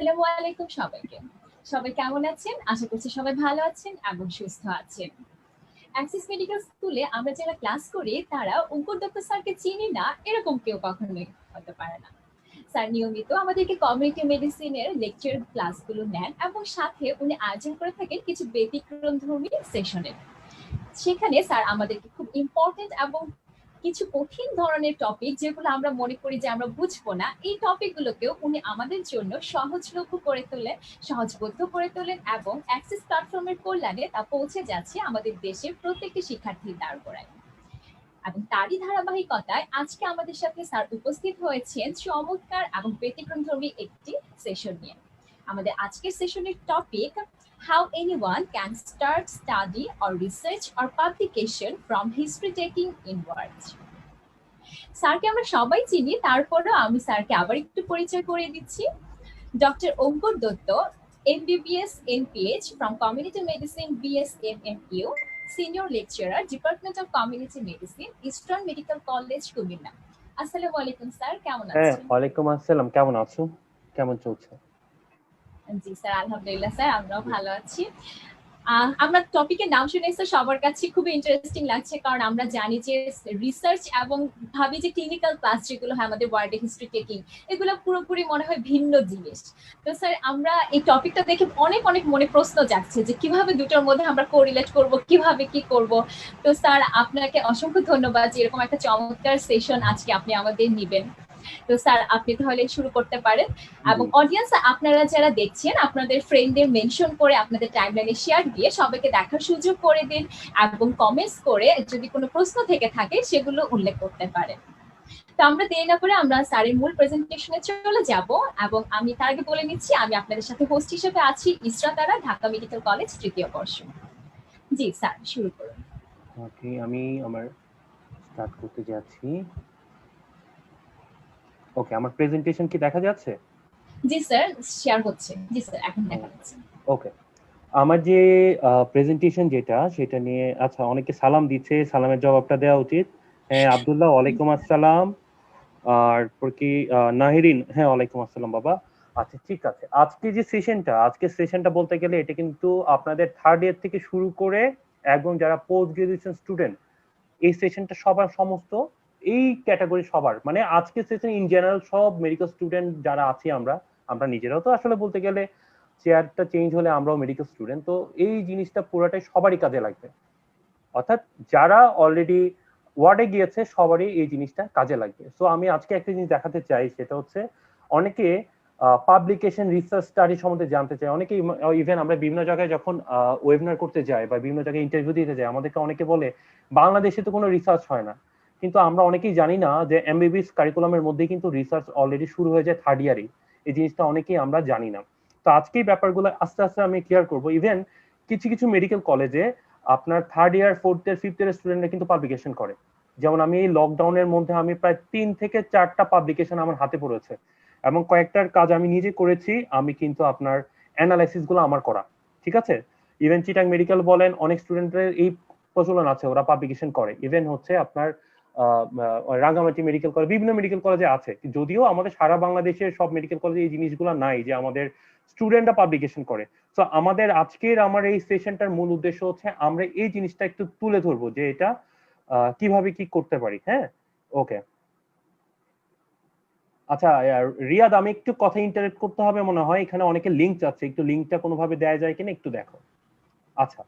আসসালামু আলাইকুম সবাইকে। সবাই কেমন আছেন? আশা করছি সবাই ভালো আছেন এবং সুস্থ আছেন। অ্যাক্সিস মেডিকেল স্কুলে আমরা যারা ক্লাস করি তারা অঙ্কুর দত্ত স্যারকে চিনি না এরকম কেউ কখনোই হতে পারে না। স্যার নিয়মিত আমাদেরকে কমিউনিটি মেডিসিনের লেকচার ক্লাসগুলো নেন এবং সাথে উনি আয়োজন করে থাকেন কিছু ব্যতিক্রমধর্মী সেশনের। সেখানে স্যার আমাদেরকে খুব ইম্পর্টেন্ট এবং কিছু কঠিন ধরনের টপিক যেগুলো আমরা মনে করি যে আমরা বুঝবো না, এই টপিকগুলোকেও উনি আমাদের জন্য সহজলভ্য করে তোলেন, সহজবোধ্য করে তোলেন এবং অ্যাক্সেস প্ল্যাটফর্মের কল্যাণে তা পৌঁছে যাচ্ছে আমাদের দেশের প্রত্যেকটি শিক্ষার্থীর দ্বারগোড়ায়। এবং তারই ধারাবাহিকতায় আজকে আমাদের সাথে স্যার উপস্থিত হয়েছেন চমৎকার এবং ব্যতিক্রমধর্মী একটি সেশন নিয়ে। আমাদের আজকের সেশনের topic how anyone can start study or research or publication from history taking inwards. স্যারকে আমরা সবাই চিনি, তারপরেও আমি স্যারকে আবার একটু পরিচয় করিয়ে দিচ্ছি। Doctor Ankur Dutta, MBBS NPH from Community Medicine BSMMU, Senior Lecturer, Department of Community Medicine, Eastern Medical College, Comilla. আসসালামু আলাইকুম স্যার, কেমন হ্যাঁ, আছেন? ওয়ালাইকুম আসসালাম। কেমন আছো? কেমন চলছে? জি স্যার, আলহামদুলিল্লাহ স্যার, আমরাও ভালো আছি। আমরা টপিকের নাম শুনে স্যার সবার কাছে খুবই ইন্টারেস্টিং লাগছে, কারণ আমরা জানি যে রিসার্চ এবং ভাবি যে ক্লিনিক্যাল ক্লাস যেগুলো হয় আমাদের ওয়ার্ল্ড হিস্ট্রি টেকিং, এগুলো পুরোপুরি মনে হয় ভিন্ন জিনিস। তো স্যার আমরা এই টপিকটা দেখে অনেক অনেক মনে প্রশ্ন যাচ্ছে যে কিভাবে দুটোর মধ্যে আমরা কোরিলেট করব, কিভাবে কি করব। তো স্যার আপনাকে অসংখ্য ধন্যবাদ যে এরকম একটা চমৎকার সেশন আজকে আপনি আমাদের নিবেন। তো স্যার আপনি তাহলে শুরু করতে পারেন এবং অডিয়েন্স আপনারা যারা দেখছেন আপনাদের ফ্রেন্ডদের মেনশন করে আপনাদের টাইমলাইনে শেয়ার দিয়ে সবাইকে দেখার সুযোগ করে দিন এবং কমেন্টস করে যদি কোনো প্রশ্ন থেকে থাকে সেগুলো উল্লেখ করতে পারেন। তো আমরা দেরি না করে আমরা স্যারের মূল প্রেজেন্টেশনে চলে যাব এবং আমি তার আগে বলে নিচ্ছি আমি আপনাদের সাথে হোস্ট হিসেবে আছি ইসরা তারা, ঢাকা মেডিকেল কলেজ তৃতীয় বর্ষ। জি স্যার শুরু করুন। ওকে, আমি আমার স্টার্ট করতে যাচ্ছি। ওকে, আমার প্রেজেন্টেশন কি দেখা যাচ্ছে? জি স্যার শেয়ার হচ্ছে। জি স্যার এখন দেখা যাচ্ছে। ওকে, আমার যে প্রেজেন্টেশন যেটা সেটা নিয়ে আচ্ছা অনেকে সালাম দিচ্ছে, সালামের জবাবটা দেওয়া উচিত। হ্যাঁ আব্দুল্লাহ, ওয়ালাইকুম আসসালাম। আর কি নাহিরিন, হ্যাঁ ওয়ালাইকুম আসসালাম বাবা। আচ্ছা ঠিক আছে, আজকের সেশনটা বলতে গেলে এটা কিন্তু আপনাদের থার্ড ইয়ার থেকে শুরু করে একদম যারা পোস্ট গ্রাজুয়েশন স্টুডেন্ট, এই সেশনটা সবার সমস্ত এই ক্যাটাগরি সবার, মানে আজকের সেশন ইন জেনারেল সব মেডিকেল স্টুডেন্ট যারা আছি আমরা নিজেরাও তো আসলে বলতে গেলে চেয়ারটা চেঞ্জ হলে আমরাও মেডিকেল স্টুডেন্ট, তো এই জিনিসটা পুরোটাই সবারই কাজে লাগবে। অর্থাৎ যারা অলরেডি ওয়ার্ডে গিয়েছে সবারই এই জিনিসটা কাজে লাগবে। সো আমি আজকে একটা জিনিস দেখাতে চাই, সেটা হচ্ছে অনেকে পাবলিকেশন রিসার্চ স্টাডি সম্বন্ধে জানতে চাই। অনেকে ইভেন আমরা বিভিন্ন জায়গায় যখন ওয়েবিনার করতে যাই বা বিভিন্ন জায়গায় ইন্টারভিউ দিতে যাই, আমাদেরকে অনেকে বলে বাংলাদেশে তো কোনো রিসার্চ হয় না, কিন্তু আমরা অনেকেই জানি না যে এমবিবিএস কারিকুলামের মধ্যেই কিন্তু রিসার্চ অলরেডি শুরু হয়ে যায় থার্ড ইয়ারে। এই জিনিসটা অনেকেই আমরা জানি না। তো আজকে এই ব্যাপারগুলো আস্তে আস্তে আমি ক্লিয়ার করবো। ইভেন কিছু কিছু মেডিকেল কলেজে আপনার third year, fourth year, fifth year স্টুডেন্টরা কিন্তু পাবলিকেশন করে। যেমন আমি এই লকডাউনের মধ্যে আমি প্রায় 3 থেকে 4টা পাবলিকেশন আমার হাতে পড়েছে এবং কয়েকটার কাজ আমি নিজে করেছি। আমি কিন্তু আপনার অ্যানালাইসিস গুলো আমার করা, ঠিক আছে। ইভেন চিটাং মেডিকেল বলেন, অনেক স্টুডেন্টের এই প্রচলন আছে, ওরা পাবলিকেশন করে। ইভেন হচ্ছে আপনার রাঙ্গামাটি মেডিকেল কলেজ, বিভিন্ন মেডিকেল কলেজে আছে, যদিও আমাদের সারা বাংলাদেশের সব মেডিকেল কলেজে এই জিনিসগুলো নাই যে আমাদের স্টুডেন্টরা পাবলিকেশন করে। তো আমাদের আজকের আমার এই সেশনটার মূল উদ্দেশ্য হচ্ছে আমরা এই জিনিসটা একটু তুলে ধরবো যে এটা কিভাবে কি করতে পারি। হ্যাঁ, ওকে। আচ্ছা রিয়াদ, আমি একটু কথা ইন্টারেক্ট করতে হবে মনে হয়, এখানে অনেকে লিংক চাচ্ছে, একটু লিংকটা কোনোভাবে দেয়া যায় কিনা একটু দেখো। আচ্ছা,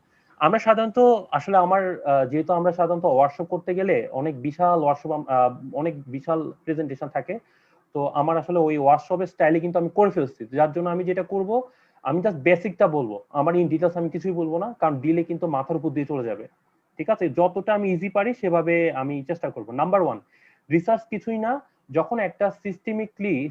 আমরা সাধারণত আসলে যেহেতু আমরা সাধারণত ওয়ার্কশপ করতে গেলে অনেক বিশাল ওয়ার্কশপ, অনেক বিশাল প্রেজেন্টেশন থাকে, তো আমার আসলে ওই ওয়ার্কশপের স্টাইলে কিন্তু আমি করে ফেলছি, যার জন্য আমি যেটা করব আমি জাস্ট বেসিকটা বলবো, আমার ইন ডিটেলস আমি কিছুই বলবো না, কারণ দিলে কিন্তু মাথার উপর দিয়ে চলে যাবে। ঠিক আছে, যতটা আমি ইজি পারি সেভাবে আমি চেষ্টা করব। নাম্বার 1, রিসার্চ কিছুই না, যখন একটা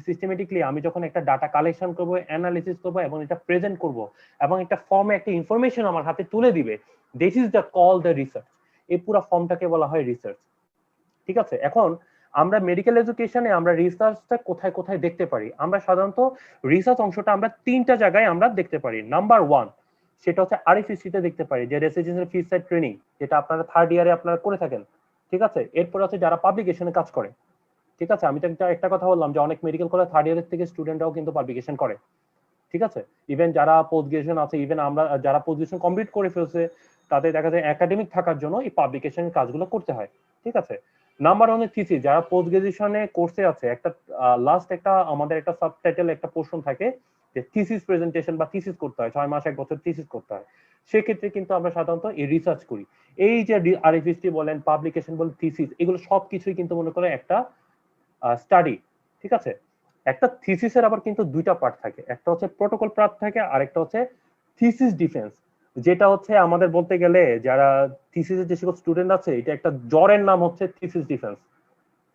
সিস্টেমেটিকলি আমি যখন একটা ডাটা কালেকশন করব, অ্যানালিসিস করব এবং এটা প্রেজেন্ট করব এবং একটা ফর্মে একটা ইনফরমেশন আমার হাতে তুলে দিবে, this is the call the research. এই পুরো ফর্মটাকে বলা হয় রিসার্চ। ঠিক আছে, এখন আমরা মেডিকেল এডুকেশনে আমরা রিসার্চটা কোথায় কোথায় দেখতে পারি? আমরা সাধারণত রিসার্চ অংশটা আমরা 3টা জায়গায় আমরা দেখতে পারি। নাম্বার 1, সেটা হচ্ছে আরএফসি তে দেখতে পারি, যে রেসিডেন্সিয়াল ফিল্ড সাইড ট্রেনিং, যেটা আপনারা থার্ড ইয়ারে আপনারা করে থাকেন। ঠিক আছে, এরপর আছে যারা পাবলিকেশনে কাজ করে। ঠিক আছে, আমি তো একটা কথা বললাম যে অনেক মেডিকেল কলেজ থার্ড ইয়ারের থেকে স্টুডেন্টরাও কিন্তু পাবলিকেশন করে। ঠিক আছে? ইভেন যারা পোস্ট গ্রাজুয়েশন আছে, ইভেন আমরা যারা পোস্ট গ্রাজুয়েশন কমপ্লিট করে ফেলছে, তাদের দেখা যায় একাডেমিক থাকার জন্য এই পাবলিকেশনের কাজগুলো করতে হয়। ঠিক আছে? নাম্বার ওয়ান থিসিস, যারা পোস্ট গ্রাজুয়েশনে কোর্সে আছে, একটা লাস্ট একটা আমাদের একটা সাবটাইটেল একটা পোর্শন থাকে যে থিসিস প্রেজেন্টেশন বা থিসিস করতে হয়, 6 মাস 1 বছর থিসিস করতে হয়। সেক্ষেত্রে কিন্তু আমরা সাধারণত এই রিসার্চ করি। এই যে আরএফএসটি বলেন, পাবলিকেশন বলেন, থিসিস, এগুলো সবকিছুই কিন্তু মনে করে একটা স্টাডি। ঠিক আছে? একটা থিসিসের আবার কিন্তু দুইটা পার্ট থাকে, একটা হচ্ছে প্রোটোকল পার্ট থাকে, আর একটা হচ্ছে থিসিস ডিফেন্স, যেটা হচ্ছে আমাদের বলতে গেলে যারা থিসিসের যে সকল স্টুডেন্ট আছে, এটা একটা জ্বরের নাম হচ্ছে থিসিস ডিফেন্স।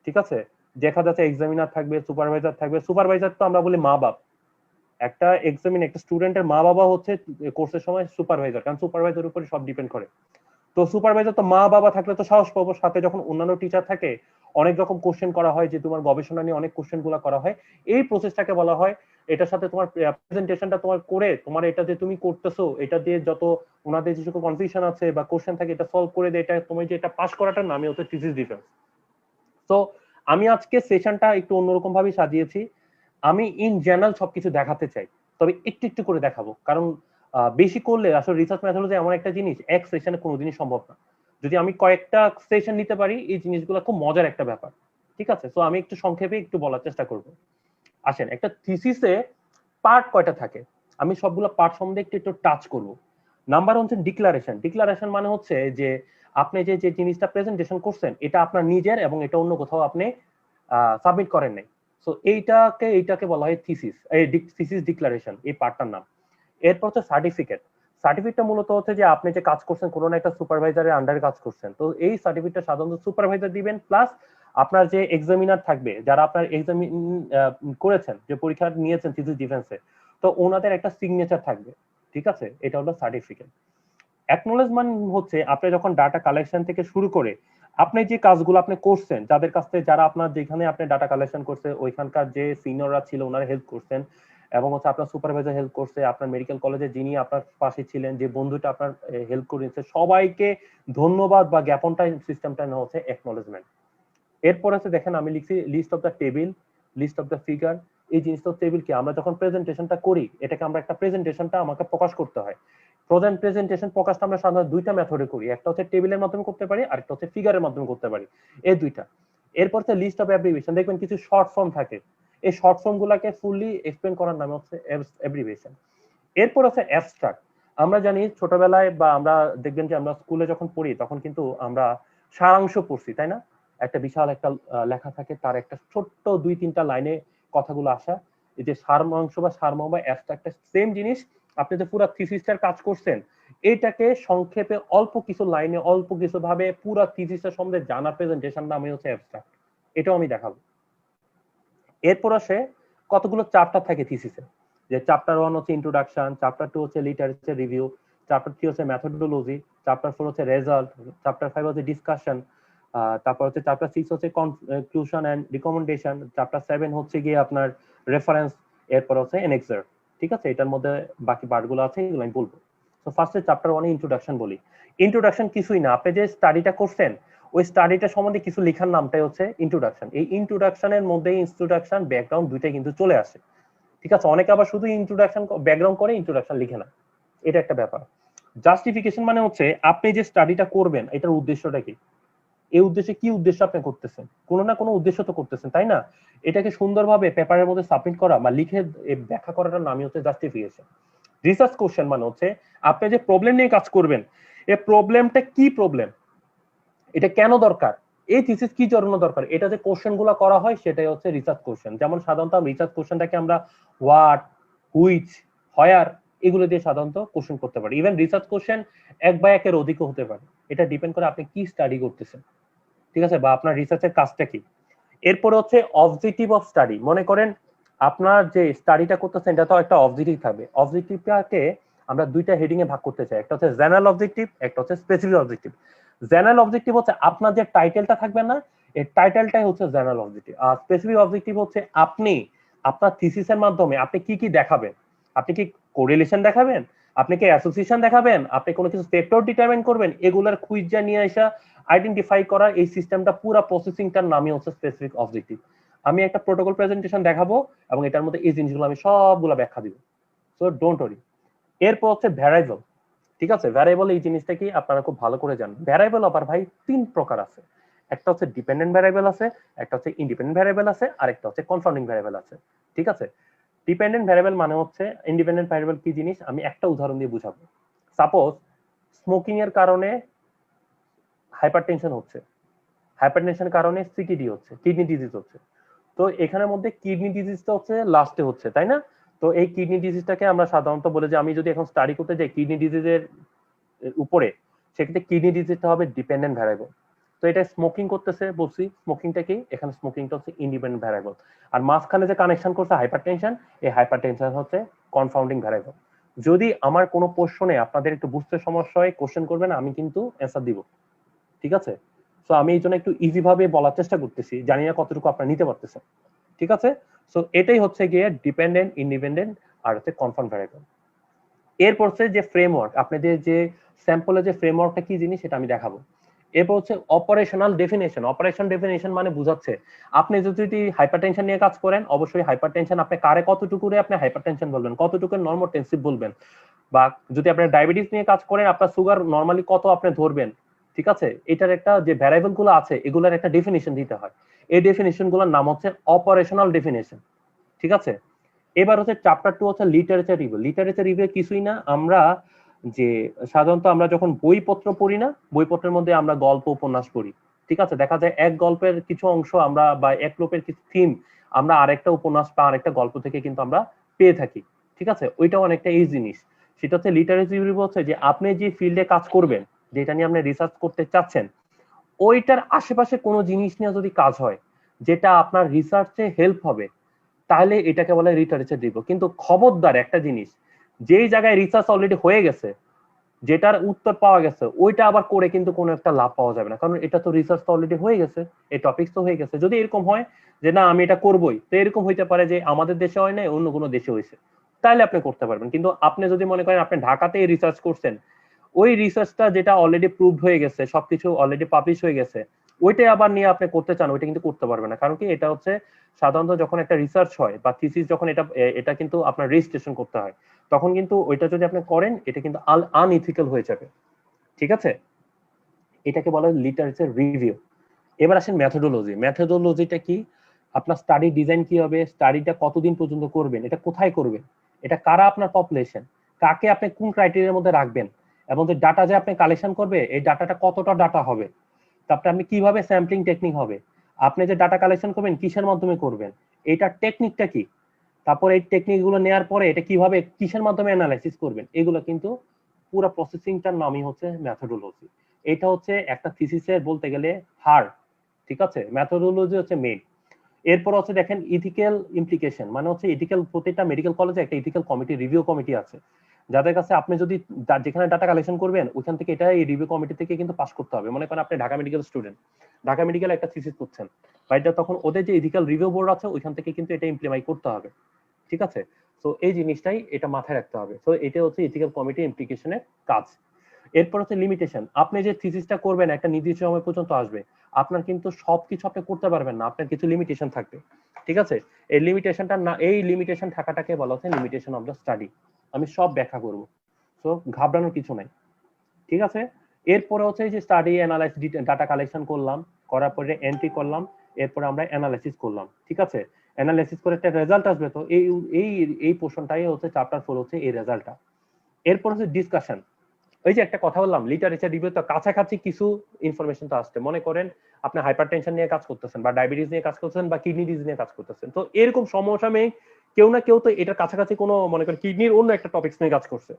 ঠিক আছে? দেখা যাচ্ছে এক্সামিনার থাকবে, সুপারভাইজার থাকবে। সুপারভাইজার তো আমরা বলি মা বাপ। একটা একটা স্টুডেন্টের মা বাবা হচ্ছে কোর্সের সময় সুপারভাইজার, কারণ সুপারভাইজারের উপরে সব ডিপেন্ড করে। তো সুপারভাইজার তো মা বাবা থাকলে তো সাহস পাবো, সাথে যখন অন্যান্য টিচার থাকে, অনেক রকম কোশ্চেন করা হয়, যে তোমার গবেষণা নিয়ে অনেক কোশ্চেন গুলো করা হয়, এই প্রসেসটাকে বলা হয়। এটার সাথে তোমার প্রেজেন্টেশনটা তোমার করে, তোমার এটা যে তুমি করতেছো, এটা দিয়ে যত ওনাদের যে সকল কনফিউশন আছে বা কোশ্চেন থাকে, এটা সলভ করে দিয়ে এটা তুমি যে এটা পাস করাটার নামই হচ্ছে থিসিস ডিফেন্স। তো আমি আজকে সেশনটা একটু অন্যরকম ভাবে সাজিয়েছি। আমি ইন জেনারেল সবকিছু দেখাতে চাই, তবে একটু একটু করে দেখাবো, কারণ বেশি করলে আসলে রিসার্চ মেথোলজি এমন একটা জিনিস, এক সেশনে কোনোদিনই সম্ভব না। যদি আমি কয়েকটা সেশন নিতে পারি, এই জিনিসগুলো খুব মজার একটা ব্যাপার। ঠিক আছে? তো আমি একটু সংক্ষেপে একটু বলার চেষ্টা করব। আসেন, একটা থিসিসে পার্ট কয়টা থাকে, আমি সবগুলো পার্ট সম্বন্ধে একটু একটু টাচ করব। নাম্বার হচ্ছে ডিক্লারেশন। ডিক্লারেশন মানে হচ্ছে যে আপনি যে যে জিনিসটা প্রেজেন্টেশন করছেন, এটা আপনার নিজের এবং এটা অন্য কোথাও আপনি সাবমিট করেন নাই। সো এইটাকে বলা হয় থিসিস, এই থিসিস ডিক্লারেশন, এই পার্টটার নাম। এরপর হচ্ছে সার্টিফিকেট। সার্টিফিকেটটা মূলত হচ্ছে যে আপনি যে কাজ করছেন, কোনো একটা সুপারভাইজারের আন্ডারে কাজ করছেন, তো এই সার্টিফিকেটটা সাধারণত সুপারভাইজার দিবেন, প্লাস আপনার যে এক্সামিনার থাকবে, যারা আপনার এক্সামিন করেছেন, যে পরীক্ষা নিয়েছেন থিসিস ডিফেন্সে, তো ওনাদের একটা সিগনেচার থাকবে। ঠিক আছে? এটা হলো সার্টিফিকেট। অ্যাকনোলেজমেন্ট হচ্ছে আপনি যখন ডাটা কালেকশন থেকে শুরু করে আপনি যে কাজগুলো আপনি করছেন, যাদের কাছ থেকে, যারা আপনার যেখানে আপনি ডাটা কালেকশন করছে, ওইখানকার যে সিনিয়ররা ছিল ওনারা হেল্প করছেন, এবং হচ্ছে আপনার সুপারভাইজার হেল্প করছে, আপনার মেডিকেল কলেজে যিনি আপনার পাশে ছিলেন, যে বন্ধুটা আপনার হেল্প করেছে, সবাইকে ধন্যবাদ বা জ্ঞাপনটা সিস্টেমটা নেওয়া হচ্ছে অ্যাকনোলেজমেন্ট। এরপর আছে দেখেন, আমি লিখছি list of the table, list of the figure. এই জিনিসটা টেবিল কি, আমরা যখন প্রেজেন্টেশনটা করি, এটাকে আমরা একটা প্রেজেন্টেশনটা আমাকে প্রকাশ করতে হয়। প্রেজেন্টেশন প্রকাশটা আমরা সাধারণত দুইটা মেথডে করি, একটা হচ্ছে টেবিলের মাধ্যমে করতে পারি, আর একটা হচ্ছে ফিগারের মাধ্যমে করতে পারি, এই দুইটা। এরপর হচ্ছে লিস্ট অফ অ্যাব্রিভিয়েশন, দেখবেন কিছু শর্ট ফর্ম থাকে, এই শর্ট ফর্ম গুলাকে ফুললি এক্সপ্লেন করার নাম হচ্ছে অ্যাব্রিভিয়েশন। এরপর আছে অ্যাবস্ট্রাক্ট। আমরা জানি ছোটবেলায় বা আমরা দেখবেন যে আমরা স্কুলে যখন পড়ি, তখন কিন্তু আমরা সারাংশ পড়ছি, তাই না? একটা বিশাল একটা লেখা থাকে, তার একটা ছোট্ট 2-3টা লাইনে কথাগুলো আসা, এই যে সারমাংশ বা সারমর্ম বা অ্যাবস্ট্রাক্ট, সেম জিনিস। আপনি যে পুরো থিসিসটার কাজ করছেন, এটাকে সংক্ষেপে অল্প কিছু লাইনে, অল্প কিছু ভাবে পুরো থিসিসটা সম্বন্ধে জানা প্রেজেন্টেশন নামই হচ্ছে অ্যাবস্ট্রাক্ট। এটাও আমি দেখাবো। এরপর আসে কতগুলো চ্যাপ্টার থাকে থিসিসে, যে চ্যাপ্টার 1 হচ্ছে ইন্ট্রোডাকশন, চ্যাপ্টার 2 হচ্ছে লিটারেচার রিভিউ, চ্যাপ্টার 3 হচ্ছে মেথোডোলজি, চ্যাপ্টার 4 হচ্ছে রেজাল্ট, চ্যাপ্টার 5 হচ্ছে ডিসকাশন, তারপর হচ্ছে চ্যাপ্টার 6 হচ্ছে কনক্লুশন এন্ড রিকমেন্ডেশন, চ্যাপ্টার 7 হচ্ছে গিয়ে আপনার রেফারেন্স, এরপর হচ্ছে এনেক্সার। ঠিক আছে? এটার মধ্যে বাকি পার্টগুলো আছে, এগুলো আমি বলবো। তো ফার্স্টে চ্যাপ্টার 1 এ ইন্ট্রোডাকশন বলি। ইন্ট্রোডাকশন কিছুই না, আপনি যে স্টাডিটা করছেন, ওই স্টাডিটা সম্বন্ধে কিছু লেখার নামটাই হচ্ছে ইন্ট্রোডাকশন। এই ইন্ট্রোডাকশনের মধ্যে ইন্ট্রোডাকশন ব্যাকগ্রাউন্ড দুইটাই কিন্তু চলে আসে। ঠিক আছে? অনেকে আবার শুধু ইন্ট্রোডাকশন ব্যাকগ্রাউন্ড করে, ইন্ট্রোডাকশন লিখে না, এটা একটা ব্যাপার। জাস্টিফিকেশন মানে হচ্ছে আপনি যে স্টাডিটা করবেন, এটার উদ্দেশ্যটা কি, এই উদ্দেশ্যে কি উদ্দেশ্য আপনি করতেছেন, কোনো না কোনো উদ্দেশ্য তো করতেছেন, তাই না? এটাকে সুন্দরভাবে পেপারের মধ্যে সাবমিট করা বা লিখে ব্যাখ্যা করাটার নামই হচ্ছে জাস্টিফিকেশন। রিসার্চ কোশ্চেন মানে হচ্ছে আপনি যে প্রবলেম নিয়ে কাজ করবেন, এই প্রবলেমটা কি প্রবলেম, এটা কেন দরকার, এই থিসিস কি জন্য দরকার, এটা যে কোশ্চেন গুলো করা হয়, সেটাই হচ্ছে রিসার্চ কোশ্চেন। যেমন সাধারণত রিসার্চ কোশ্চেনটাকে আমরা হোয়াট, হুইচ, হোয়ার, এগুলো দিয়ে সাধারণত কোশ্চেন করতে পারি। ইভেন রিসার্চ কোশ্চেন 1 বা 1-এর অধিকও হতে পারে, এটা ডিপেন্ড করে আপনি কি স্টাডি করতেছেন। ঠিক আছে? বা আপনার রিসার্চের কাজটা কি। এরপরে হচ্ছে অবজেক্টিভ অফ স্টাডি। মনে করেন আপনার যে স্টাডিটা করতেছেন, এটা তো একটা অবজেক্টিভ থাকবে। অবজেক্টিভটাকে আমরা দুইটা হেডিং এ ভাগ করতে চাই, একটা হচ্ছে জেনারেল অবজেক্টিভ, একটা হচ্ছে স্পেসিফিক অবজেক্টিভ। জেনারেল অবজেক্টিভ হচ্ছে আপনার যে টাইটেলটা থাকবে না, এই টাইটেলটাই হচ্ছে জেনারেল অবজেক্টিভ। আর স্পেসিফিক অবজেক্টিভ হচ্ছে আপনি আপনার থিসিসের মাধ্যমে আপনি কি কি দেখাবেন। আপনি কি কোরিলেশন দেখাবেন, আপনি কি অ্যাসোসিয়েশন দেখাবেন, আপনি কোনো কিছু ফ্যাক্টর ডিটারমাইন করবেন, এগুলার কুইজা নিয়ে আসা, আইডেন্টিফাই করার এই সিস্টেমটা, পুরো প্রসেসিংটার নামই হচ্ছে স্পেসিফিক অবজেক্টিভ। আমি একটা প্রোটোকল প্রেজেন্টেশন দেখাবো এবং এটার মধ্যে এই জিনিসগুলো আমি সবগুলো ব্যাখ্যা দিব। So don't worry. এরপর হচ্ছে ভ্যারিয়েবল। ঠিক আছে, ভ্যারিয়েবল এই জিনিসটা কি আপনারা খুব ভালো করে জানেন। ভ্যারিয়েবল আবার ভাই 3 প্রকার আছে। একটা হচ্ছে ডিপেন্ডেন্ট ভ্যারিয়েবল আছে, একটা হচ্ছে ইন্ডিপেন্ডেন্ট ভ্যারিয়েবল আছে, আর একটা হচ্ছে কনফাউন্ডিং ভ্যারিয়েবল আছে। ঠিক আছে, ডিপেন্ডেন্ট ভ্যারিয়েবল মানে হচ্ছে, ইন্ডিপেন্ডেন্ট ভ্যারিয়েবল কি জিনিস আমি একটা উদাহরণ দিয়ে বুঝাবো। সাপোজ স্মোকিং এর কারণে হাইপারটেনশন হচ্ছে, হাইপারটেনশনের কারণে সিকিডি হচ্ছে, কিডনি ডিজিজ হচ্ছে। তো এখানের মধ্যে কিডনি ডিজিজটা হচ্ছে লাস্টে হচ্ছে, তাই না? তো এই কিডনি ডিজিজটাকে আমরা সাধারণত বলে যে আমি যদি এখন স্টাডি করতে যাই কিডনি ডিজিজের উপরে, সেক্ষেত্রে কিডনি ডিজিজটা হবে ডিপেন্ডেন্ট ভ্যারিয়েবল। তো এটা স্মোকিং করতেছে বলছি, স্মোকিংটা কি, এখানে স্মোকিংটা হচ্ছে ইন্ডিপেন্ডেন্ট ভ্যারিয়েবল। আর মাঝখানে যে কানেকশন করছে হাইপারটেনশন, এই হাইপারটেনশন হচ্ছে কনফাউন্ডিং ভ্যারিয়েবল। যদি আমার কোনো কোশ্চনে আপনাদের একটু বুঝতে সমস্যা হয় কোশ্চেন করবেন, আমি কিন্তু অ্যান্সার দিব। ঠিক আছে, সো আমি এই জন্য একটু ইজি ভাবে বলার চেষ্টা করতেছি, জানি না কতটুকু আপনারা নিতে পারতেছেন। ঠিক আছে, সো এটাই হচ্ছে গিয়ে ডিপেন্ডেন্ট, ইন্ডিপেন্ডেন্ট আর হচ্ছে কনফার্ম ভ্যারিয়েবল। এরপর হচ্ছে যে ফ্রেমওয়ার্ক, আপনাদের যে স্যাম্পলের যে ফ্রেমওয়ার্কটা কি জিনিস সেটা আমি দেখাবো। এরপর হচ্ছে অপারেশনাল ডেফিনেশন। অপারেশন ডেফিনেশন মানে বুঝাচ্ছে আপনি যদি হাইপারটেনশন নিয়ে কাজ করেন, অবশ্যই হাইপারটেনশন আপনি কারে কতটুকু রে আপনি হাইপারটেনশন বলবেন, কতটুকু নরমোটেনসিভ বলবেন। বা যদি আপনি ডায়াবেটিস নিয়ে কাজ করেন, আপনার সুগার নরমালি কত আপনি ধরবেন। ঠিক আছে, এটার একটা যে ভ্যারিয়েবল গুলো আছে এগুলোর একটা ডেফিনেশন দিতে হয়। এই ডেফিনেশন গুলোর নাম হচ্ছে অপারেশনাল ডেফিনেশন। ঠিক আছে, এবার হচ্ছে চ্যাপ্টার 2 হচ্ছে লিটারেচার রিভিউ। লিটারেচার রিভিউ কিছুই না, আমরা যে সাধারণত আমরা যখন বইপত্র পড়ি না, বইপত্রের মধ্যে আমরা গল্প উপন্যাস পড়ি। ঠিক আছে, দেখা যায় এক গল্পের কিছু অংশ আমরা বা এক লোকের কিছু থিম আমরা আরেকটা উপন্যাস বা আরেকটা গল্প থেকে কিন্তু আমরা পেয়ে থাকি। ঠিক আছে, ওইটাও অনেকটা এই জিনিস। সেটা হচ্ছে লিটারেচার রিভিউ হচ্ছে যে আপনি যে ফিল্ডে কাজ করবেন, যেটা নিয়ে আপনি রিসার্চ করতে চাচ্ছেন, ওইটার আশেপাশে কোনো জিনিস নিয়ে যদি কাজ হয় যেটা আপনার রিসার্চে হেল্প হবে, তাহলে এটাকে বলে লিটারেচার রিভিউ। কিন্তু খবরদার একটা জিনিস, যেই জায়গায় রিসার্চ অলরেডি হয়ে গেছে, যেটার উত্তর পাওয়া গেছে, ওইটা আবার করে কিন্তু কোনো একটা লাভ পাওয়া যাবে না, কারণ এটা তো রিসার্চ তো অলরেডি হয়ে গেছে, এই টপিক তো হয়ে গেছে। যদি এরকম হয় যে না আমি এটা করবই, তো এরকম হইতে পারে যে আমাদের দেশে হয় না, অন্য কোনো দেশে হয়েছে, তাহলে আপনি করতে পারবেন। কিন্তু আপনি যদি মনে করেন আপনি ঢাকাতে রিসার্চ করছেন, ওই রিসার্চটা যেটা অলরেডি প্রুভড হয়ে গেছে, সবকিছু অলরেডি পাবলিশ হয়ে গেছে, ওইটাই আবার নিয়ে আপনি করতে চান, ওইটা কিন্তু করতে পারবেন না। কারণ কি, এটা হচ্ছে সাধারণত যখন একটা রিসার্চ হয় বা থিসিস যখন এটা এটা কিন্তু আপনার রেজিস্ট্রেশন করতে হয়, তখন কিন্তু ওইটা যদি আপনি করেন এটা কিন্তু আনইথিক্যাল হয়ে যাবে। ঠিক আছে, এটাকে বলা হয় লিটারেচার রিভিউ। এবার আসেন মেথোডোলজি। মেথোডোলজিটা কি, আপনার স্টাডি ডিজাইন কি হবে, স্টাডিটা কতদিন পর্যন্ত করবেন, এটা কোথায় করবেন, এটা কারা আপনার পপুলেশন, কাকে আপনি কোন ক্রাইটেরিয়ার মধ্যে রাখবেন, এবং যে ডাটা যে আপনি কালেকশন করবে এই ডাটাটা কতটা ডাটা হবে, তারপরে আপনি কিভাবে স্যাম্পলিং টেকনিক হবে, আপনি যে ডাটা কালেকশন করবেন কিসের মাধ্যমে করবেন, এইটার টেকনিকটা কি, তারপর এই টেকনিক গুলো নেওয়ার পরে এটা কিভাবে কিসের মাধ্যমে অ্যানালাইসিস করবেন, এগুলো কিন্তু পুরো প্রসেসিংটার নামই হচ্ছে মেথোডোলজি। এটা হচ্ছে একটা থিসিসের বলতে গেলে হার্ট। ঠিক আছে, মেথোডোলজি হচ্ছে মেইন। এরপর হচ্ছে দেখেন ইথিক্যাল ইমপ্লিকেশন, মানে হচ্ছে ইথিক্যাল, প্রত্যেকটা মেডিকেল কলেজে একটা ইথিক্যাল কমিটি, রিভিউ কমিটি আছে, যাদের কাছে আপনি যদি যেখানে ডাটা কালেকশন করবেন ওইখান থেকে এটা এই রিভিউ কমিটি থেকে কিন্তু পাস করতে হবে। মনে করেন আপনি Dhaka medical student, Dhaka medical একটা থিসিস করছেন, বা এটা তখন ওদের যে ইথিক্যাল রিভিউ বোর্ড আছে ওইখান থেকে কিন্তু এটা ইমপ্লিমেন্ট করতে হবে। ঠিক আছে, তো এই জিনিসটাই এটা মাথায় রাখতে হবে। তো এটা হচ্ছে ইথিক্যাল কমিটি ইমপ্লিকেশনের কাজ। এরপর হচ্ছে লিমিটেশন, আপনি যে থিসিসটা করবেন একটা নির্দিষ্ট সময় পর্যন্ত আসবে, আপনার কিন্তু সবকিছু আপনি করতে পারবেন না, আপনার কিছু লিমিটেশন থাকবে। ঠিক আছে, এই লিমিটেশনটা না, এই লিমিটেশন থাকাটাকে বলা হচ্ছে লিমিটেশন অফ দ্য স্টাডি। আমি সব ব্যাখ্যা করব, তো ঘাবড়ানোর কিছু নাই। ঠিক আছে, এরপরে হচ্ছে যে স্টাডি অ্যানালাইসিস, ডাটা কালেকশন করলাম, করার পরে এন্ট্রি করলাম, এরপরে আমরা অ্যানালাইসিস করলাম। ঠিক আছে, অ্যানালাইসিস করে একটা রেজাল্ট আসবে, তো এই এই এই পোর্শনটাই হচ্ছে চ্যাপ্টার 4 হচ্ছে এই রেজাল্টটা। এরপর হচ্ছে ডিসকাশন। ওই যে একটা কথা বললাম লিটারেচার রিভিউ, তো কাছাকাছি কিছু ইনফরমেশন তো আসছে। মনে করেন আপনি হাইপারটেনশন নিয়ে কাজ করতেছেন, বা ডায়াবেটিস নিয়ে কাজ করতেছেন, বা কিডনি ডিজিজ নিয়ে কাজ করতেছেন, তো এরকম সমসাময়িক কেউ না কেউ তো এটার কাছাকাছি কোনো, মনে করেন কিডনির অন্য একটা টপিকস নিয়ে কাজ করছে,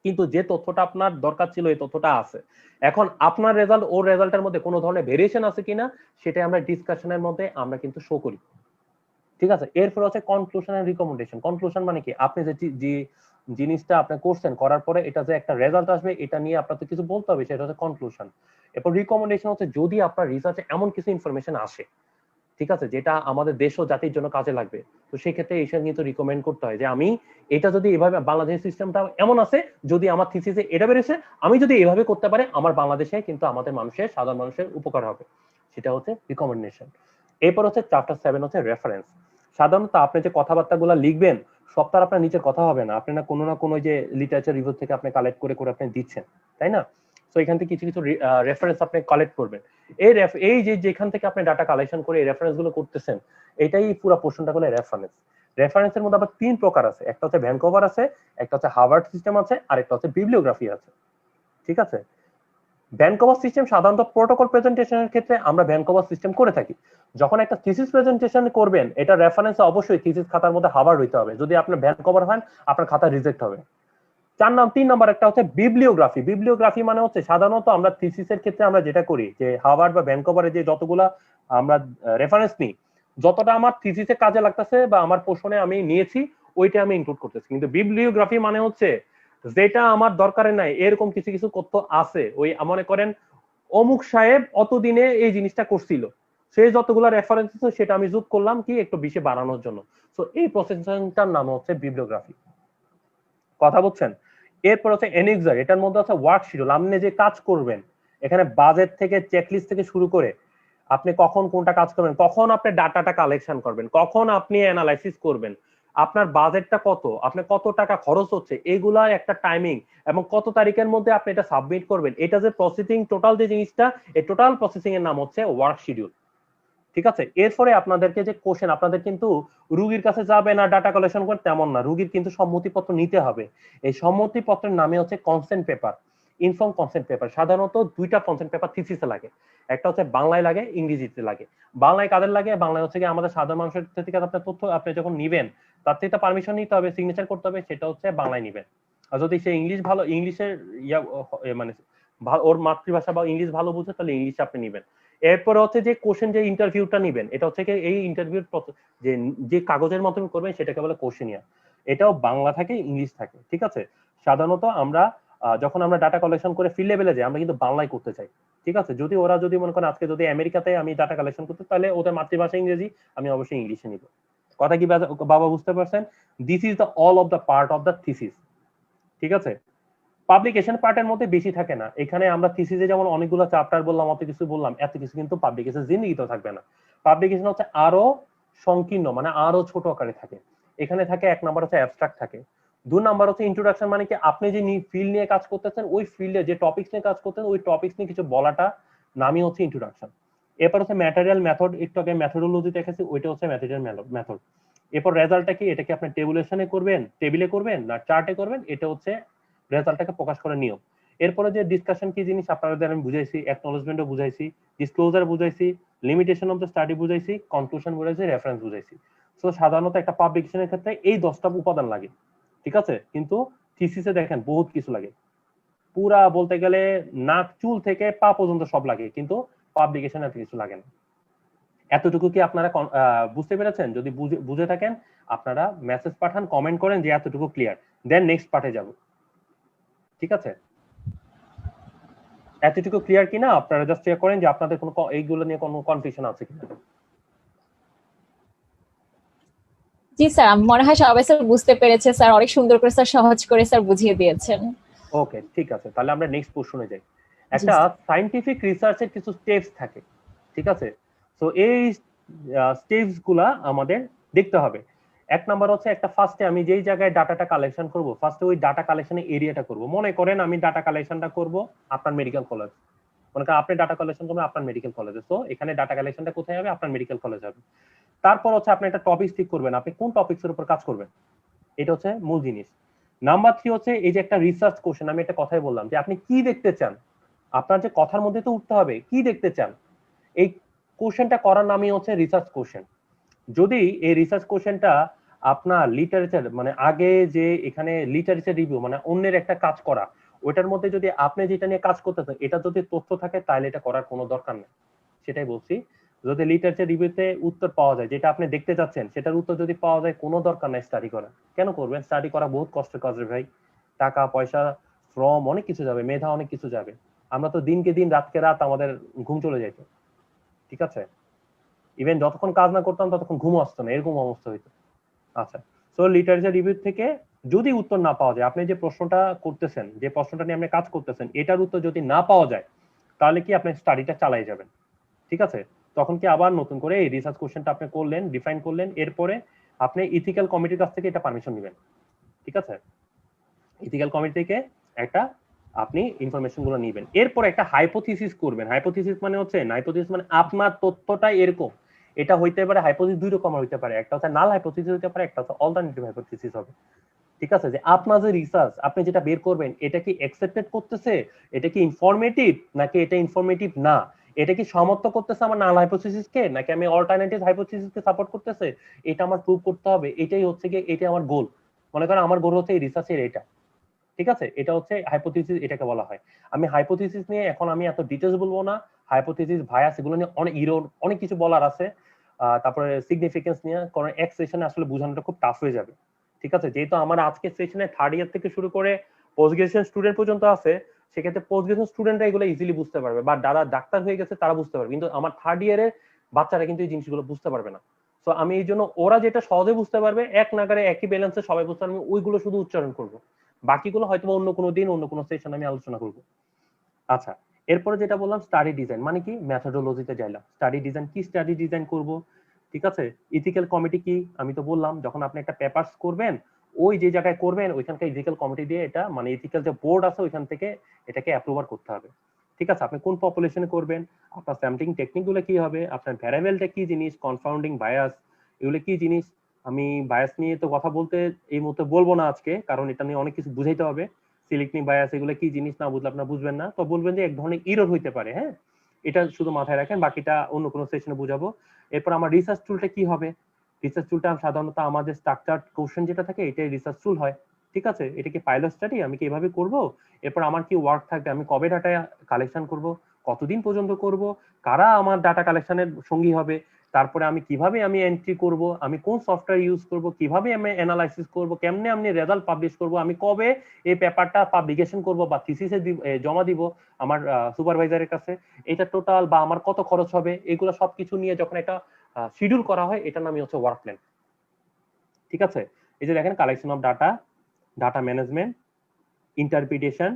কিন্তু যে তথ্যটা আপনার দরকার ছিল এই তথ্যটা আছে। এখন আপনার রেজাল্ট ওর রেজাল্টের মধ্যে কোনো ধরনের ভেরিয়েশন আছে কিনা সেটা আমরা ডিসকাশনের মধ্যে আমরা কিন্তু শো করি। ঠিক আছে, এরপর হচ্ছে কনক্লুশন এন্ড রিকমেন্ডেশন। কনক্লুশন মানে কি, আপনি যে জিনিসটা আপনি করছেন, করার পরে এটা যে একটা রেজাল্ট আসবে এটা নিয়ে আপনাকে কিছু বলতে হবে, সেটা হচ্ছে কনক্লুশন। এরপর রিকমেন্ডেশন হচ্ছে যদি আপনার রিসার্চে এমন কিছু ইনফরমেশন আসে, ঠিক আছে, যেটা আমাদের দেশ ও জাতির জন্য কাজে লাগবে, তো সেই ক্ষেত্রে এসে কিন্তু রিকমেন্ড করতে হয় যে আমি এটা যদি এভাবে, বাংলাদেশের সিস্টেমটা এমন আছে, যদি আমার থিসিসে এটা বেরোছে, আমি যদি এভাবে করতে পারি আমার বাংলাদেশে কিন্তু আমাদের মানুষের, সাধারণ মানুষের উপকার হবে, সেটা হচ্ছে রিকমেন্ডেশন। এরপর হচ্ছে চ্যাপ্টার 7 হচ্ছে রেফারেন্স। সাধারণত আপনি যে কথাবার্তাগুলো লিখবেন সব তার আপনার নিচের কথা হবে না, আপনি না কোনো যে লিটারেচার রিভিউ থেকে আপনি কালেক্ট করে করে আপনি দিচ্ছেন, তাই না? সো এখান থেকে কিছু কিছু রেফারেন্স আপনি কালেক্ট করবেন। এই যে যেখান থেকে আপনি ডাটা কালেকশন করে এই রেফারেন্স গুলো করতেছেন, এটাই পুরো পোর্শনটা হলো রেফারেন্স। রেফারেন্সের মধ্যে আবার 3 প্রকার আছে, একটা হচ্ছে ভ্যানকুভার আছে, একটা হচ্ছে হার্ভার্ড সিস্টেম আছে, আর একটা হচ্ছে বিবলিওগ্রাফি আছে। ঠিক আছে? ভ্যানকুভার সিস্টেম সাধারণত প্রোটোকল প্রেজেন্টেশনের ক্ষেত্রে আমরা ভ্যানকুভার সিস্টেম করে থাকি। যখন একটা থিসিস প্রেজেন্টেশন করবেন, এটা রেফারেন্স অবশ্যই থিসিস খাতার মধ্যে হার্ভার্ড হইতে হবে। যদি আপনার ভ্যানকুভার হয়, আপনার খাতা রিজেক্ট হবে। 3 নম্বর একটা হচ্ছে বিবলিওগ্রাফি। বিবলিওগ্রাফি মানে হচ্ছে সাধারণত আমরা থিসিসের ক্ষেত্রে আমরা যেটা করি যে হার্ভার্ড বা ভ্যানকুভারে যে যতগুলা আমরা রেফারেন্স নিই, যতটা আমার থিসিসে কাজে লাগতেছে বা আমার পোর্শনে আমি নিয়েছি, ওইটা আমি ইনক্লুড করতেছি। কিন্তু বিবলিওগ্রাফি মানে হচ্ছে যেটা আমার দরকারে নাই এরকম কিছু কিছু তথ্য আছে, ওই মনে করেন অমুক সাহেব অতদিনে এই জিনিসটা করছিল, সে যতগুলা রেফারেন্স আছে সেটা আমি যোগ করলাম কি একটু বেশি বাড়ানোর জন্য। সো এই প্রসেসিংটার নাম হচ্ছে বিবলিওগ্রাফি। কথা বলছেন? এরপর হচ্ছে এনএক্সার, এটার মধ্যে আছে ওয়ার্ক শিডিউল, আপনি যে কাজ করবেন এখানে বাজেট থেকে চেকলিস্ট থেকে শুরু করে আপনি কখন কোনটা কাজ করবেন, কখন আপনি ডাটাটা কালেকশন করবেন, কখন আপনি অ্যানালাইসিস করবেন, আপনার বাজেটটা কত, আপনি কত টাকা খরচ হচ্ছে, এগুলা একটা টাইমিং এবং কত তারিখের মধ্যে আপনি এটা সাবমিট করবেন, এটা যে প্রসেসিং টোটাল যে জিনিসটা, এই টোটাল প্রসেসিং এর নাম হচ্ছে ওয়ার্ক শিডিউল। ঠিক আছে? এরপরে আপনাদেরকে যে কোশ্চেন, আপনাদের কিন্তু রুগীর কাছে যাবে না ডাটা কালেকশন করতে তেমন না, রুগীর কিন্তু সম্মতিপত্র নিতে হবে। এই সম্মতিপত্রের নামে হচ্ছে consent paper, inform consent paper. সাধারণত 2টা কনসেন্ট পেপার থিসিসে লাগে, একটা হচ্ছে বাংলায় লাগে, ইংরেজিতে লাগে। বাংলায় কাদের লাগে? বাংলায় হচ্ছে কি আমাদের সাধারণ মানুষের থেকে আপনার তথ্য আপনি যখন নিবেন তার থেকে পারমিশন নিতে হবে, সিগনেচার করতে হবে, সেটা হচ্ছে বাংলায় নিবেন। আর যদি সে ইংলিশ ভালো, ইংলিশের মানে ওর মাতৃভাষা বা ইংলিশ ভালো বুঝে, তাহলে ইংলিশে আপনি নিবেন। এরপরে হচ্ছে যে কোশ্চেন যে ইন্টারভিউটা নিবেন, এটা হচ্ছে কি এই ইন্টারভিউর যে যে কাগজের মাধ্যমে করবেন সেটাকে বলে কোশ্চেনিয়ার। এটাও বাংলা থাকে, ইংলিশ থাকে। ঠিক আছে? সাধারণত আমরা যখন আমরা ডাটা কালেকশন করে ফিল্ড লেভেলে যাই, আমরা কিন্তু বাংলায় করতে চাই। ঠিক আছে? যদি ওরা যদি মনে করেন আজকে যদি আমেরিকাতে আমি ডাটা কালেকশন করতে, তাহলে ওদের মাতৃভাষা ইংরেজি, আমি অবশ্যই ইংলিশে নিব। কথা কি বাবা বুঝতে পারছেন? This is the all of the part of the thesis. ঠিক আছে? পাবলিকেশন পার্টের মধ্যে বেশি থাকে না। এখানে আমরা থিসিসে যেমন অনেকগুলো চ্যাপ্টার বললাম, অত কিছু বললাম, এত কিছু কিন্তু পাবলিকেশন জিন্দেগিতেও থাকবে না। পাবলিকেশন হচ্ছে আরো সংকীর্ণ, মানে আরো ছোট আকারে থাকে। এখানে থাকে 1 নাম্বার হচ্ছে অ্যাবস্ট্রাক্ট থাকে, 2 নাম্বার হচ্ছে ইন্ট্রোডাকশন, মানে কি আপনি যে ফিল্ড নিয়ে কাজ করতেছেন ওই ফিল্ডে যে টপিকস নিয়ে কাজ করতেছেন ওই টপিকস নিয়ে কিছু বলাটা নামই হচ্ছে ইন্ট্রোডাকশন। এরপর হচ্ছে ম্যাটেরিয়াল মেথড, একটু আগে মেথোডোলজি দেখেছি, ওইটা হচ্ছে ম্যাটেরিয়াল মেথড। এরপর রেজাল্টটা কি, এটা কি আপনি টেবুলেশনে করবেন, টেবিলে করবেন না চার্টে করবেন, এটা হচ্ছে রেজাল্টটাকে প্রকাশ করার নিয়ম। এরপরে যে ডিসকাশন কি জিনিস আপনাদের আমি বুঝাইছি, অ্যাকনলেজমেন্টও বুঝাইছি, ডিসক্লোজার বুঝাইছি, লিমিটেশন অফ দ্য স্টাডি বুঝাইছি, কনক্লুশন বুঝাইছি, রেফারেন্স বুঝাইছি। সো সাধারণত একটা পাবলিকেশনের ক্ষেত্রে এই 10টা উপাদান লাগে। ঠিক আছে? কিন্তু থিসিসে দেখেন বহুত কিছু লাগে, পুরা বলতে গেলে নাক চুল থেকে পা পর্যন্ত সব লাগে, কিন্তু পাবলিকেশনে এত কিছু লাগে না। এতটুকু কি আপনারা বুঝতে পেরেছেন? যদি বুঝে থাকেন আপনারা মেসেজ পাঠান, কমেন্ট করেন যে এতটুকু ক্লিয়ার, দেন নেক্সট পার্টে যাব। ঠিক আছে? এতটুকু ক্লিয়ার কিনা আপনারা জাস্ট চেক করেন যে আপনাদের কোনো এইগুলো নিয়ে কোনো কনফিউশন আছে কিনা। জি স্যার, আমার মনে হয় সবাই স্যার বুঝতে পেরেছে স্যার, অনেক সুন্দর করে স্যার সহজ করে স্যার বুঝিয়ে দিয়েছেন। ওকে, ঠিক আছে, তাহলে আমরা নেক্সট পোর্শনে যাই। জি একটা স্যার। সায়েন্টিফিক রিসার্চের কিছু স্টেপস থাকে। ঠিক আছে? সো এই স্টেপস গুলা আমাদের দেখতে হবে। 1 নাম্বার হচ্ছে একটা ফার্স্টে আমি যেই জায়গায় ডাটাটা কালেকশন করব, ফার্স্টে ওই ডাটা কালেকশনের এরিয়াটা করব। মনে করেন আমি ডাটা কালেকশনটা করব আপনার মেডিকেল কলেজ, মনে করেন আপনি ডাটা কালেকশন করবেন আপনার মেডিকেল কলেজে, তো এখানে ডাটা কালেকশনটা কোথায় হবে? আপনার মেডিকেল কলেজ হবে। তারপর হচ্ছে আপনি একটা টপিক ঠিক করবেন, আপনি কোন টপিকসের উপর কাজ করবেন, এটা হচ্ছে মূল জিনিস। নাম্বার 3 হচ্ছে এই যে একটা রিসার্চ কোশ্চেন, আমি একটা কথাই বললাম যে আপনি কি দেখতে চান, আপনার যে কথার মধ্যে তো উঠতে হবে কি দেখতে চান। এই কোশ্চেনটা করার নামই হচ্ছে রিসার্চ কোশ্চেন। যদি এই রিসার্চ কোশ্চেনটা আপনার লিটারেচার, মানে আগে যে এখানে লিটারেচার রিভিউ মানে অন্যের একটা কাজ করা, ওটার মধ্যে যদি আপনি যেটা নিয়ে কাজ করতেছেন এটা যদি তথ্য থাকে তাহলে এটা করার কোনো দরকার নেই। সেটাই বলছি, যদি লিটারেচার রিভিউতে উত্তর পাওয়া যায় যেটা আপনি দেখতে চাচ্ছেন সেটার উত্তর যদি পাওয়া যায়, কোনো দরকার নাই স্টাডি করা। কেন করবেন? স্টাডি করা বহুত কষ্টের কাজ রে ভাই, টাকা পয়সা শ্রম অনেক কিছু যাবে, মেধা অনেক কিছু যাবে। আমরা তো দিনকে দিন রাতকে রাত আমাদের ঘুম চলে যেত। ঠিক আছে? ইভেন যতক্ষণ কাজ না করতাম ততক্ষণ ঘুম আসতো না, এরকম অবস্থা হইতো। আচ্ছা, সো লিটারেচার রিভিউ থেকে যদি উত্তর না পাওয়া যায়, আপনি যে প্রশ্নটা করতেছেন, যে প্রশ্নটা নিয়ে আপনি কাজ করতেছেন, এটার উত্তর যদি না পাওয়া যায় তাহলে কি আপনি স্টাডিটা চালিয়ে যাবেন। ঠিক আছে? তখন কি আবার নতুন করে এই রিসার্চ কোশ্চেনটা আপনি করলেন, ডিফাইন করলেন, এরপরে আপনি ইথিক্যাল কমিটির কাছ থেকে এটা পারমিশন নেবেন, ঠিক আছে? ইথিক্যাল কমিটি থেকে একটা আপনি ইনফরমেশন গুলো নিবেন, এরপর একটা হাইপোথিসিস করবেন। হাইপোথিসিস মানে হচ্ছে, হাইপোথিসিস মানে আপনার তথ্যটা এরকম, এটা হইতে পারে হাইপোথিসিস দুই রকম হইতে পারে, একটা হচ্ছে নাল হাইপোথিসিস হইতে পারে, একটা হচ্ছে অল্টারনেটিভ হাইপোথিসিস হবে, ঠিক আছে? যে আপনার যে রিসার্চ আপনি যেটা বের করবেন এটা কি অ্যাকসেপ্টেড করতেছে, এটা কি ইনফরমেটিভ নাকি এটা ইনফরমেটিভ না, এটা কি সমর্থন করতেছে আমার নাল হাইপোথিসিসকে নাকি আমি অল্টারনেটিভ হাইপোথিসিসকে সাপোর্ট করতেছে, এটা আমার প্রুভ করতে হবে। এটাই হচ্ছে কি, এটা আমার গোল। মনে করেন আমার গোল হচ্ছে এই রিসার্চের এটা, ঠিক আছে? এটা হচ্ছে হাইপোথিসিস, এটাকে বলা হয়। আমি হাইপোথিসিস নিয়ে এখন আমি এত ডিটেইলস বলবো না, হাইপোথিসিস বায়াস এগুলো নিয়ে অনেক অনেক কিছু বলার আছে। তারপরে সিগনিফিকেন্স নিয়ে, কারণ এক সেশনে আসলে বোঝানোটা খুব টাফ হয়ে যাবে, ঠিক আছে? যেহেতু আমার আজকের সেশনে থার্ড ইয়ার থেকে শুরু করে পোস্ট গ্রাজুয়েশন স্টুডেন্ট পর্যন্ত আছে, সেক্ষেত্রে পোস্ট গ্রাজুয়েশন স্টুডেন্টরা এগুলো ইজিলি বুঝতে পারবে, বা যারা ডাক্তার হয়ে গেছে তারা বুঝতে পারবে, কিন্তু আমার থার্ড ইয়ারের বাচ্চারা কিন্তু এই জিনিসগুলো বুঝতে পারবে না। তো আমি এই জন্য ওরা যেটা সহজে বুঝতে পারবে, এক নাগারে একই ব্যালেন্সে সবাই বুঝতে পারবে, ওইগুলো শুধু উচ্চারণ করবো, বাকিগুলো হয়তো অন্য কোনো দিন অন্য কোনো সেশন আমি আলোচনা করব। আচ্ছা, এরপরে যেটা বললাম স্টাডি ডিজাইন মানে কি, মেথোডোলজিতে যাইলাম। স্টাডি ডিজাইন কি, স্টাডি ডিজাইন করব, ঠিক আছে? ইথিক্যাল কমিটি কি, আমি তো বললাম যখন আপনি একটা পেপারস করবেন, ওই যে জায়গায় করবেন ওইখানকার ইথিক্যাল কমিটি দিয়ে এটা, মানে ইথিক্যাল যে বোর্ড আছে ওইখান থেকে এটাকে অ্যাপ্রুভার করতে হবে, ঠিক আছে? আপনি কোন পপুলেশনে করবেন, আপনার স্যাম্পলিং টেকনিক গুলো কি হবে, আপনার ভ্যারিয়েবলটা কি জিনিস, কনফাউন্ডিং বায়াস এগুলো কি জিনিস। আমি বায়াস নিয়ে তো কথা বলতে এই মুহূর্তে বলবো না আজকে, কারণ এটা নিয়ে অনেক কিছু বুঝাইতে হবে। সিলেক্টিং বায়াস এগুলো কি জিনিস না বুঝলে আপনারা বুঝবেন না, তো বলবেন যে এক ধরনের ইরর হইতে পারে, হ্যাঁ? এটা শুধু মাথায় রাখেন, বাকিটা অন্য কোনো সেশনে বুঝাবো। এরপর আমার রিসার্চ টুলটা কি হবে, রিসার্চ টুলটা সাধারণত আমাদের স্ট্রাকচারড কোশ্চেন যেটা থাকে এটাই রিসার্চ টুল হয়, ঠিক আছে? এটা কি পাইলট স্টাডি, আমি কি এভাবে করব, এরপর আমার কি ওয়ার্ক থাকবে, আমি কবে ডাটা কালেকশন করব, কতদিন পর্যন্ত করব, কারা আমার ডাটা কালেকশনের সঙ্গী হবে, তারপরে আমি কিভাবে আমি এন্ট্রি করব, আমি কোন সফটওয়্যার ইউজ করব, কিভাবে আমি অ্যানালাইসিস করব, কেমনে আমি রেজাল্ট পাবলিশ করব, আমি কবে এই পেপারটা পাবলিকেশন করব বা থিসিসে জমা দিব আমার সুপারভাইজারের কাছে, এটা টোটাল বা আমার কত খরচ হবে, এগুলো সবকিছু নিয়ে যখন একটা শিডিউল করা হয় এটার নামই হচ্ছে ওয়ার্ক প্ল্যান, ঠিক আছে? এই যে দেখেন, collection of data, data management, interpretation,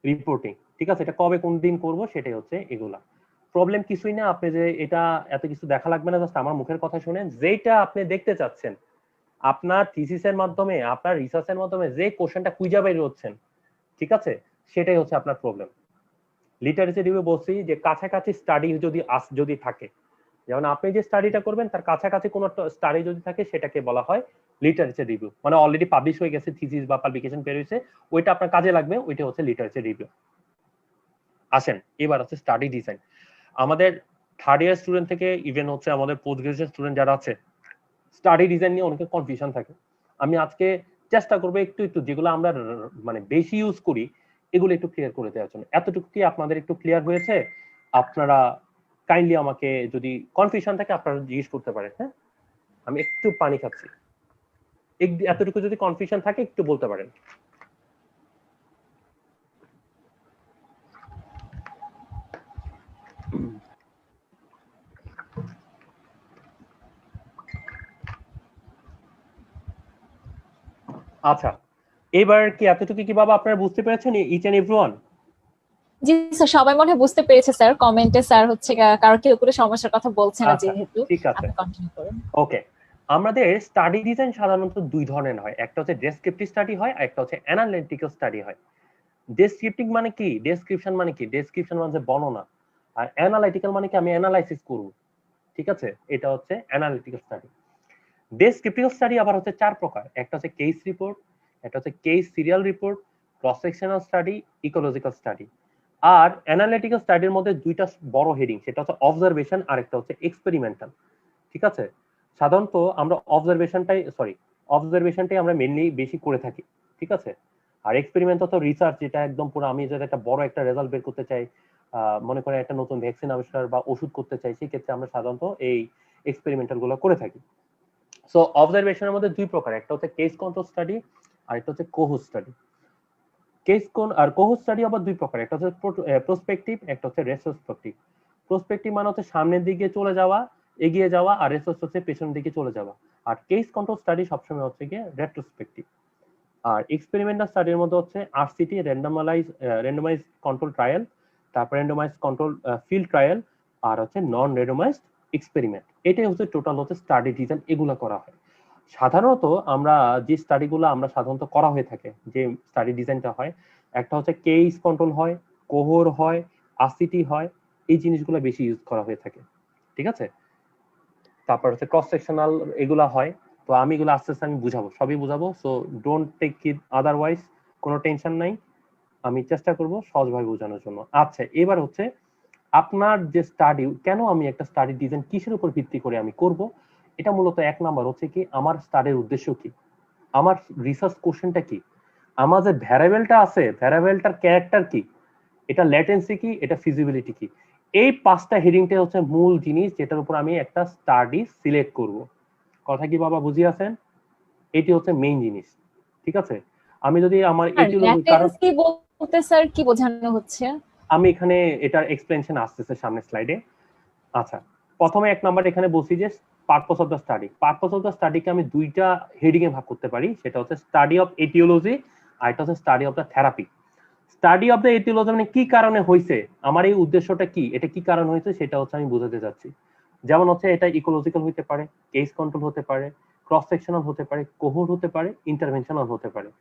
reporting, ঠিক আছে? এটা কবে কোন দিন করব সেটাই হচ্ছে এগুলা। প্রবলেম কিছুই না, আপনি যে এটা এত কিছু দেখা লাগবে না, জাস্ট আমার মুখের কথা শুনেন, যেটা আপনি দেখতে চাচ্ছেন আপনার থিসিসের মাধ্যমে, আপনার রিসার্চের মাধ্যমে যে কোশ্চেনটা খুঁজে বের হচ্ছেন, ঠিক আছে? সেটাই হচ্ছে আপনার প্রবলেম। লিটারেচার রিভিউ বলছি যে কাছাকাছি স্টাডি যদি থাকে, যেমন আপনি যে স্টাডিটা করবেন তার কাছাকাছি কোনো স্টাডি যদি থাকে সেটাকে বলা হয় লিটারেচার রিভিউ, মানে অলরেডি পাবলিশ হয়ে গেছে থিসিস বা পাবলিকেশন বের হয়েছে, ওইটা আপনার কাজে লাগবে, ওইটা হচ্ছে লিটারেচার রিভিউ। আসেন এবার হচ্ছে স্টাডি ডিজাইন। আমাদের থার্ড ইয়ার স্টুডেন্ট থেকে ইভেন হচ্ছে আমাদের পোস্ট গ্রাজুয়েশন স্টুডেন্ট যারা আছে, স্টাডি ডিজাইন নিয়ে অনেকের কনফিউশন থাকে। আমি আজকে চেষ্টা করবো একটু একটু যেগুলো আমরা মানে বেশি ইউজ করি এগুলো একটু ক্লিয়ার করে দেওয়ার জন্য। এতটুকু কি আপনাদের একটু ক্লিয়ার হয়েছে? আপনারা কাইন্ডলি আমাকে যদি কনফিউশন থাকে আপনারা জিজ্ঞেস করতে পারেন, হ্যাঁ? আমি একটু পানি খাচ্ছি, এতটুকু যদি কনফিউশন থাকে একটু বলতে পারেন। আচ্ছা, এবার কি এতটুকু কি বাবা আপনারা বুঝতে পেরেছেন ইচ এন্ড এভরিওয়ান? জি স্যার, সবাই মনে হয় বুঝতে পেরেছে স্যার। কমেন্টে স্যার হচ্ছে কারো কেউ কোনো সমস্যার কথা বলছে না, আচ্ছা, যেহেতু ঠিক আছে, আপনি কন্টিনিউ করুন। ওকে। আমাদের স্টাডি ডিজাইন সাধারণত দুই ধরনের হয়, একটা হচ্ছে ডেসক্রিপটিভ স্টাডি হয়, আর একটা হচ্ছে অ্যানালিটিক্যাল স্টাডি হয়। ডেসক্রিপটিভ মানে কি, ডেসক্রিপশন মানে কি, ডেসক্রিপশন মানে বর্ণনা, আর অ্যানালিটিক্যাল মানে কি আমি অ্যানালাইসিস করব, ঠিক আছে? এটা হচ্ছে অ্যানালিটিক্যাল স্টাডি। ডেসক্রিপটিভ স্টাডি আবার হচ্ছে চার প্রকার, একটা হচ্ছে কেস রিপোর্ট, একটা হচ্ছে case serial report, cross sectional study, ecological study. আর অ্যানালিটিক্যাল স্টাডির মধ্যে দুইটা বড় হেডিং, সেটা হচ্ছে অবজারভেশন আর একটা হচ্ছে এক্সপেরিমেন্টাল, ঠিক আছে? সাধারণত আমরা অবজারভেশনটাই আমরা মেইনলি বেশি করে থাকি, ঠিক আছে? আর এক্সপেরিমেন্ট তো রিসার্চ, যেটা একদম পুরো আমি যদি একটা বড় একটা রেজাল্ট বের করতে চাই, মনে করেন একটা নতুন ভ্যাকসিন আবিষ্কার বা ওষুধ করতে চাই, সেই ক্ষেত্রে আমরা সাধারণত এই এক্সপেরিমেন্টাল গুলো করে থাকি। সো অবজারভেশনের মধ্যে দুই প্রকার, একটা হচ্ছে কেস কন্ট্রোল স্টাডি আর একটা হচ্ছে কোহোস্ট স্টাডি। কোহোস্ট স্টাডি আবার দুই প্রকার, একটা হচ্ছে প্রসপেক্টিভ, একটা হচ্ছে রেট্রোস্পেক্টিভ। প্রসপেক্টিভ মানে হচ্ছে সামনের দিকে চলে যাওয়া, এগিয়ে যাওয়া, আর রেট্রোস্পেক্টিভ হচ্ছে পেছনের দিকে চলে যাওয়া। আর কেস কন্ট্রোল স্টাডি সবসময় হচ্ছে গিয়ে রেট্রোস্পেক্টিভ। আর এক্সপেরিমেন্টাল স্টাডির মধ্যে হচ্ছে আরসিটি, র্যান্ডমাইজ কন্ট্রোল ট্রায়াল, তারপর র্যান্ডমাইজ কন্ট্রোল ফিল্ড ট্রায়াল, আর হচ্ছে নন র্যান্ডমাইজড এক্সপেরিমেন্ট। এটাই হচ্ছে টোটাল হচ্ছে স্টাডি ডিজাইন, এগুলো করা হয়। সাধারণত আমরা যে স্টাডিগুলো আমরা সাধারণত করা হয়ে থাকে, যে স্টাডি ডিজাইনটা হয়, একটা হচ্ছে কেস কন্ট্রোল হয়, কোহর হয়, আসিটি হয়, এই জিনিসগুলো বেশি ইউজ করা হয়ে থাকে। ঠিক আছে, তারপর হচ্ছে ক্রস সেকশনাল এগুলা হয়। তো আমি এগুলো আস্তে আস্তে আমি বুঝাবো, সবই বুঝাবো। So don't take it otherwise, কোনো টেনশন নাই, আমি চেষ্টা করব সহজভাবে বোঝানোর জন্য। আচ্ছা, এবার হচ্ছে আপনার যে স্টাডি, কেন আমি একটা স্টাডি ডিজাইন কিসের উপর ভিত্তি করে আমি করব, এটা মূলত এক নাম্বার হচ্ছে কি আমার স্টাডির উদ্দেশ্য কি, আমার রিসার্চ কোশ্চেনটা কি, আমার যে ভ্যারিয়েবলটা আছে ভ্যারিয়েবলটার ক্যারেক্টার কি, এটা ল্যাটেন্সি কি, এটা ফিজিবিলিটি কি। এই 5টা হেডিংটা হচ্ছে মূল জিনিস যেটার উপর আমি একটা স্টাডি সিলেক্ট করব। কথা কি বাবা বুঝি আছেন? এটি হচ্ছে মেইন জিনিস। ঠিক আছে, আমি যদি আমার আর এটিওলজি, কারণ ল্যাটেন্সি বলতে স্যার কি বোঝানো হচ্ছে? আমি এখানে এটার এক্সপ্লেনেশন আসতেছে সামনের স্লাইডে। আচ্ছা, প্রথমে এক নাম্বার এখানে বলছি যে purpose of the study. Purpose of the স্টাডিকে আমি দুইটা হেডিং এ ভাগ করতে পারি, সেটা হচ্ছে স্টাডি অফ এটিওলজি আর এটা হচ্ছে study of the therapy. Study of the etiology মানে কি কারণে হয়েছে, আমার এই উদ্দেশ্যটা কি, এটা কি কারণ হয়েছে সেটা হচ্ছে আমি বোঝাতে যাচ্ছি। যেমন হচ্ছে এটা ইকোলজিক্যাল হতে পারে, কেস কন্ট্রোল হতে পারে, ক্রস সেকশনাল হতে পারে, কোহোর্ট হতে পারে, ইন্টারভেনশনাল হতে পারে।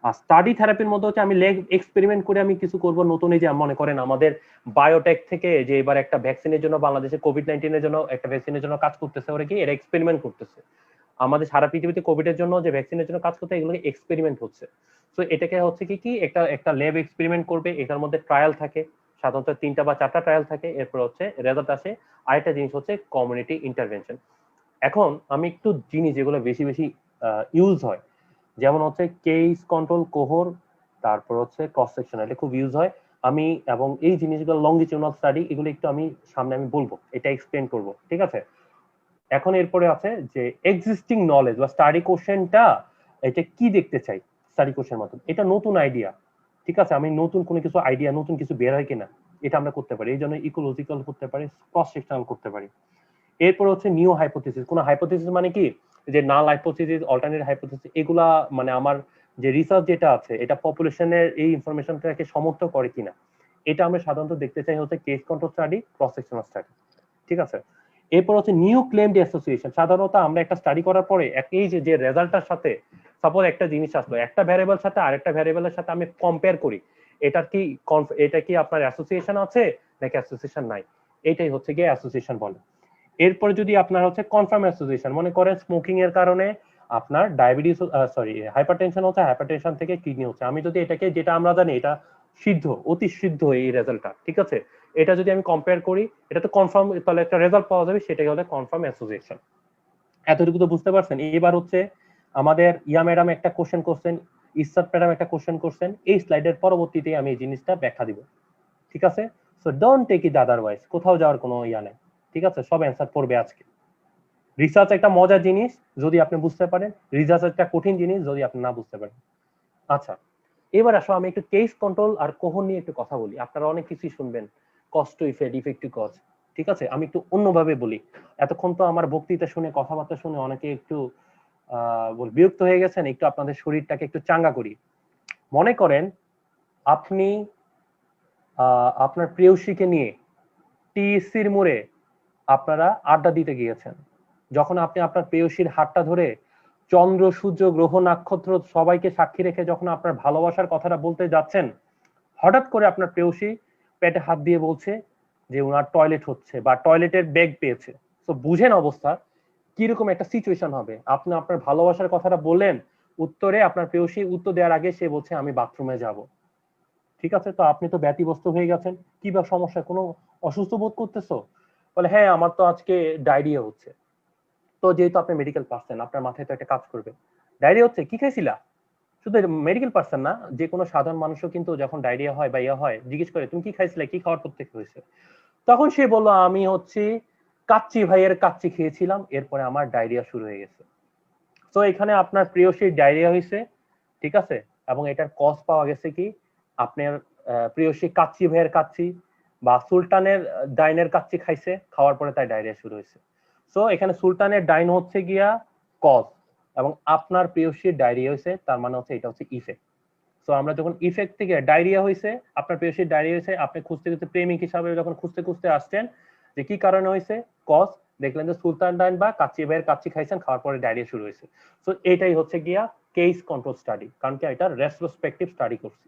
আর স্টাডি থেরাপির মধ্যে হচ্ছে আমি লেগ এক্সপেরিমেন্ট করে আমি কিছু করব নতুন। এই যে মনে করেন আমাদের বায়োটেক থেকে যে এবার একটা ভ্যাকসিনের জন্য বাংলাদেশে কোভিড-19 এর জন্য একটা ভ্যাকসিনের জন্য কাজ করতেছে, ওরা কি এরা এক্সপেরিমেন্ট করতেছে। আমাদের সারা পৃথিবীতে কোভিড এর জন্য যে ভ্যাকসিনের জন্য কাজ করতে, এগুলো এক্সপেরিমেন্ট হচ্ছে। তো এটাকে হচ্ছে কি একটা একটা ল্যাব এক্সপেরিমেন্ট করবে, এটার মধ্যে ট্রায়াল থাকে, সাধারণত 3টা বা 4টা ট্রায়াল থাকে, এরপর হচ্ছে রেজাল্ট আসে। আরেকটা জিনিস হচ্ছে কমিউনিটি ইন্টারভেনশন। এখন আমি একটু জিনিস যেগুলো বেশি বেশি ইউজ হয়, যেমন হচ্ছে কেস কন্ট্রোল, কোহর, তারপর হচ্ছে ক্রস সেকশন, এটা খুব ইউজ হয়। আমি এবং এই জিনিসগুলো লংগিটিউডনাল স্টাডি, এগুলো একটু আমি সামনে আমি বলবো, এটা এক্সপ্লেন করব। ঠিক আছে, এখন এরপরে আছে যে এক্সিস্টিং নলেজ বা স্টাডি কোশ্চেনটা, এটা কি দেখতে চাই স্টাডি কোশ্চেন মতন, এটা নতুন আইডিয়া। ঠিক আছে, আমি নতুন কোনো কিছু আইডিয়া, নতুন কিছু বের হয় কিনা, এটা আমরা করতে পারি। এই জন্য ইকোলজিক্যাল করতে পারি, ক্রস সেকশনাল করতে পারি। এরপর হচ্ছে নিউ হাইপোথিসিস। কোন হাইপোথিসিস মানে কি, যে নাল হাইপোথিসিস, অল্টারনেট হাইপোথিসিস, এগুলা মানে আমার যে রিসার্চ যেটা আছে এটা পপুলেশনের এই ইনফরমেশনটাকে সমর্থন করে কিনা, এটা আমরা সাধারণত দেখতে চাই হচ্ছে case control study, cross sectional study. ঠিক আছে, এরপর হচ্ছে নিউ ক্লেমড অ্যাসোসিয়েশন। সাধারণত আমরা একটা স্টাডি করার পরে এই যে রেজাল্টটার সাথে সাপোজ একটা জিনিস আসলো, একটা ভ্যারিয়েবল সাথে আরেকটা ভ্যারিয়েবলের সাথে আমি কম্পেয়ার করি, এটা কি আপনার অ্যাসোসিয়েশন আছে নাকি অ্যাসোসিয়েশন নাই, এটাই হচ্ছে গিয়ে অ্যাসোসিয়েশন বলে। এরপর যদি আপনার হচ্ছে কনফার্ম অ্যাসোসিয়েশন, মনে করেন স্মোকিং এর কারণে আপনার ডায়াবেটিস, সরি হাইপারটেনশন হচ্ছে, হাইপারটেনশন থেকে কিডনি হচ্ছে, আমি যদি এটাকে, যেটা আমরা জানি এটা সিদ্ধ, অতি সিদ্ধ এই রেজাল্টটা, ঠিক আছে, এটা যদি আমি কম্পেয়ার করি, এটা তো কনফার্ম, তাহলে একটা রেজাল্ট পাওয়া যাবে, সেটাই হলো কনফার্ম অ্যাসোসিয়েশন। এতটুকু তো বুঝতে পারছেন। এবার হচ্ছে আমাদের ইয়া ম্যাডাম একটা কোশ্চেন করছেন, ইসরাত ম্যাডাম একটা কোশ্চেন করছেন, এই স্লাইডের পরবর্তীতে আমি এই জিনিসটা ব্যাখ্যা দিব। ঠিক আছে, so don't take it otherwise, কোথাও যাওয়ার কোনো ইয়া নেই। ঠিক আছে, সব অ্যান্সার পড়বে আজকে। রিসার্চ একটা মজার জিনিস যদি আপনি বুঝতে পারেন, রিসার্চ একটা কঠিন জিনিস যদি আপনি না বুঝতে পারেন। আচ্ছা, এবার আসো আমি একটু কেস কন্ট্রোল আর কোহন নিয়ে একটু কথা বলি। আপনারা অনেক কিছুই শুনবেন, cause to effect, effect to cause. ঠিক আছে, আমি একটু অন্যভাবে বলি। এতক্ষণ তো আমার বক্তৃতা শুনে, কথাবার্তা শুনে অনেকে একটু বিরক্ত হয়ে গেছেন, একটু আপনাদের শরীরটাকে একটু চাঙ্গা করি। মনে করেন আপনি আপনার প্রেয়সীকে নিয়ে টিএসসির মোড়ে আপনারা আড্ডা দিতে গিয়েছেন। যখন আপনি আপনার প্রেয়সীর হাতটা ধরে চন্দ্র, সূর্য, গ্রহ, নক্ষত্র সবাইকে সাক্ষী রেখে যখন আপনার ভালোবাসার কথাটা বলতে যাচ্ছেন, হঠাৎ করে আপনার প্রেয়সী পেটে হাত দিয়ে বলছে যে ওনার টয়লেট হচ্ছে বা টয়লেটের ব্যাগ পেয়েছে। তো বুঝেন অবস্থা কিরকম একটা সিচুয়েশন হবে। আপনি আপনার ভালোবাসার কথাটা বললেন, উত্তরে আপনার প্রেয়সী উত্তর দেওয়ার আগে সে বলছে আমি বাথরুমে যাব। ঠিক আছে, তো আপনি তো ব্যতিব্যস্ত হয়ে গেছেন, কি বা সমস্যা, কোনো অসুস্থ বোধ করতেছো? বলে হ্যাঁ আমার তো আজকে ডায়রিয়া হচ্ছে। তো যেহেতু আপনি মেডিকেল পার্সন, আপনার মাথায় তো একটা কাজ করবে, ডায়রিয়া হচ্ছে, কি খাইছিলা? শুধু মেডিকেল পার্সন না, যে কোনো সাধারণ মানুষও কিন্তু যখন ডায়রিয়া হয় বা ইয়া হয় জিজ্ঞেস করে তুমি কি খাইছিলে, কি খাওয়ার পর থেকে হয়েছে? তখন সে বললো আমি হচ্ছে কাচ্চি ভাইয়ের কাচ্চি খেয়েছিলাম, এরপরে আমার ডায়রিয়া শুরু হয়ে গেছে। তো এখানে আপনার প্রেয়সীর ডায়রিয়া হয়েছে, ঠিক আছে, এবং এটার কজ পাওয়া গেছে কি আপনার প্রেয়সী কাচ্চি ভাইয়ের কাচ্চি বা সুলতানের ডাইনের কাচ্চি খাইছে, খাওয়ার পরে তার ডায়রিয়া শুরু হয়েছে। সো এখানে সুলতানের ডাইন হচ্ছে গিয়া কজ, এবং আপনার প্রেয়সীর ডায়রিয়া হয়েছে, তার মানে হচ্ছে এটা হচ্ছে ইফেক্ট। সো আমরা যখন ইফেক্ট থেকে ডায়রিয়া হয়েছে, আপনার প্রেয়সীর ডায়রিয়া হয়েছে, আপনি খুঁজতে খুঁজতে প্রেমিক হিসাবে যখন খুঁজতে খুঁজতে আসছেন যে কি কারণে হয়েছে, কজ, দেখলেন যে সুলতান ডাইন বা কাচ্চি ভাইয়ের কাচ্চি খাইছেন, খাওয়ার পরে ডায়রিয়া শুরু হয়েছে। সো এটাই হচ্ছে গিয়া কেস কন্ট্রোল স্টাডি, কারণ কি এটা রেট্রোস্পেক্টিভ স্টাডি করছি।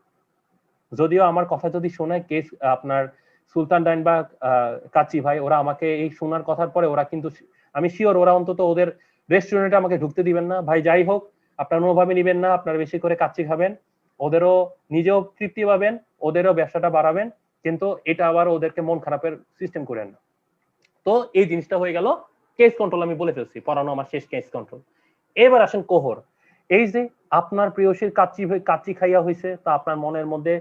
যদিও আমার কথা যদি শোনে কেস আপনার সুলতান ডাইন বা কাচ্চি ভাই, ওরা আমাকে এই শোনার কথার পরে ওরা কিন্তু আমি শিওর ওরা অন্তত ওদের রেস্টুরেন্টে আমাকে ঢুকতে দিবেন না। ভাই যাই হোক, আপনার অনুভাবে নিবেন না, আপনার বেশি করে কাচ্চি খাবেন, ওদেরও নিজেও তৃপ্তি পাবেন, ওদেরও ব্যবসাটা বাড়াবেন, কিন্তু এটা আবার ওদেরকে মন খারাপের সিস্টেম করেন না। তো এই জিনিসটা হয়ে গেল কেস কন্ট্রোল, আমি বলে ফেলছি, পড়ানো আমার শেষ কেস কন্ট্রোল। এবার আসেন কোহর। এই যে আপনার প্রিয়সীর কাচ্চি খাইয়া হয়েছে, তা আপনার মনের মধ্যে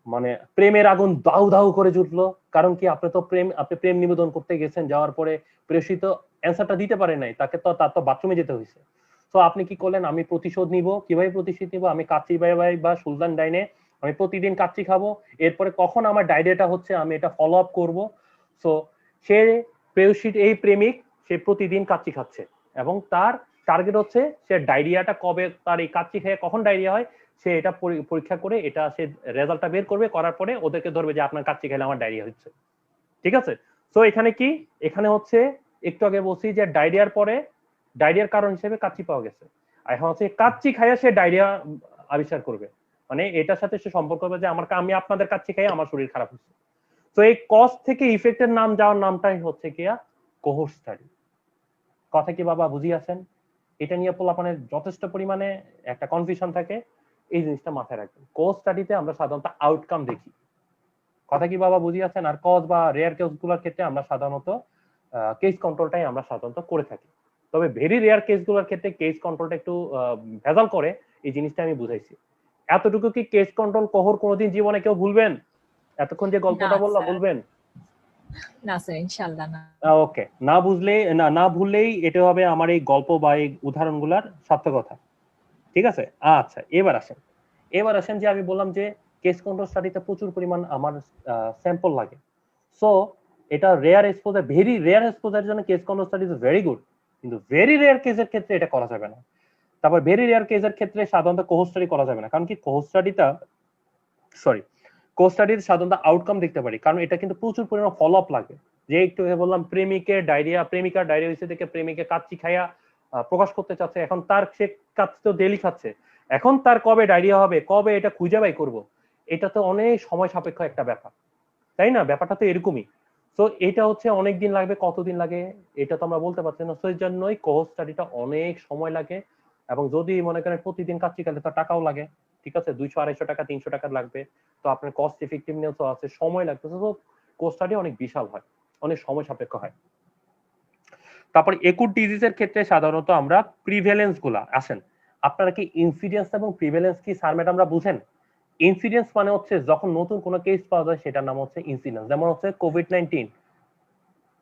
মানে প্রেমের আগুন দাউ দাউ করে জুটলো, কারণ কি আপনি প্রেম নিবেদন করতে গেছেন, যাওয়ার পরে প্রেয়সী তো অ্যান্সারটা দিতে পারে নাই, তার তো বাথরুমে যেতে হয়েছে। তো আপনি কি করলেন, আমি প্রতিশোধ নিব। কিভাবে প্রতিশোধ নিব? আমি কাচ্চি ভাই বা সুলতান ডাইনে আমি প্রতিদিন কাচ্চি খাবো, এরপরে কখন আমার ডায়রিয়াটা হচ্ছে আমি এটা ফলো আপ করবো। সো সে প্রেয়সীর এই প্রেমিক, সে প্রতিদিন কাচ্চি খাচ্ছে এবং তার টার্গেট হচ্ছে সে ডায়রিয়াটা কবে, তার এই কাচ্চি খেয়ে কখন ডায়রিয়া হয় সে এটা পরীক্ষা করে এটা সে রেজাল্টটা বের করবে, করার পরে ওদেরকে ধরবে যে আপনার কাচ্চি খেলে আমার ডায়রিয়া হচ্ছে। ঠিক আছে? সো এখানে কি, এখানে হচ্ছে একটু আগে বলছি যে ডায়রিয়ার পরে ডায়রিয়ার কারণ হিসেবে কাচ্চি পাওয়া গেছে, আর এখন হচ্ছে কাচ্চি খাইয়া সে ডায়রিয়া আবিষ্কার করবে, মানে এটার সাথে সে সম্পর্ক করবে যে আমি আপনাদের কাচ্চি খাই আমার শরীর খারাপ হচ্ছে। তো এই কজ থেকে ইফেক্টের নাম যাওয়ার নামটাই হচ্ছে কিয়া কোহোর্ট স্টাডি। কথা কি বাবা বুঝিয়াছেন? এটা নিয়ে পোলাপানের যথেষ্ট পরিমাণে একটা কনফিউশন থাকে, এই জিনিসটা মাথায় রাখবেন। কোজ স্টাডিতে আমরা সাধারণত আউটকাম দেখি। কথা কি বাবা বুঝিয়াছেন? আর কজ বা রেয়ার কেস গুলোর ক্ষেত্রে আমরা সাধারণত কেস কন্ট্রোলটাই আমরা সাধারণত করে থাকি। তবে ভেরি রেয়ার কেস গুলোর ক্ষেত্রে কেস কন্ট্রোলটা একটু ভেজাল করে, এই জিনিসটা আমি বুঝাইছি। এতটুকু কি কেস কন্ট্রোল কোহর কোনোদিন জীবনে কেউ ভুলবেন? এতক্ষণ যে গল্পটা বললাম ভুলবেন না স্যার, ইনশাআল্লাহ না। ওকে, না ভুললেই এটা হবে আমার এই গল্প বা এই উদাহরণগুলোর সার্থকতা। ঠিক আছে? আচ্ছা, এবার আসেন যে আমি বললাম যে কেস কন্ট্রোল স্টাডিতে প্রচুর পরিমাণ আমার স্যাম্পল লাগে। সো এটা রেয়ার এক্সপোজার, ভেরি রেয়ার এক্সপোজারের জন্য case control study is very good, কিন্তু ভেরি রেয়ার কেসের ক্ষেত্রে এটা করা যাবে না। তারপর ভেরি রেয়ার কেসের ক্ষেত্রে সাধারণত কোহোর্ট স্টাডি করা যাবে না, কারণ কি কোহোর্ট স্টাডিতে সাধারণত আউটকাম দেখতে পারি, কারণ এটা কিন্তু প্রচুর পরিমাণ ফলো আপ লাগে। যে একটু বললাম প্রেমিকার ডায়রিয়া হয়েছে থেকে প্রেমিকে কাচ্চি খাইয়া প্রকাশ করতে চাচ্ছে, এখন তার সে কাচ্চি তো ডেলি খাচ্ছে, এখন তার কবে ডায়রিয়া হবে, কবে এটা খুঁজে বাই করবো, এটা তো অনেক সময় সাপেক্ষ একটা ব্যাপার, তাই না? ব্যাপারটা তো এরকমই। তো এটা হচ্ছে অনেক দিন লাগবে, কতদিন লাগে এটা তো আমরা বলতে পারছি না। সেই জন্যই কোহোর্ট স্টাডিটা অনেক সময় লাগে, এবং যদি মনে করেন প্রতিদিন কাচ্চি খেলে তো টাকাও লাগে। ঠিক আছে, 200-250 টাকা 300 টাকা লাগবে, তো আপনার কস্ট এফেক্টিভনেসও আছে, সময় লাগতেছে। তো কোর্স স্টাডি অনেক বিশাল হয়, অনেক সময় সাপেক্ষ হয়। তারপর একুট ডিজিজের ক্ষেত্রে সাধারণত আমরা প্রিভ্যালেন্স গুলা আসেন, আপনারা কি ইনসিডেন্স এবং প্রিভ্যালেন্স কি স্যার ম্যাডামরা বুঝেন? ইনসিডেন্স মানে হচ্ছে যখন নতুন কোনো কেস পাওয়া যায় সেটার নাম হচ্ছে ইনসিডেন্স। যেমন হচ্ছে কোভিড-19,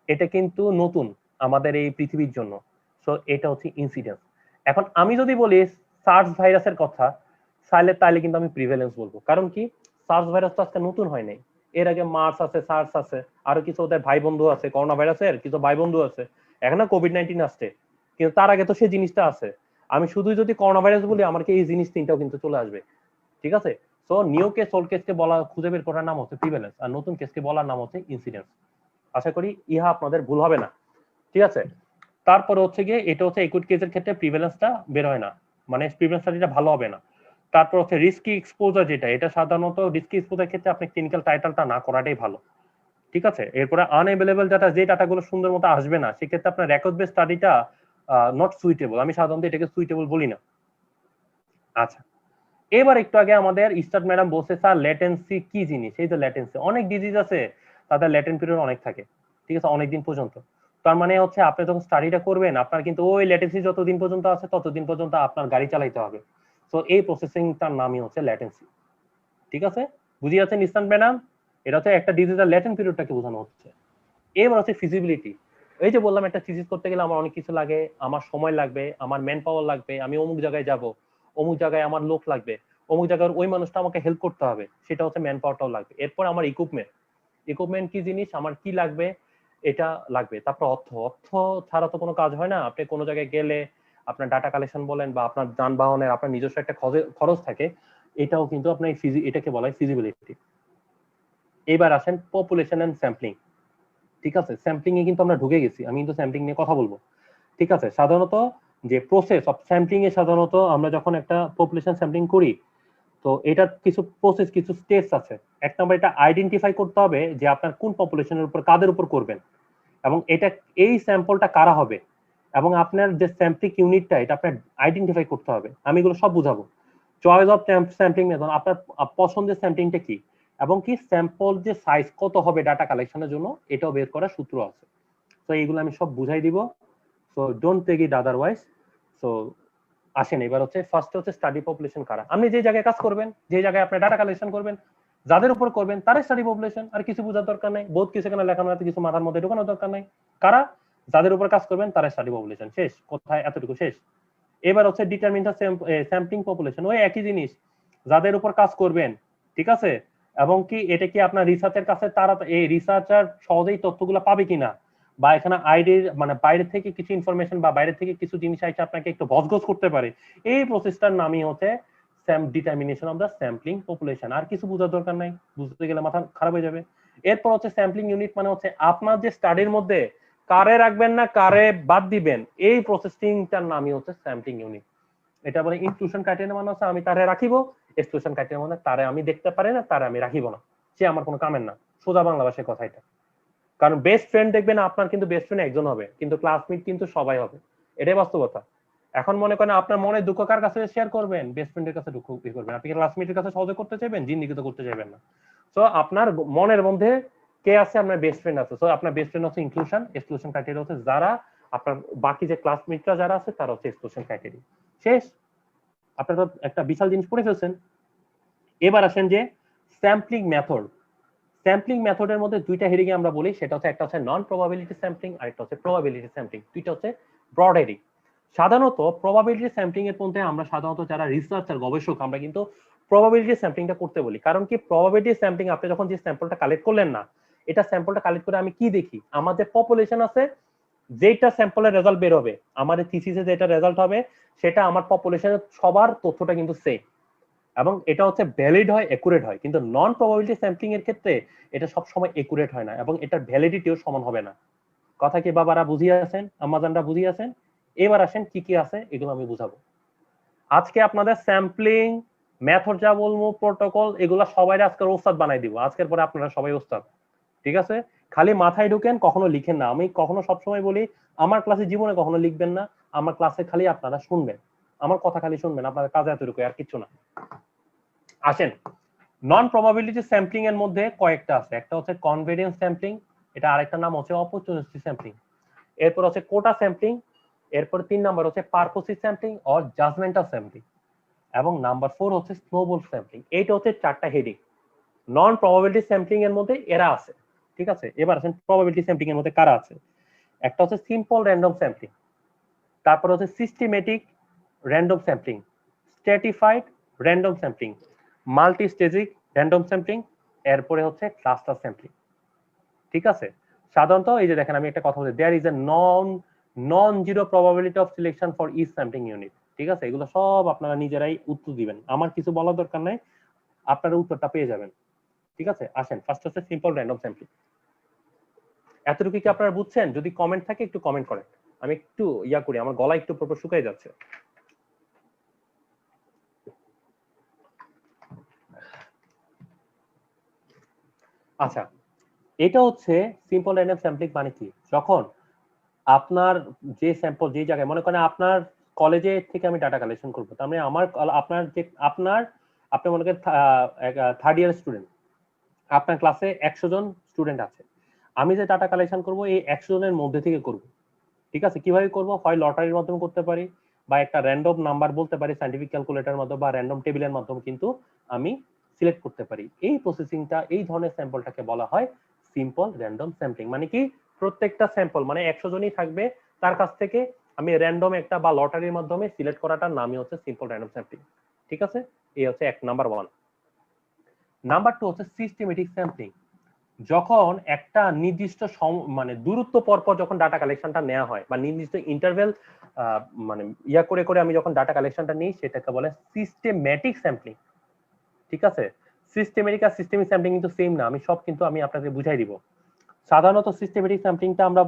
এটা কিন্তু নতুন আমাদের এই পৃথিবীর জন্য, সো এটা হচ্ছে ইনসিডেন্স। এখন আমি যদি বলি সার্স ভাইরাসের কথা তাহলে কিন্তু আমি প্রিভ্যালেন্স বলবো, কারণ কি সার্স ভাইরাস তো আজকে নতুন হয় নাই, এর আগে মার্স আছে, সার্স আছে, আরো কিছু ওদের ভাই বন্ধু আছে, করোনা ভাইরাসের কিছু ভাই বন্ধু আছে, এখন কোভিড-19 আসছে, কিন্তু তার আগে তো সেই জিনিসটা আছে। আমি শুধু যদি করোনা ভাইরাস বলি আমার কি এই জিনিস তিনটাও কিন্তু চলে আসবে। ঠিক আছে? সো নিউ কেস ওল্ড কেসকে বলা, খুঁজে বের করার নাম হচ্ছে প্রিভ্যালেন্স, আর নতুন কেসকে বলার নাম হচ্ছে ইনসিডেন্স। আশা করি ইহা আপনাদের ভুল হবে না। ঠিক আছে? তারপরে হচ্ছে গিয়ে এটা হচ্ছে একুট কেসের ক্ষেত্রে প্রিভ্যালেন্সটা বের হয় না, মানে প্রিভ্যালেন্স স্টাডিটা ভালো হবে না। তারপর হচ্ছে রিস্কি এক্সপোজার, যেটা এটা সাধারণত রিস্কি এক্সপোজার ক্ষেত্রে আপনি ক্লিনিক্যাল টাইটেলটা না করাটাই ভালো। ঠিক আছে? এরপরে আনএভেলেবল ডাটা, যে ডাটাগুলো সুন্দর মতো আসবে না, সেক্ষেত্রে আপনার রেকর্ড বেস স্টাডিটা নট সুইটেবল, আমি সাধারণত এটাকে সুইটেবল বলি না। আচ্ছা, এবার একটু আগে আমাদের স্টার্ট ম্যাডাম বলছে স্যার ল্যাটেন্সি কি জিনিস। এই যে ল্যাটেন্সি, অনেক ডিজিজ আছে তাদের ল্যাটেন্ট পিরিয়ড অনেক থাকে, ঠিক আছে, অনেক দিন পর্যন্ত। তার মানে হচ্ছে আপনি যখন স্টাডিটা করবেন আপনার কিন্তু ওই ল্যাটেন্সি যতদিন পর্যন্ত আছে ততদিন পর্যন্ত আপনার গাড়ি চালাইতে হবে। তো এই প্রসেসিংটার নামই হচ্ছে ল্যাটেন্সি। ঠিক আছে, বুঝিয়েছেন স্টার্ট ম্যাডাম? এটা হচ্ছে একটা ডিজিটাল ল্যাটেন্ট পিরিয়ডটাকে বোঝানো হচ্ছে। এবার হচ্ছে ফিজিবিলিটি। এই যে বললাম একটা থিসিস করতে গেলে আমার অনেক কিছু লাগে, আমার সময় লাগবে, আমার ম্যান পাওয়ার লাগবে, আমি অমুক জায়গায় যাব, অমুক জায়গায় আমার লোক লাগবে, অমুক জায়গার ওই মানুষটা আমাকে হেল্প করতে হবে, সেটা হচ্ছে ম্যান পাওয়ারটাও লাগবে। এরপর আমার ইকুইপমেন্ট কি জিনিস, আমার কি লাগবে এটা লাগবে। তারপর অর্থ ছাড়া তো কোনো কাজ হয় না। আপনি কোনো জায়গায় গেলে আপনার ডাটা কালেকশন বলেন বা আপনার যানবাহনের আপনার নিজস্ব একটা খরচ থাকে, এটাও কিন্তু আপনার এটাকে বলা হয় ফিজিবিলিটি। এবার আসেন পপুলেশন এন্ড স্যাম্পলিং। ঠিক আছে, স্যাম্পলিং এ কিন্তু আমরা ঢুকে গেছি, আমি কিন্তু স্যাম্পলিং নিয়ে কথা বলবো। ঠিক আছে, সাধারণত যে প্রসেস অফ স্যাম্পলিং এ সাধারণত আমরা যখন একটা পপুলেশন স্যাম্পলিং করি, তো এটার কিছু প্রসেস, কিছু স্টেপস আছে। এক নম্বর, এটা আইডেন্টিফাই করতে হবে যে আপনার কোন পপুলেশনের উপর, কাদের উপর করবেন, এবং এটা এই স্যাম্পলটা কারা হবে, এবং আপনার যে স্যাম্পলিং ইউনিটটা এটা আপনার আইডেন্টিফাই করতে হবে। আমি এগুলো সব বুঝাবো। চয়েস অফ স্যাম্পলিং মেথড, আপনার পছন্দের স্যাম্পলিংটা কি, এবং কি স্যাম্পল যে সাইজ কত হবে ডাটা কালেকশনের জন্য, এটাও বের করার সূত্র আছে। তো এইগুলো আমি সব বুঝাই দিব। So don't take it otherwise. So আসেন, এবার হচ্ছে ফার্স্ট হচ্ছে স্টাডি পপুলেশন কারা। আপনি যে জায়গায় কাজ করবেন, যে জায়গায় আপনি ডাটা কালেকশন করবেন, যাদের উপর করবেন তারাই স্টাডি পপুলেশন। আর কিছু বোঝার দরকার নাই, বহুত কিছু এখানে লেখানো আছে, কিছু মাথার মধ্যে ঢোকানোর দরকার নাই। কারা, যাদের উপর কাজ করবেন তারাই স্টাডি পপুলেশন। শেষ, কোথায় এতটুকু শেষ। এবার হচ্ছে ডিটারমিন দ্য স্যাম্পলিং পপুলেশন, ওই একই জিনিস, যাদের উপর কাজ করবেন, ঠিক আছে, এবং কি এটা কি আপনার রিসার্চের কাছে তারা এই রিসার্চার সহজেই তথ্যগুলো পাবে কিনা, বা এখানে আইডির মানে বাইরে থেকে কিছু ইনফরমেশন বা বাইরে থেকে কিছু জিনিস আইসে আপনাকে একটু বজগজ করতে পারে, এই প্রসেসটার নামই হচ্ছে determination of the sampling population. আর কিছু বোঝার দরকার নাই, বুঝতে গেলে মাথা খারাপ হয়ে যাবে। এরপর হচ্ছে স্যাম্পলিং ইউনিট, মানে হচ্ছে আপনার যে স্টাডির মধ্যে কারে রাখবেন না কারে বাদ দিবেন, এই প্রসেসিংটার নামই হচ্ছে স্যাম্পলিং ইউনিট। এটা বলে ইনক্লুশন ক্রাইটেরিয়া, মানে হচ্ছে আমি তারে রাখিব, এক্সক্লুশন ক্রাইটেরিয়া মানে তারে আমি দেখতে পারি না, তারে আমি রাখিব না, সে আমার কোনো কামের না। সোজা বাংলা ভাষায় কথা এটা। কারণ বেস্ট ফ্রেন্ড দেখবেন আপনার, কিন্তু বেস্ট ফ্রেন্ড একজন হবে, কিন্তু ক্লাসমেট কিন্তু সবাই হবে, এটাই বাস্তবতা। এখন মনে করেন আপনার মনে দুঃখ কার কাছে শেয়ার করবেন, বেস্ট ফ্রেন্ডের কাছে দুঃখ করবেন। আপনি ক্লাসমেটের কাছে সহজে করতে চাইবেন, জিন্দিগিতে করতে চাইবেন না। তো আপনার মনের মধ্যে কে আছে, আপনার বেস্ট ফ্রেন্ড আছে। তো আপনার বেস্ট ফ্রেন্ড হচ্ছে ইনক্লুশন, এক্সক্লুশন ক্রাইটেরিয়া হচ্ছে যারা আপনার বাকি যে ক্লাসমেটরা যারা আছে তারা হচ্ছে এক্সক্লুশন ক্রাইটেরিয়া। শেষ, আপনারা একটা বিশাল জিনিস পড়ে ফেলছেন। এবার আসেন যে স্যাম্পলিং মেথড। স্যাম্পলিং মেথডের মধ্যে দুইটা হেডিং আমরা বলি, সেটা হচ্ছে একটা হচ্ছে নন প্রবাবিলিটি স্যাম্পলিং, আর একটা হচ্ছে প্রবাবিলিটি স্যাম্পলিং। দুইটা হচ্ছে ব্রড হেডিং। সাধারণত প্রবাবিলিটি স্যাম্পলিং এর মধ্যে আমরা সাধারণত যারা রিসার্চার গবেষক, আমরা কিন্তু প্রবাবিলিটি স্যাম্পলিংটা করতে বলি। কারণ কি, প্রবাবিলিটি স্যাম্পলিং আপনি যখন যে স্যাম্পলটা কালেক্ট করলেন না, এটা স্যাম্পলটা কালেক্ট করে আমি কি দেখি, আমাদের পপুলেশন আছে, যেটা স্যাম্পলের রেজাল্ট বের হবে, আমাদের থিসিসে যেটা রেজাল্ট হবে, সেটা আমার পপুলেশনের সবার তথ্যটা কিন্তু সেম, এবং এটা হচ্ছে ভ্যালিড হয়, একুরেট হয়। কিন্তু নন প্রবাবিলিটি স্যাম্পলিং এর ক্ষেত্রে এটা সব সময় একুরেট হয় না, এবং এটার ভ্যালিডিটিও সমান হবে না। কথা কি বাবারা বুঝিয়ে আছেন, আম্মাজানরা বুঝিয়ে আছেন? এবার আসেন কি কি আছে এগুলো আমি বুঝাবো। আজকে আপনাদের স্যাম্পলিং মেথড যা বলবো, প্রোটোকল, এগুলো সবাই আজকের ওস্তাদ বানাই দিব। আজকের পরে আপনারা সবাই ওস্তাদ, ঠিক আছে? খালি মাথায় ঢুকেন, কখনো লিখেন না। আমি কখনো সবসময় বলি, আমার ক্লাসে জীবনে কখনো লিখবেন না, আমার ক্লাসে খালি আপনারা শুনবেন, আমার কথা খালি শুনবেন, আপনাদের কাজ এতটুকু, আর কিছু না। আসেন, নন প্রবাবিলিটি স্যাম্পলিং এর মধ্যে কয়েকটা আছে। একটা হচ্ছে কনভেরিয়েন্স স্যাম্পলিং, এটা আরেকটা নাম হচ্ছে অপরচুনিটি স্যাম্পলিং। এরপর হচ্ছে কোটা স্যাম্পলিং, এরপর 3 নাম্বার হচ্ছে পারপোসিভ স্যাম্পলিং অর জাজমেন্টাল স্যাম্পলিং, এবং নাম্বার 4 হচ্ছে স্নোবল স্যাম্পলিং। এইটা হচ্ছে 4টা হেডিং নন প্রবাবিলিটি স্যাম্পলিং এর মধ্যে, এরা আছে, ঠিক আছে? এবার আসেন প্রবাবিলিটি স্যাম্পলিং এর মধ্যে কারা আছে। একটা হচ্ছে সিম্পল র্যান্ডম স্যাম্পলিং, তারপর হচ্ছে systematic random sampling, stratified random sampling, multi stagic random sampling, এরপরে হচ্ছে ক্লাস্টার স্যাম্পলিং, ঠিক আছে? সাধারণত এই যে দেখেন, আমি একটা কথা বলি, there is a non zero probability of selection for each sampling unit, ঠিক আছে? এগুলো সব আপনারা নিজেরাই উত্তর দিবেন, আমার কিছু বলার দরকার নাই, আপনারা উত্তরটা পেয়ে যাবেন, ঠিক আছে? আসেন, ফার্স্ট হচ্ছে সিম্পল র্যান্ডম স্যাম্পলিং। এতটুকু কি আপনারা বুঝছেন? যদি কমেন্ট থাকে একটু কমেন্ট করেন, আমি একটু ইয়া করি, আমার গলা একটু প্রপার শুকিয়ে যাচ্ছে। আচ্ছা, এটা হচ্ছে সিম্পল র্যান্ডম স্যাম্পলিং। মানে কি, যখন আপনার যে স্যাম্পল যে জায়গায়, মনে করেন আপনার কলেজে থেকে আমি ডাটা কালেকশন করবো, তার মানে আমার আপনার যে আপনি মনে করেন থার্ড ইয়ার স্টুডেন্ট, আপনার ক্লাসে 100 জন স্টুডেন্ট আছে, আমি যে ডাটা কালেকশন করব এই 100 জনের মধ্যে থেকে করব, ঠিক আছে? কিভাবে করব? হয় লটারির মাধ্যমে করতে পারি, বা একটা র্যান্ডম নাম্বার বলতে পারি সাইন্টিফিক ক্যালকুলেটরের মাধ্যমে, বা র্যান্ডম টেবিলের মাধ্যমে কিন্তু আমি সিলেক্ট করতে পারি। এই প্রসেসিংটা, এই ধরনের স্যাম্পলটাকে বলা হয় সিম্পল র্যান্ডম স্যাম্পলিং। মানে কি, প্রত্যেকটা স্যাম্পল মানে 100 জনই থাকবে, তার কাছ থেকে আমি র্যান্ডম একটা বা লটারির মাধ্যমে সিলেক্ট করাটার নামই হচ্ছে সিম্পল র্যান্ডম স্যাম্পলিং, ঠিক আছে? এই হচ্ছে নাম্বার 1। নাম্বার 2 হচ্ছে সিস্টেমেটিক স্যাম্পলিং। যখন একটা নির্দিষ্ট মানে দূরত্ব পরপর যখন ডাটা কালেকশনটা নেওয়া হয়, বা নির্দিষ্ট ইন্টারভেল মানে ইয়া করে করে আমি যখন ডাটা কালেকশনটা নিই, সেটাকে বলে সিস্টেমেটিক স্যাম্পলিং, ঠিক আছে? সিস্টেমেটিক আর সিস্টেমিক স্যাম্পলিং কিন্তু সেম না, আমি সব কিন্তু আমি আপনাদের বুঝাই দিব। সাধারণত সিস্টেমেটিক স্যাম্পলিংটা আমরা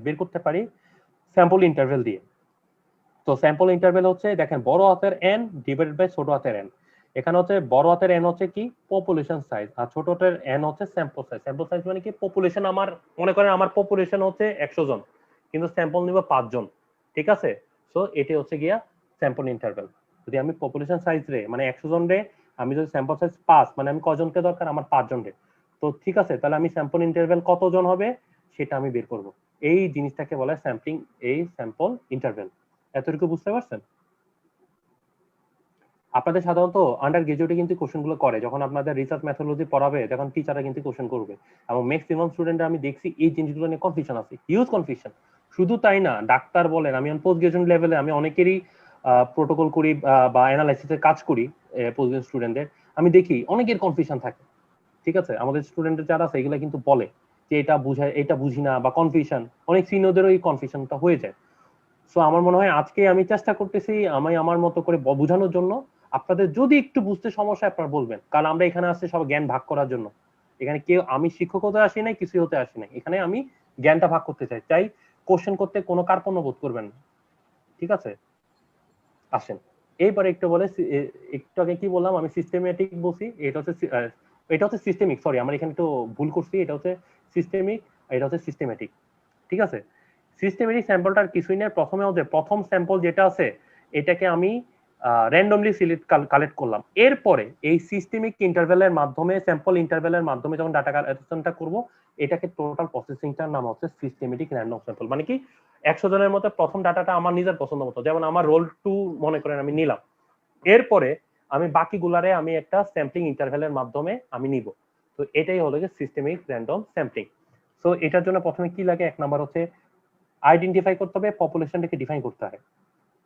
বের করতে পারি স্যাম্পল ইন্টারভেল দিয়ে। তো স্যাম্পল ইন্টারভেল হচ্ছে দেখেন বড় হাতের এন ডিভাইডেড বাই ছোট হাতের এন। এখানে হচ্ছে বড় হাতের এন হচ্ছে কি পপুলেশন সাইজ, আর ছোট হাতের এন হচ্ছে স্যাম্পল সাইজ। স্যাম্পল সাইজ মানে কি পপুলেশন, আমার মনে করেন আমার পপুলেশন হচ্ছে 100 জন, কিন্তু স্যাম্পল নিব 5 জন, ঠিক আছে। সো এটি হচ্ছে গিয়া স্যাম্পল ইন্টারভেল। যদি আমি পপুলেশন সাইজ রে মানে 100 জন রে আমি যদি স্যাম্পল সাইজ 5, মানে আমি কজনকে দরকার আমার 5 জন রে, তো ঠিক আছে, তাহলে আমি স্যাম্পল ইন্টারভেল কতজন হবে সেটা আমি বের করব। এই জিনিসটাকে বলে স্যাম্পলিং, এই স্যাম্পল ইন্টারভেল। এতটুকু বুঝতে পারছেন? আপনাদের সাধারণত আন্ডার গ্রাজুয়েটে কিন্তু কোশ্চেনগুলো করে, যখন আপনাদের রিসার্চ মেথোডোলজি পড়াবে তখন টিচাররা কিন্তু কোশ্চেন করবে, এবং ম্যাক্সিমাম স্টুডেন্টরা আমি দেখছি এই জিনিসগুলো নিয়ে কনফিউশন আছে, হিউজ কনফিউশন। শুধু তাই না, ডাক্তার বলেন, আমি পোস্ট গ্রাজুয়েট লেভেলে আমি অনেকেরই প্রোটোকল করি বা অ্যানালাইসিসের কাজ করি পোস্ট গ্রাজুয়েট স্টুডেন্টদের, আমি দেখি অনেকের কনফিউশন থাকে, ঠিক আছে। আমাদের স্টুডেন্টদের যারা আছে এগুলো কিন্তু বলে যে এটা বুঝায় এটা বুঝি না, বা কনফিউশন, অনেক সিনিয়রদেরও এই কনফিউশনটা হয়ে যায়। সো আমার মনে হয় আজকে আমি চেষ্টা করতেছি আমি আমার মতো করে বোঝানোর জন্য। আপনাদের যদি একটু বুঝতে সমস্যা আপনারা বলবেন, কারণ আমরা এখানে আসছি সব জ্ঞান ভাগ করার জন্য। এখানে কেউ, আমি শিক্ষক হতে আসি নাই, কিছু হতে আসি নাই, এখানে আমি জ্ঞানটা ভাগ করতে চাই, তাই কোশ্চেন করতে কোনো কার্পণ্য বোধ করবেন না, ঠিক আছে। আসেন এইবার একটু বলে, একটু আগে কি বললাম আমি সিস্টেমেটিক বলছি, এটা হচ্ছে সিস্টেমিক, সরি আমার এখানে একটু ভুল করছি, এটা হচ্ছে সিস্টেমিক, এটা হচ্ছে সিস্টেমেটিক, ঠিক আছে। সিস্টেমেটিক স্যাম্পলটার কিছুই নেই, প্রথমে হচ্ছে প্রথম স্যাম্পল যেটা আছে এটাকে আমি র্যান্ডমলি সিলেক্ট কালেক্ট করলাম। এরপরে এই সিস্টেমিক ইন্টারভেলের মাধ্যমে, স্যাম্পল ইন্টারভেলের মাধ্যমে যখন ডাটা কালেকশনটা করব, এটাকে টোটাল প্রসেসিংটার নাম হচ্ছে সিস্টেমেটিক র্যান্ডম স্যাম্পল। মানে কি 100 জনের মধ্যে প্রথম ডাটাটা আমার নিজের পছন্দ মতো, যেমন আমার রোল 2 মনে করেন আমি নিলাম, এরপরে আমি বাকিগুলারে আমি একটা স্যাম্পলিং ইন্টারভেলের মাধ্যমে আমি নিব। তো এটাই হলো যে সিস্টেমিক র্যান্ডম স্যাম্পলিং। সো এটার জন্য প্রথমে কি লাগে, এক নাম্বার হচ্ছে আইডেন্টিফাই করতে হবে, পপুলেশনটাকে ডিফাইন করতে হবে।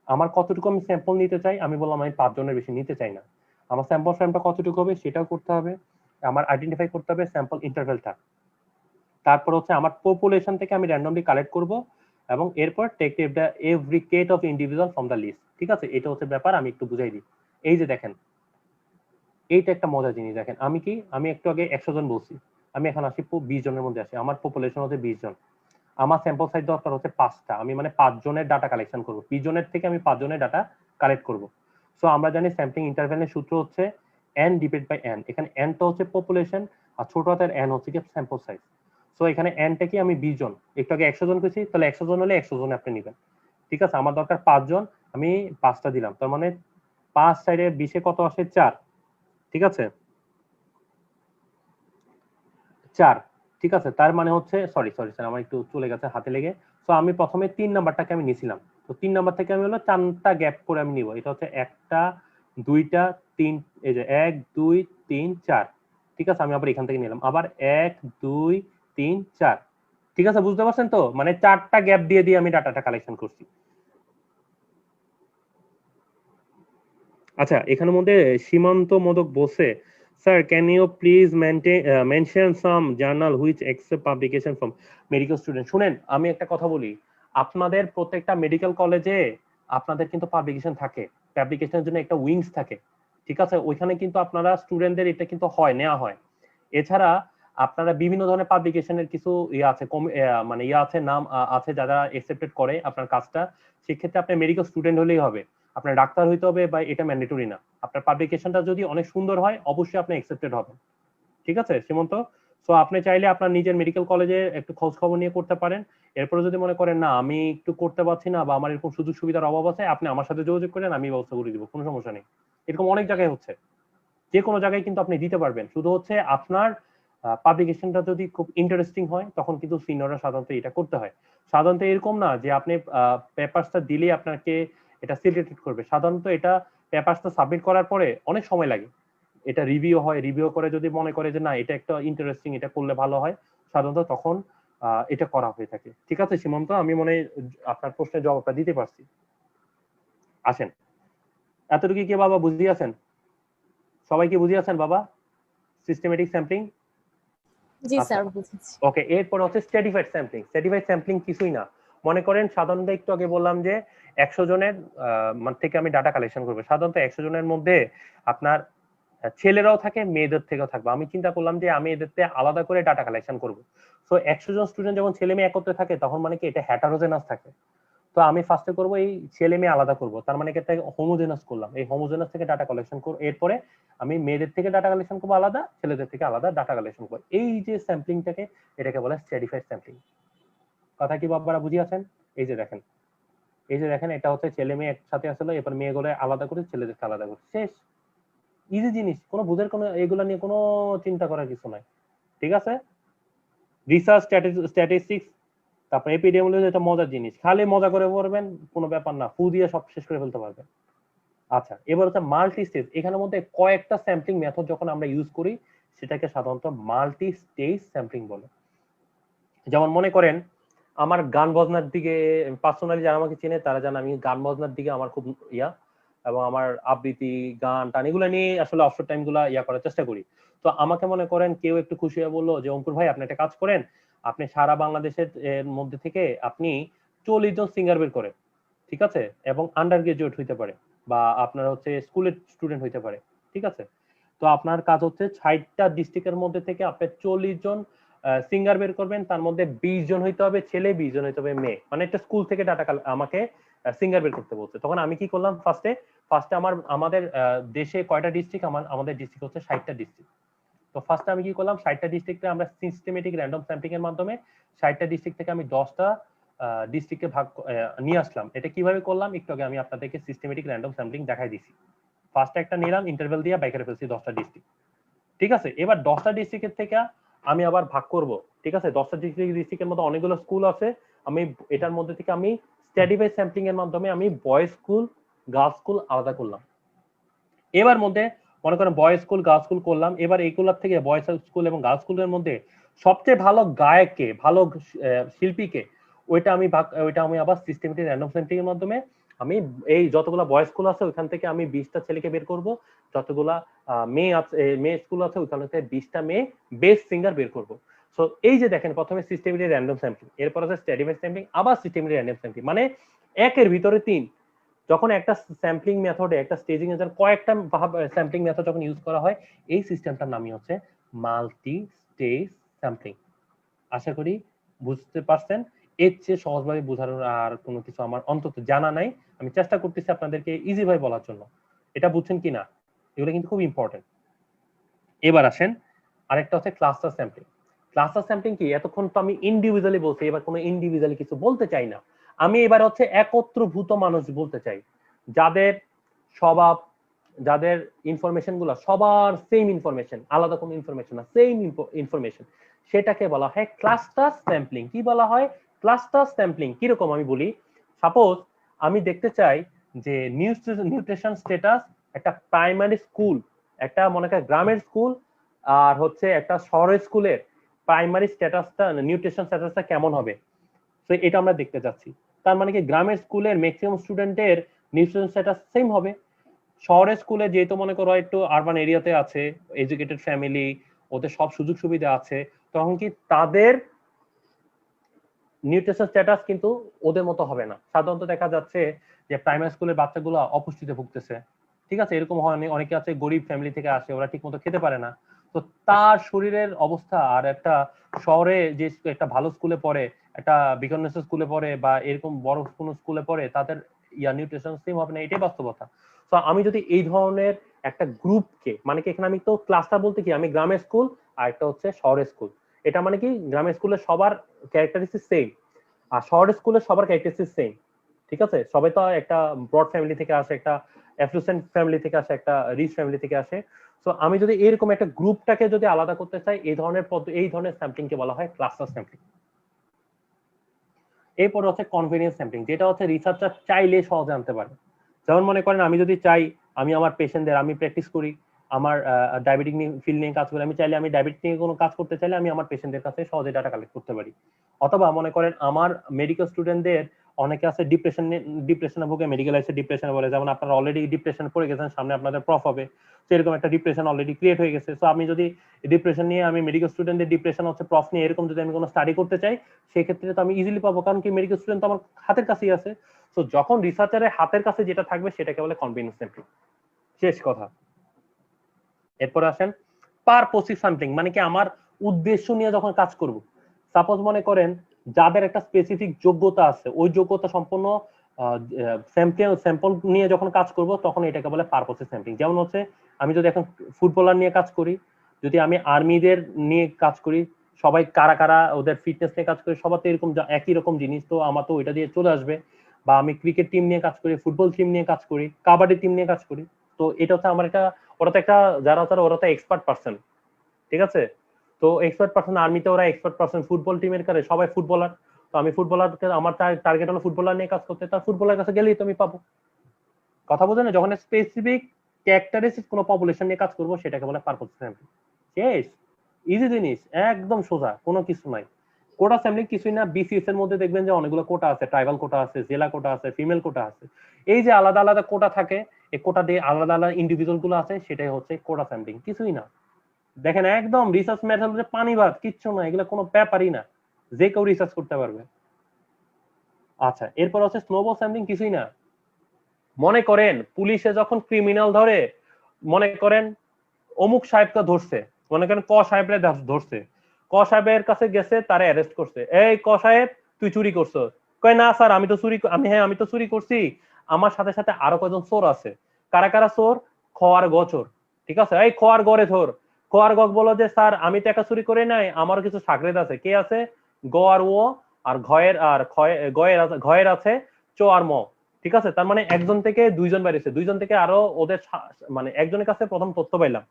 আমার কতটুকু আমি স্যাম্পল নিতে চাই, আমি বললাম আমি 5 জনের বেশি নিতে চাই না, আমার স্যাম্পল ফ্রেমটা কতটুকু হবে সেটাও করতে হবে, আমার আইডেন্টিফাই করতে হবে স্যাম্পল ইন্টারভেলটা। তারপর হচ্ছে আমার পপুলেশন থেকে আমি র্যান্ডমলি কালেক্ট করব, এবং এরপর take the every kth of individual from the list, ঠিক আছে। এটা হচ্ছে ব্যাপার, আমি একটু বুঝাই দিই। এই যে দেখেন, এইটা একটা মজার জিনিস দেখেন, আমি একটু আগে 100 জন বলছি, আমি এখন আসি 20 জনের মধ্যে আসি, আমার পপুলেশন হচ্ছে 20 জন, আমার স্যাম্পল সাইজ দরকার হচ্ছে 5টা, আমি মানে 5 জনের ডাটা কালেকশন করব, 20 জনের থেকে আমি 5 জনের ডাটা কালেক্ট করব। সো আমরা জানি স্যাম্পলিং ইন্টারভেলের সূত্র হচ্ছে n ডিভাইড বাই n, এখানে n টা হচ্ছে পপুলেশন আর ছোট হাতের n হচ্ছে কি স্যাম্পল সাইজ। সো এখানে n টা কি আমি 20 জন, একটু আগে 100 জন কইছি, তাহলে 100 জন হলে 100 জন আপনি নেবেন, ঠিক আছে। আমার দরকার 5 জন, আমি 5টা দিলাম, তার মানে 5 সাইডে 20 এ কত আসে 4, ঠিক আছে 4, ঠিক আছে। তার মানে হচ্ছে সরি সরি স্যার আমার একটু চলে গেছে হাতে লেগে। তো আমি প্রথমে 3 নাম্বারটাকে আমি নিছিলাম, তো 3 নাম্বার থেকে আমি হলো 4টা গ্যাপ করে আমি নিব, এটা হচ্ছে 1টা 2টা 3, এই যে 1 2 3 4, ঠিক আছে। আমি আবার এখান থেকে নিলাম আবার 1 2 3 4, ঠিক আছে, বুঝতে পারছেন তো, মানে 4টা গ্যাপ দিয়ে দিয়ে আমি ডাটাটা কালেকশন করছি। আচ্ছা, এখানের মধ্যে সীমান্ত মোদক বসে, sir can you please mention some journal which accept publication from medical student. শুনেন আমি একটা কথা বলি, আপনাদের প্রত্যেকটা মেডিকেল কলেজে আপনাদের কিন্তু পাবলিকেশন থাকে, পাবলিকেশনের জন্য একটা উইংস থাকে, ঠিক আছে। ওইখানে কিন্তু আপনারা স্টুডেন্টদের এটা কিন্তু হয়, নেওয়া হয়। এছাড়া আপনারা বিভিন্ন ধরনের পাবলিকেশনের কিছু ইয়ে আছে, মানে ইয়ে আছে, নাম আছে যারা অ্যাকসেপ্টেড করে আপনার কাজটা, সেক্ষেত্রে আপনি মেডিকেল স্টুডেন্ট হলেই হবে, আপনার ডাক্তার হইতে হবে বা এটা ম্যান্ডেটরি না। আপনার পাবলিকেশনটা যদি অনেক সুন্দর হয় অবশ্যই আপনি অ্যাকসেপ্টেড হবেন, ঠিক আছে সীমন্ত। সো আপনি চাইলে আপনার নিজের মেডিকেল কলেজে একটু খোঁজ খবর নিয়ে করতে পারেন। এরপরে যদি মনে করেন না আমি একটু করতে পারছি না বা আমার এরকম সুযোগ সুবিধার অভাব আছে, আপনি আমার সাথে যোগাযোগ করেন, আমি ব্যবস্থা করে দিব, কোনো সমস্যা নেই। এরকম অনেক জায়গায় হচ্ছে, যে কোনো জায়গায় কিন্তু আপনি দিতে পারবেন, শুধু হচ্ছে আপনার পাবলিকেশনটা যদি খুব ইন্টারেস্টিং হয় তখন কিন্তু সিনিয়ররা সাধারণত এটা করতে হয়। সাধারণত এরকম না যে আপনি পেপারসটা দিলেই আপনাকে এটা সিলেক্টেড করবে, সাধারণত এটা পেপারসটা সাবমিট করার পরে অনেক সময় লাগে, এটা রিভিউ হয়, রিভিউ করে যদি মনে করে যে না এটা একটা ইন্টারেস্টিং, এটা করলে ভালো হয়, সাধারণত তখন এটা করা হয়ে থাকে। ঠিক আছে সীমন্ত, আমি মনে হয় আপনার প্রশ্নের জবাবটা দিতে পারছি। আসেন, এতটুকু কি বাবা বুঝিয়েছেন? সবাই কি বুঝিয়েছেন বাবা সিস্টেমেটিক স্যাম্পলিং? জি আচ্ছা, স্যার বুঝেছি। ওকে, এরপর হচ্ছে স্ট্র্যাটিফাইড স্যাম্পলিং। স্ট্র্যাটিফাইড স্যাম্পলিং কিছুই না, মনে করেন সাধারণত একটু আগে বললাম যে 100 জনের থেকে আমি ডাটা কালেকশন করবো, সাধারণত 100 জনের মধ্যে আপনার ছেলেরাও থাকে, মেয়েদের থেকেও থাকবে। আমি চিন্তা করলাম যে আমি এদেরতে আলাদা করে ডাটা কালেকশন করব। সো 100 জন স্টুডেন্ট যখন ছেলে মেয়ে একত্রে থাকে তখন মানে কি এটা হেটারোজেনাস থাকে। তো আমি ফার্স্টে করব এই ছেলে মেয়ে আলাদা করব, তার মানে কি এটা হোমোজেনাস করলাম। এই হোমোজেনাস থেকে ডাটা কালেকশন করব, এরপরে আমি মেয়েদের থেকে ডাটা কালেকশন করবো আলাদা, ছেলেদের থেকে আলাদা ডাটা কালেকশন করবো। এই যে স্যাম্পলিংটাকে, এটাকে বলে স্ট্র্যাটিফাইড স্যাম্পলিং। কথা কি বাবারা বুঝিয়েছেন? এই যে দেখেন, এই যে দেখেন, এটা হচ্ছে ছেলে মেয়ে একসাথে আসলে, এরপর মেয়েগুলো আলাদা করে ছেলেদেরকে আলাদা করে, শেষ। ইজি জিনিস, কোনো বুঝের কোনো এগুলা নিয়ে কোনো চিন্তা করার কিছু নাই। ঠিক আছে? রিসার্চ স্ট্যাটিস্টিক্স, তারপর এপিডেমিওলজি, এটা মজার জিনিস, খালি মজা করে পড়বেন, কোনো ব্যাপার না, ফু দিয়ে সব শেষ করে ফেলতে পারবেন। আচ্ছা, এবার হচ্ছে মাল্টি স্টেজ। এখানের মধ্যে কয়েকটা স্যাম্পলিং মেথড যখন আমরা ইউজ করি সেটাকে সাধারণত মাল্টি স্টেজ স্যাম্পলিং বলে। যেমন মনে করেন আমার গান বাজনার দিকে, পার্সোনালি যারা আমাকে চেনে তারা জানে আমি গান বাজনার দিকে আমার খুব ইয়া, এবং আমার আবৃত্তি গান টান এগুলো নিয়ে আসলে অবসর টাইম গুলা ইয়া করার চেষ্টা করি। তো আমাকে মনে করেন কেউ একটু খুশি হয়ে বললো যে অঙ্কুর ভাই আপনি একটা কাজ করেন, আপনি সারা বাংলাদেশের মধ্যে থেকে আপনি 40 জন সিঙ্গার বের করেন, ঠিক আছে, এবং আন্ডার গ্রাজুয়েট হইতে পারে বা আপনার হচ্ছে স্কুলের স্টুডেন্ট হইতে পারে, ঠিক আছে। তো আপনার কাজ হচ্ছে 60টা ডিস্ট্রিক্টের মধ্যে থেকে আপনি 40 জন সিঙ্গার বের করবেন, তার মধ্যে 20 জন হইতে হবে ছেলে, 20 জন হইতে হবে মেয়ে, মানে একটা স্কুল থেকে ডাটা আমাকে সিঙ্গার বের করতে বলছে। তখন আমি কি করলাম, ফার্স্টে আমাদের দেশে কয়টা ডিস্ট্রিক্ট, আমাদের ডিস্ট্রিক্ট হচ্ছে 60টা ডিস্ট্রিক্ট। তো ফার্স্টে আমি কি করলাম, 60টা ডিস্ট্রিক্টে আমরা সিস্টেমেটিক র্যান্ডম স্যাম্পলিং এর মাধ্যমে 60টা ডিস্ট্রিক্ট থেকে আমি 10টা ডিস্ট্রিক্টে ভাগ নিয়ে আসলাম। এটা কিভাবে করলাম একটু আগে আমি আপনাদেরকে সিস্টেমেটিক র্যান্ডম স্যাম্পলিং দেখাই দিছি। ফার্স্টে একটা নিলাম, ইন্টারভেল দিয়ে বাইরে ফেলছি 10টা ডিস্ট্রিক্ট, ঠিক আছে। এবার 10টা ডিস্ট্রিক্টের থেকে আমি আবার ভাগ করব, ঠিক আছে। 10টা ডিস্ট্রিক্টের মধ্যে অনেকগুলো স্কুল আছে, আমি এটার মধ্যে থেকে আমি স্ট্র্যাটিফাইড স্যাম্পলিং এর মাধ্যমে আমি বয়েজ স্কুল গার্লস স্কুল আলাদা করলাম। এবার মধ্যে মনে করেন বয়েজ স্কুল গার্লস স্কুল করলাম, এবার এইগুলোর থেকে বয়েজ স্কুল এবং গার্লস স্কুলের মধ্যে সবচেয়ে ভালো গায়ককে, ভালো শিল্পীকে, ওইটা আমি আবার সিস্টেমেটিক র্যান্ডম স্যাম্পলিং এর মাধ্যমে আমি এই যতগুলো বয়েজ স্কুল আছে ওইখান থেকে আমি 20টা ছেলেকে বের করব, যতগুলা মেয়ে আছে মেয়ে স্কুল আছে ওইখান থেকে 20টা মেয়ে বেস্ট সিঙ্গার বের করব। সো এই যে দেখেন, প্রথমে সিস্টেমেটিক র্যান্ডম স্যাম্পলিং, এরপর আছে স্ট্র্যাটিফাইড স্যাম্পলিং, আবার সিস্টেমেটিক র্যান্ডম স্যাম্পলিং, মানে একের ভিতরে 3। যখন একটা স্যাম্পলিং মেথডে, একটা স্টেজিং এর কয়েকটা স্যাম্পলিং মেথড যখন ইউজ করা হয়, এই সিস্টেমটার নামই হচ্ছে মাল্টি স্টেজ স্যাম্পলিং। আশা করি বুঝতে পারছেন। এর চেয়ে সহজভাবে বোঝানোর আর কোনো কিছু আমার অন্তত জানা নাই। আমি চেষ্টা করতেছি আপনাদেরকে ইজি ভাবে বলার জন্য। এটা বুঝছেন কিনা, এগুলো কিন্তু খুব ইম্পর্টেন্ট। এবার আসেন, আরেকটা হচ্ছে ক্লাস্টার স্যাম্পলিং। ক্লাস্টার স্যাম্পলিং কি, এতক্ষণ তো আমি ইন্ডিভিজুয়ালি বলছি, এবার কোনো ইন্ডিভিজুয়ালি কিছু বলতে চাই না। আমি এবার হচ্ছে একত্রভূত মানুষ বলতে চাই, যাদের স্বভাব, যাদের ইনফরমেশন গুলো সবার সেম ইনফরমেশন, আলাদা কোনো ইনফরমেশন না, সেম ইনফরমেশন, সেটাকে বলা হয় ক্লাস্টার স্যাম্পলিং। কি বলা হয়? Cluster sampling. কিরকম আমি বলি, সাপোজ আমি দেখতে চাই যে নিউট্রিশন স্ট্যাটাস একটা প্রাইমারি স্কুল, একটা মনে করেন গ্রামের স্কুল আর হচ্ছে একটা শহরের স্কুলের প্রাইমারি স্ট্যাটাসটা, নিউট্রিশন স্ট্যাটাসটা কেমন হবে, তো এটা আমরা দেখতে যাচ্ছি। তার মানে কি গ্রামের স্কুলের ম্যাক্সিমাম স্টুডেন্টের নিউট্রিশন স্ট্যাটাস সেম হবে। শহরের স্কুলে যেহেতু মনে করো একটু আরবান এরিয়াতে আছে, এডুকেটেড ফ্যামিলি, ওদের সব সুযোগ সুবিধা আছে, তখন কি তাদের নিউট্রিশন স্ট্যাটাস কিন্তু ওদের মতো হবে না। সাধারণত দেখা যাচ্ছে যে প্রাইমারি স্কুলের বাচ্চাগুলো অপুষ্টিতে ভুগতেছে, ঠিক আছে, এরকম হয়। অনেকে আছে গরিব ফ্যামিলি থেকে আসে, ওরা ঠিক মতো খেতে পারে না, তো তার শরীরের অবস্থা আর একটা শহরে যে একটা ভালো স্কুলে পড়ে, একটা বিকনেস স্কুলে পড়ে বা এরকম বড় কোনো স্কুলে পড়ে, তাদের নিউট্রিশন সেম হবে না, এটাই বাস্তবতা। তো আমি যদি এই ধরনের একটা গ্রুপকে, মানে কি এখানে আমি তো ক্লাসটা বলতে কি, আমি গ্রামের স্কুল আর একটা হচ্ছে শহরের স্কুল, এটা মানে কি গ্রামের স্কুলে সবার ক্যারেক্টারিস্টিক সেম আর শহরের স্কুলে সবার ক্যারেক্টারিস্টিক সেম, ঠিক আছে। সবাই তো একটা ব্রড ফ্যামিলি থেকে আসে, একটা অ্যাফ্লুসেন্ট ফ্যামিলি থেকে আসে, একটা রিচ ফ্যামিলি থেকে আসে। সো আমি যদি এরকম একটা গ্রুপটাকে যদি আলাদা করতে চাই, এই ধরনের স্যাম্পলিংকে বলা হয় ক্লাস্টার স্যাম্পলিং। এরপর হচ্ছে কনভেনিয়েন্স স্যাম্পলিং, যেটা হচ্ছে রিসার্চার চাইলে সহজে আনতে পারে। যেমন মনে করেন আমি যদি চাই, আমি আমার পেশেন্টদের, আমি প্র্যাকটিস করি, আমার ডায়াবেটিক ফিল্ড নিয়ে কাজ করি, আমি চাইলে আমি ডায়াবেটিক নিয়ে কোনো কাজ করতে চাইলে আমি আমার পেশেন্টদের কাছে সহজে ডাটা কালেক্ট করতে পারি। অথবা মনে করেন আমার মেডিকেল স্টুডেন্টদের অনেকে আছে ডিপ্রেশনে ভুগে, মেডিকেল এসে ডিপ্রেশনে বলে, যেমন আপনারা অলরেডি ডিপ্রেশন পড়ে গেছেন, সামনে আপনাদের প্রফ হবে, সেরকম একটা ডিপ্রেশন অলরেডি ক্রিয়েট হয়ে গেছে। সো আমি যদি ডিপ্রেশন নিয়ে, আমি মেডিকেল স্টুডেন্টদের ডিপ্রেশন হচ্ছে প্রফ নিয়ে, এরকম যদি আমি কোনো স্টাডি করতে চাই, সেক্ষেত্রে তো আমি ইজিলি পাবো, কারণ কি মেডিকেল স্টুডেন্ট তো আমার হাতের কাছেই আছে। তো যখন রিসার্চারের হাতের কাছে যেটা থাকবে সেটাকে বলে কনভেনিয়েন্স স্যাম্পলিং। শেষ কথা। এরপর আসেন পারপোসিভ স্যাম্পলিং, মানে কি আমার উদ্দেশ্য নিয়ে যখন কাজ করব। সাপোজ মনে করেন যাদের একটা স্পেসিফিক যোগ্যতা আছে, ওই যোগ্যতা সম্পন্ন স্যাম্পল নিয়ে যখন কাজ করব তখন এটাকে বলে পারপোসিভ স্যাম্পলিং। যেমন হচ্ছে আমি যদি এখন ফুটবলার নিয়ে কাজ করি, যদি আমি আর্মিদের নিয়ে কাজ করি, সবাই কারা কারা ওদের ফিটনেস নিয়ে কাজ করি, সবার তো এরকম একই রকম জিনিস, তো আমার তো ওইটা দিয়ে চলে আসবে। বা আমি ক্রিকেট টিম নিয়ে কাজ করি, ফুটবল টিম নিয়ে কাজ করি, কাবাডি টিম নিয়ে কাজ করি, তো এটা হচ্ছে আমার একটা, ওরা তো একটা, যারা তারা ওরা তো এক্সপার্ট পার্সন, ঠিক আছে। তো এক্সপার্ট পার্সন আর্মিতে, ওরা এক্সপার্ট পার্সন ফুটবল টিমের কাছে, সবাই ফুটবলার। তো আমি ফুটবলার, আমার টার্গেট হলো ফুটবলার নিয়ে কাজ করতে, তার ফুটবলার কাছে গেলেই তো আমি পাবো। কথা বোঝে না? যখন স্পেসিফিক ক্যারেক্টারিস্টিক কোনো পপুলেশন নিয়ে কাজ করবো সেটাকে বলে পারপোজ স্যাম্পলিং। শেষ, ইজি জিনিস, একদম সোজা, কোনো কিছু নাই। কোটা স্যাম্পলিং কিছুই না। বিসিএস এর মধ্যে দেখবেন যে অনেকগুলো কোটা আছে, ট্রাইবাল কোটা আছে, জেলা কোটা আছে, ফিমেল কোটা আছে। এই যে আলাদা আলাদা কোটা থাকে, এই কোটা দিয়ে আলাদা আলাদা ইন্ডিভিজুয়াল গুলো আছে, সেটাই হচ্ছে কোটা স্যাম্পলিং, কিছুই না। দেখেন একদম রিসার্চ মেথড পানি ভাত, কিচ্ছু না, এগুলো কোনো ব্যাপারই না, যে কেউ রিসার্চ করতে পারবে। আচ্ছা, এরপর হচ্ছে স্নোবল স্যাম্পলিং, কিছুই না। মনে করেন পুলিশে যখন ক্রিমিনাল ধরে, মনে করেন অমুক সাহেবকে ধরছে, মনে করেন ক সাহেবরে ধরছে, ক সাহেবের কাছে গেছে, তারা অ্যারেস্ট করছে, এই ক সাহেব তুই চুরি করছো, কয় না স্যার আমি তো চুরি, আমি তো চুরি করছি, আমার সাথে সাথে আরো কয়জন চোর আছে। কারা কারা চোর? খ আর গ চোর, ঠিক আছে। এই খ আর গরে ধর। খ আর গ বলো যে স্যার আমি টাকা চুরি করে নাই, আমারও কিছু সাগরেদ আছে। কে আছে? গ আর ও, আর ঘয়ের আর ঘয়ের আছে চ আর ম, ঠিক আছে। তার মানে একজন থেকে দুইজন বেরিয়েছে, দুইজন থেকে আরো ওদের মানে একজনের কাছে প্রথম তথ্য পাইলাম,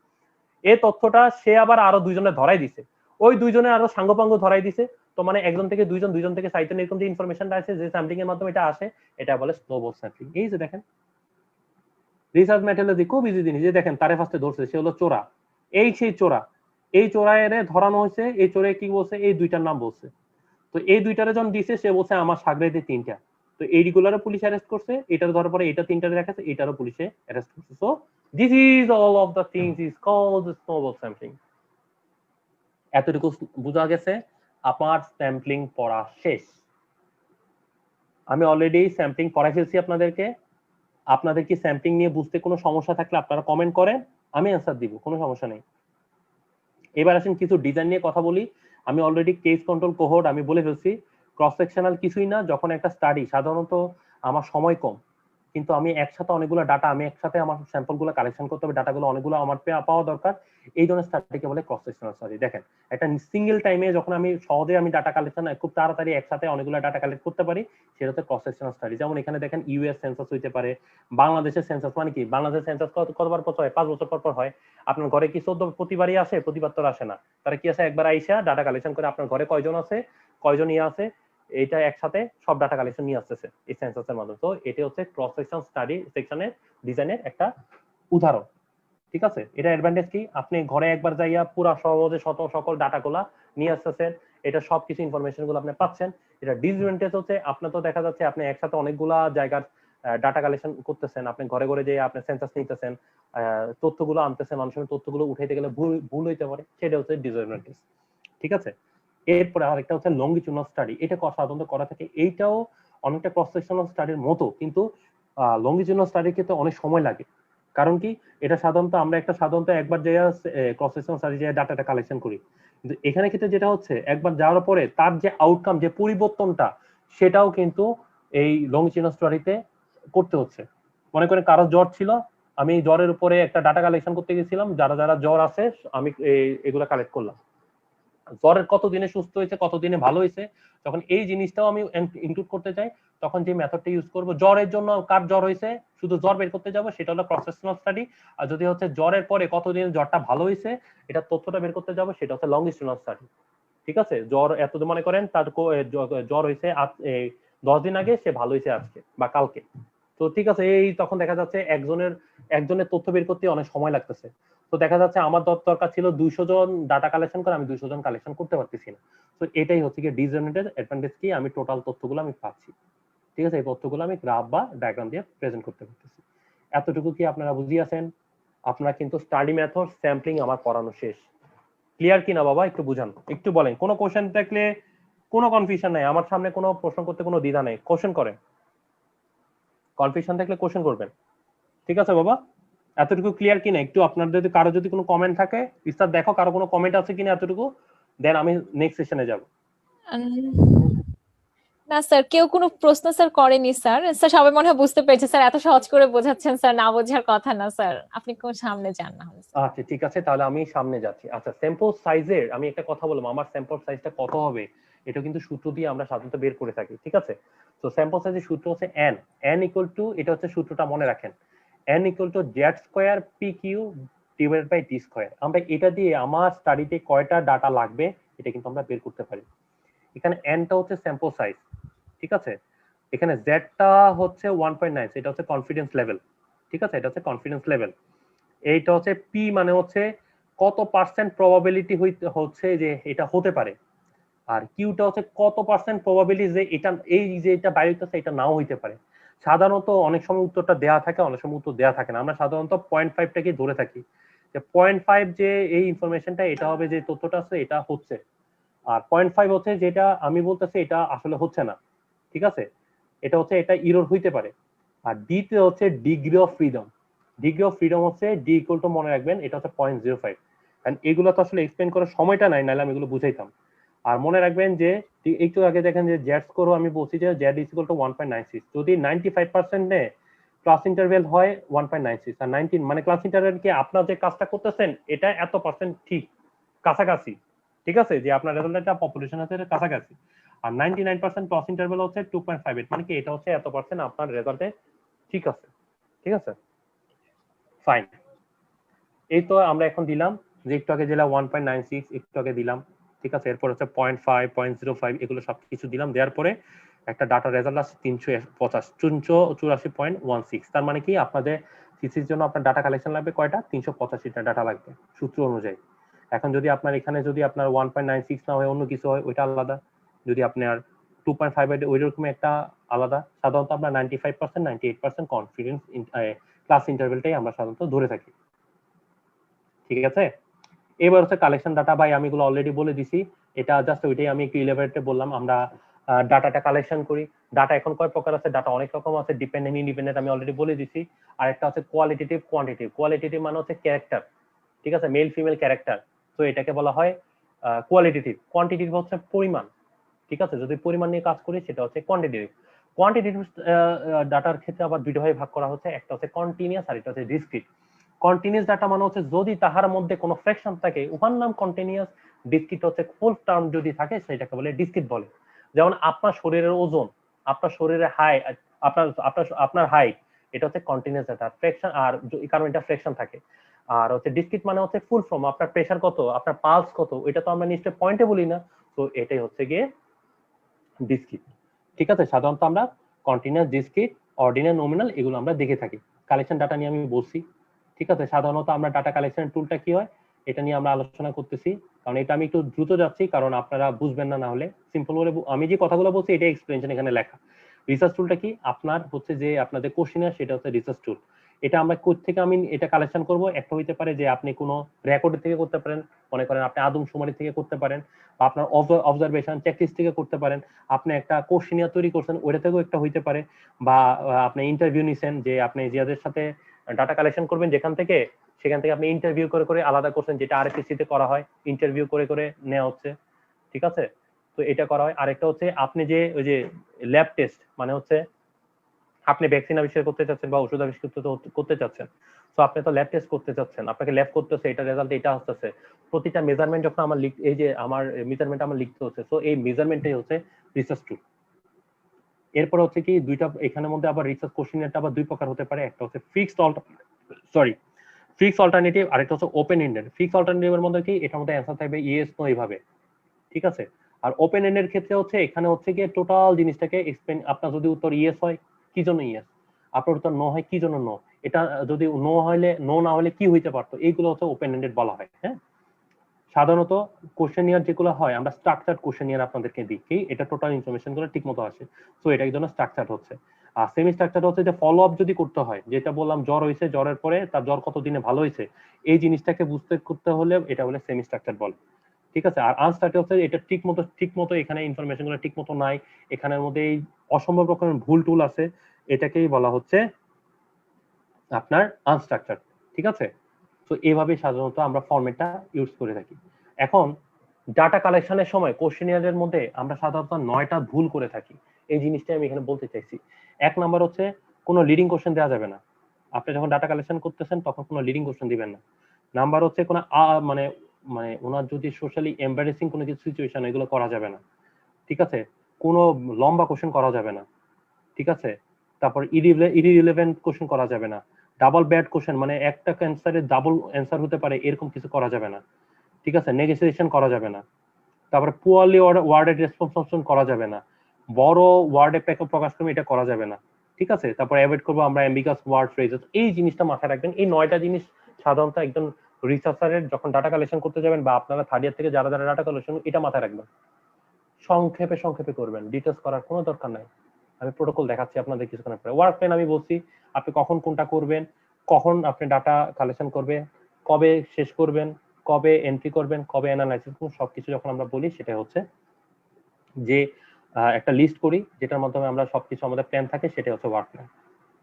এই তথ্যটা সে আবার আরো দুইজনে ধরাই দিছে, ওই দুইজনে আরো সাঙ্গপাঙ্গ ধরাই দিছে। তো মানে একজন থেকে দুইজন, দুইজন থেকে চারজন, এরকম যে ইনফরমেশনটা আছে, যে স্যাম্পলিং এর মাধ্যমে এটা আসে, এটা বলে স্নোবল স্যাম্পলিং। এই যে দেখেন রিসার্চ মেথডোলজি খুব ইজি জিনিস। যে দেখেন তারে ফার্স্টে ধরছে, সে হলো চোরা, এই সেই চোরা, এই চোরা এরে ধরানো হয়েছে, এই চোরে কি বলছে, এই দুইটার নাম বলছে। তো এই দুইটারে যখন দিছে, সে বলছে আমার সাগরেদে তিনটা, তো এইগুলারও পুলিশ অ্যারেস্ট করছে, এটার ধরার পরে এটা তিনটারে দেখাচ্ছে, এটারও পুলিশে অ্যারেস্ট করছে। So this is all of the things is called snowball sampling. এতটুকু বোঝা গেছে? আমার স্যাম্পলিং পড়া শেষ। আমি অলরেডি স্যাম্পলিং পড়া ফেলছি আপনাদেরকে। আপনাদের কি স্যাম্পলিং নিয়ে বুঝতে কোনো সমস্যা থাকলে আপনারা কমেন্ট করেন, আমি অ্যান্সার দিব, কোনো সমস্যা নেই। এবার আসেন কিছু ডিজাইন নিয়ে কথা বলি। আমি অলরেডি কেস কন্ট্রোল কোহর্ট আমি বলে ফেলছি। ক্রস সেকশনাল কিছুই না, যখন একটা স্টাডি, সাধারণত আমার সময় কম, কিন্তু আমি একসাথে অনেকগুলো ডাটা, আমি একসাথে আমার স্যাম্পলগুলো কালেকশন করতে হবে, ডাটাগুলো অনেকগুলো আমার পাওয়া দরকার, এই ধরনের স্টাডিকে বলে ক্রস সেকশনাল স্টাডি। দেখেন একটা সিঙ্গেল টাইমে যখন আমি সহজে আমি ডাটা কালেকশন খুব তাড়াতাড়ি একসাথে অনেকগুলো ডাটা কালেক্ট করতে পারি, সেটা হচ্ছে ক্রস সেকশনাল স্টাডি। যেমন এখানে দেখেন ইউএস সেন্সাস হইতে পারে, বাংলাদেশের সেন্সাস, মানে কি বাংলাদেশের সেন্সাস কতবার পর হয়? 5 বছর পর পর হয়। আপনার ঘরে কি 14 প্রতিবারই আসে? প্রতিবার তো আসে না। তারা কি আসে, একবার আইসা ডাটা কালেকশন করে আপনার ঘরে কয়জন আছে, কয়জন ইয়ে আছে, এইটা একসাথে সব ডাটা কালেকশন নিয়ে আসতেছে এই সেন্সাসের মাধ্যমে। তো এটা হচ্ছে ক্রস সেকশন স্টাডি সেকশনের ডিজাইনের একটা উদাহরণ, ঠিক আছে। এটা অ্যাডভান্টেজ কি, আপনি ঘরে একবার যাইয়া পুরো সহজে সকল ডাটাগুলা নিয়ে আসতেছেন, এটা সবকিছু ইনফরমেশন গুলো আপনি পাচ্ছেন। এটা ডিসঅ্যাডভান্টেজ হচ্ছে আপনার তো দেখা যাচ্ছে আপনি একসাথে অনেকগুলা জায়গার ডাটা কালেকশন করতেছেন, আপনি ঘরে ঘরে যেয়ে আপনি সেন্সাস নিতেছেন, তথ্যগুলো আনতেছেন, অনেক সময় তথ্যগুলো উঠাইতে গেলে ভুল হইতে পারে, সেটা হচ্ছে ডিসঅ্যাডভান্টেজ, ঠিক আছে। এরপরে আরেকটা হচ্ছে লঙ্গিচুডাল স্টাডি, এটা সাধারণত করা থাকে, এইটাও অনেকটা ক্রস সেকশনাল স্টাডির মতো, কিন্তু লঙ্গিচুডাল স্টাডির ক্ষেত্রে অনেক সময় লাগে। কারণ কি, এটা সাধারণত আমরা সাধারণত একবার যে ক্রস সেকশনাল স্টাডি যে ডাটাটা কালেকশন করি, কিন্তু এখানে ক্ষেত্রে যেটা হচ্ছে একবার যাওয়ার পরে তার যে আউটকাম, যে পরিবর্তনটা, সেটাও কিন্তু এই লঙ্গিচুডাল স্টাডিতে করতে হচ্ছে। মনে করেন কারো জ্বর ছিল, আমি জ্বরের উপরে একটা ডাটা কালেকশন করতে গেছিলাম, যারা যারা জ্বর আছে আমি এগুলো কালেক্ট করলাম, জ্বরের কতদিনে সুস্থ হয়েছে, কতদিনে ভালো হয়েছে, যখন এই জিনিসটাও আমি ইনক্লুড করতে চাই, তখন যে মেথডটা ইউজ করব, জ্বরের জন্য কার জ্বর হয়েছে শুধু জ্বর বের করতে যাব, সেটা হলো ক্রস সেকশনাল স্টাডি। আর যদি হচ্ছে জ্বরের পরে কতদিন জ্বরটা ভালো হয়েছে, এটা তথ্যটা বের করতে যাব, সেটা হচ্ছে লঙ্গিটিউডনাল স্টাডি, ঠিক আছে। জ্বর এতদিন, মনে করেন তার জ্বর হয়েছে 10 দিন আগে, সে ভালো হয়েছে আজকে বা কালকে, তো ঠিক আছে, এই তখন দেখা যাচ্ছে একজনের তথ্য বের করতে অনেক সময় লাগতেছে। তো দেখা যাচ্ছে আমার দরকার ছিল 200 জন ডাটা কালেকশন করে, আমি 200 জন কালেকশন করতে পারতেছি না। তো এটাই হচ্ছে কি ডিসঅ্যাডভান্টেজ। অ্যাডভান্টেজ কি, আমি টোটাল তথ্যগুলো আমি পাচ্ছি, ঠিক আছে, এই তথ্যগুলো আমি গ্রাফ বা ডায়াগ্রাম দিয়ে প্রেজেন্ট করতে পারতেছি। এতটুকু কি আপনারা বুঝিয়েছেন? আপনারা কিন্তু স্টাডি মেথড স্যাম্পলিং আমার পড়ানো শেষ। ক্লিয়ার কি না বাবা, একটু বুঝান, একটু বলেন। কোনো কোশ্চেন থাকলে, কোনো কনফিউশন নাই, আমার সামনে কোনো প্রশ্ন করতে কোনো দ্বিধা নেই, কোশ্চেন করেন, কনফিউশন থাকলে কোশ্চেন করবেন, ঠিক আছে বাবা। এতটুকু ক্লিয়ার কিনা? একটু আপনার যদি কারো যদি কোনো কমেন্ট থাকে স্যার দেখো কারো কোনো কমেন্ট আছে কিনা এতটুকু, দেন আমি নেক্সট সেশনে যাব। না স্যার, কেউ কোনো প্রশ্ন স্যার করেনি স্যার। স্যার সবাই মনে হয় বুঝতে পেরেছে স্যার, এত সহজ করে বোঝাচ্ছেন স্যার, না বোঝার কথা না স্যার। আপনি কোন সামনে যান না হলে স্যার। আচ্ছা ঠিক আছে, তাহলে আমি সামনে যাচ্ছি। আচ্ছা স্যাম্পল সাইজের আমি একটা কথা বলবো, আমার স্যাম্পল সাইজটা কত হবে এটা কিন্তু সূত্র দিয়ে আমরা সাধারণত বের করে থাকি, ঠিক আছে? তো স্যাম্পল সাইজের সূত্র হচ্ছে n, n ইকুয়াল টু, এটা হচ্ছে সূত্রটা মনে রাখেন, n equal to Z square P Q divided by D square. আমরা এটা দিয়ে আমার স্টাডিতে কয়টা ডাটা লাগবে এটা কিন্তু আমরা বের করতে পারি। এখানে nটা হচ্ছে স্যাম্পল সাইজ, ঠিক আছে? এখানে জেডটা হচ্ছে 1.9, এটা হচ্ছে কনফিডেন্স লেভেল, ঠিক আছে? এটা হচ্ছে কনফিডেন্স লেভেল। এইটা হচ্ছে পি মানে হচ্ছে কত পার্সেন্ট প্রবাবিলিটি হচ্ছে যে এটা হতে পারে, আর কিউটা হচ্ছে কত পার্সেন্ট প্রবাবিলিটি যে এটা এই যে এটা বাইরে হইতেছে এটা নাও হইতে পারে। সাধারণত অনেক সময় উত্তরটা দেয়া থাকে, অনেক সময় উত্তর দেয়া থাকে না। আমরা সাধারণত 0.5টাকে ধরে থাকি যে 0.5 যে এই ইনফরমেশনটা এটা হবে যে তথ্যটা আছে এটা হচ্ছে, আর 0.5 হচ্ছে যেটা আমি বলতেছি এটা আসলে হচ্ছে না, ঠিক আছে? এটা হচ্ছে এটা ইরর হইতে পারে। আর ডি তে হচ্ছে degree of freedom, degree of freedom হচ্ছে ডি ইকুয়াল টু, মনে রাখবেন এটা হচ্ছে 0.05। কারণ এগুলো তো আসলে এক্সপ্লেন করার সময়টা নাই, নাহলে আমি এগুলো বুঝাইতাম। আর মনে রাখবেন যে একটু আগে দেখেন যে জেড স্কোর আমি বলছি যে জেড ইজ ইকুয়াল টু 1.96, যদি 95% নে ক্লাস ইন্টারভেল হয় 1.96, আর 19 মানে ক্লাস ইন্টারভেল কি আপনার যে কাজটা করতেছেন এটা এত পার্সেন্ট ঠিক কাছাকাছি, ঠিক আছে? যে আপনার রেজাল্টটা পপুলেশন আছে কাছাকাছি। আর 99% ক্লাস ইন্টারভেল হচ্ছে 2.58, মানে কি এটা হচ্ছে এত পার্সেন্ট আপনার রেজাল্টে ঠিক আছে, ঠিক আছে? ফাইন। এই তো আমরা এখন দিলাম যে একটু আগে দিলাম 1.96, একটু আগে দিলাম, ঠিক আছে? এরপর হচ্ছে 0.5, 0.05 এগুলো সবকিছু দিলাম, দেওয়ার পরে একটা ডাটা রেজাল্ট আসছে 384.16। তার মানে কি আপনাদের থিসিসের জন্য আপনার ডাটা কালেকশন লাগবে কয়টা? 385টা ডাটা লাগবে সূত্র অনুযায়ী। এখন যদি আপনার এখানে যদি আপনার 1.96 না হয় অন্য কিছু হয় ওইটা আলাদা, যদি আপনার 2.5 ওই রকম একটা আলাদা। সাধারণত আমরা 95%, 98% কনফিডেন্স ক্লাস ইন্টারভেলটাই আমরা সাধারণত ধরে থাকি, ঠিক আছে? এবার হচ্ছে কালেকশন ডাটা, ভাই আমি এগুলো অলরেডি বলে দিছি, এটা জাস্ট ওইটাই আমি একটু ইলেভেন্টে বললাম। আমরা ডাটাটা কালেকশন করি। ডাটা এখন কয় প্রকার আছে? ডাটা অনেক রকম আছে, ডিপেন্ডেন্ট, ইন্ডিপেন্ডেন্ট আমি অলরেডি বলে দিছি। আর একটা হচ্ছে কোয়ালিটেটিভ, কোয়ান্টিটিভ। কোয়ালিটেটিভ মানে হচ্ছে ক্যারেক্টার, ঠিক আছে? মেল ফিমেল ক্যারেক্টার, তো এটাকে বলা হয় কোয়ালিটেটিভ। কোয়ান্টিটিভ হচ্ছে পরিমাণ, ঠিক আছে? যদি পরিমাণ নিয়ে কাজ করি সেটা হচ্ছে কোয়ান্টিটেটিভ। কোয়ান্টিটেটিভ ডাটার ক্ষেত্রে আবার দুইটা ভাবে ভাগ করা হচ্ছে, একটা হচ্ছে কন্টিনিউয়াস আর একটা হচ্ছে ডিসক্রিট। কন্টিনিউয়াস ডাটা মানে হচ্ছে যদি তাহার মধ্যে কোনো ফ্র্যাকশন থাকে উহার নাম কন্টিনিউয়াস, ডিসক্রিট হচ্ছে ফুল টার্ম যদি থাকে সেটাকে বলে ডিসক্রিট বলে। যেমন আপনার শরীরের ওজন, আপনার শরীরের হাই, আপনার আপনার আপনার হাইট, এটা হচ্ছে কন্টিনিউয়াস ডাটা। ফ্র্যাকশন আর কারণ এটা ফ্র্যাকশন থাকে। আর হচ্ছে ডিসক্রিট মানে হচ্ছে ফুল ফর্ম, আপনার প্রেসার কত, আপনার পালস কত, এটা তো আমরা নিশ্চয়ই পয়েন্টে বলি না, তো এটাই হচ্ছে গিয়ে ডিসক্রিট, ঠিক আছে? সাধারণত আমরা কন্টিনিউয়াস, ডিসক্রিট, অর্ডিনাল, নমিনাল এগুলো আমরা দেখে থাকি। কালেকশন ডাটা নিয়ে আমি বলছি, ঠিক আছে? সাধারণত আমরা ডাটা কালেকশন টুলটা কি হয় এটা নিয়ে আমরা আলোচনা করতেছি, কারণ এটা আমি একটু দ্রুত যাচ্ছি কারণ আপনারা বুঝবেন না, না হলে সিম্পল করে আমি যে কথাগুলো বলছি এটা এক্সপ্লেনেশন এখানে লেখা। রিসার্চ টুলটা কি? আপনার হচ্ছে যে আপনাদের কোশ্চেনার, সেটা হচ্ছে রিসার্চ টুল। এটা আমরা কোথা থেকে আমি এটা কালেকশন করব? একটা হইতে পারে যে আপনি কোনো রেকর্ড থেকে করতে পারেন, মনে করেন আপনি আদমশুমারি থেকে করতে পারেন, বা আপনার অবজারভেশন চেকলিস্ট থেকে করতে পারেন, আপনি একটা কোশ্চেনিয়ার তৈরি করছেন ওইটা থেকেও একটা হইতে পারে, বা আপনি ইন্টারভিউ নিছেন যে আপনি যাদের সাথে ডাটা কালেকশন করবেন যেখান থেকে, সেখান থেকে আপনি ইন্টারভিউ করে করে আলাদা করছেন, যেটা আরএফসি তে করা হয়, ইন্টারভিউ করে করে নেওয়া হচ্ছে, ঠিক আছে? তো এটা করা হয়। আরেকটা হচ্ছে আপনি যে ওই যে ল্যাব টেস্ট, মানে হচ্ছে আপনি ভ্যাকসিন আবিষ্কার করতে চাচ্ছেন বা ওষুধ আবিষ্কার করতে চাচ্ছেন, তো আপনি তো ল্যাব টেস্ট করতে চাচ্ছেন, আপনাকে ল্যাব করতেছে, এটা রেজাল্ট এটা আসতেছে, প্রতিটা মেজারমেন্ট যখন আমার এই যে আমার মেজারমেন্ট আমার লিখতে হচ্ছে, তো এই মেজারমেন্টটাই হচ্ছে রিসার্চ টুল। এরপর হচ্ছে কি দুইটা এখানের মধ্যে আবার রিসার্চ কোশ্চেনটা আবার দুই প্রকার হতে পারে, একটা হচ্ছে ফিক্সড অল্টারনেটিভ, আর একটা হচ্ছে ওপেন এন্ডেড। ফিক্সড অল্টারনেটিভের মধ্যে কি এটার মধ্যে অ্যান্সার থাকবে ইয়েস নো এইভাবে, ঠিক আছে? আর ওপেন এন্ডের ক্ষেত্রে হচ্ছে এখানে হচ্ছে গিয়ে টোটাল জিনিসটাকে এক্সপ্লেন, আপনার যদি উত্তর ইয়েস হয় কি জন্য ইয়েস, আপনার উত্তর নো হয় কি জন্য নো, এটা যদি নো হলে নো না হলে কি হইতে পারতো, এইগুলো হচ্ছে ওপেন এন্ডেড বলা হয়। হ্যাঁ, সাধারণত কোশ্চেনিয়ার যেগুলো হয় আমরা স্ট্রাকচার্ড কোশ্চেনিয়ার আপনাদেরকে দিই, কি এটা টোটাল ইনফরমেশন গুলো ঠিক মতো আসে, তো এটা একজন স্ট্রাকচার হচ্ছে। আর সেমি স্ট্রাকচার হচ্ছে যে ফলো আপ যদি করতে হয়, যেটা বললাম জ্বর হয়েছে, জ্বরের পরে তার জ্বর কত দিনে ভালো হয়েছে, এই জিনিসটাকে বুঝতে করতে হলে এটা বলে সেমি স্ট্রাকচার বলে, ঠিক আছে? আর আনস্ট্রাকচার হচ্ছে এটা ঠিক মতো এখানে ইনফরমেশন গুলো ঠিক মতো নাই, এখানের মধ্যে এই অসম্ভব রকমের ভুল টুল আছে, এটাকেই বলা হচ্ছে আপনার আনস্ট্রাকচার, ঠিক আছে? তো এইভাবে সাধারণত আমরা ফরম্যাটটা ইউজ করে থাকি। এখন ডাটা কালেকশনের সময় কোশ্চেনিয়ারের মধ্যে আমরা সাধারণত 9টা ভুল করে থাকি। এই জিনিসটাই আমি এখানে বলতে চাইছি। এক নাম্বার হচ্ছে কোনো লিডিং কোশ্চেন দেওয়া যাবে না। আপনি যখন ডাটা কালেকশন করতেছেন তখন কোনো লিডিং কোশ্চেন দিবেন না। নাম্বার হচ্ছে কোনো মানে মানে ওনার যদি সোশ্যালি এম্বারেসিং কোনো কিছু সিচুয়েশন এগুলো করা যাবে না। ঠিক আছে? কোনো লম্বা কোশ্চেন করা যাবে না। ঠিক আছে? তারপর ইররিলেভেন্ট কোশ্চেন করা যাবে না। ডাবল ব্যাড কোশ্চেন মানে একটা অ্যান্সারে ডাবল অ্যান্সার হতে পারে এরকম কিছু করা যাবে না। ঠিক আছে? নেগোসিয়েশন করা যাবে না। তারপরে পুয়ারলি ওয়ার্ডেড রেসপন্স করা যাবে না। বড় ওয়ার্ডে প্রকাশ করবে এটা করা যাবে না। ঠিক আছে? তারপর অ্যাভয়েড করবো আমরা অ্যাম্বিগাস ওয়ার্ড ফ্রেজেস। এই জিনিসটা মাথায় রাখবেন। এই 9টা জিনিস সাধারণত একজন রিসার্চারের যখন ডাটা কালেকশন করতে যাবেন বা আপনারা থার্ড ইয়ার থেকে যারা যারা ডাটা কালেকশন এটা মাথায় রাখবেন। সংক্ষেপে করবেন, ডিটেলস করার কোনো দরকার নাই। আমি প্রোটোকল দেখাচ্ছি আপনাদের কিছুক্ষণ পরে। ওয়ার্ক প্ল্যান আমি বলছি আপনি কখন কোনটা করবেন, কখন আপনি ডাটা কালেকশন করবে, কবে শেষ করবেন, কবে এন্ট্রি করবেন, কবে অ্যানালাইসিস করবেন, সবকিছু যখন আমরা বলি সেটা হচ্ছে যে একটা লিস্ট করি যেটার মাধ্যমে আমরা সবকিছু আমাদের প্ল্যান থাকে সেটা হচ্ছে ওয়ার্ক প্ল্যান।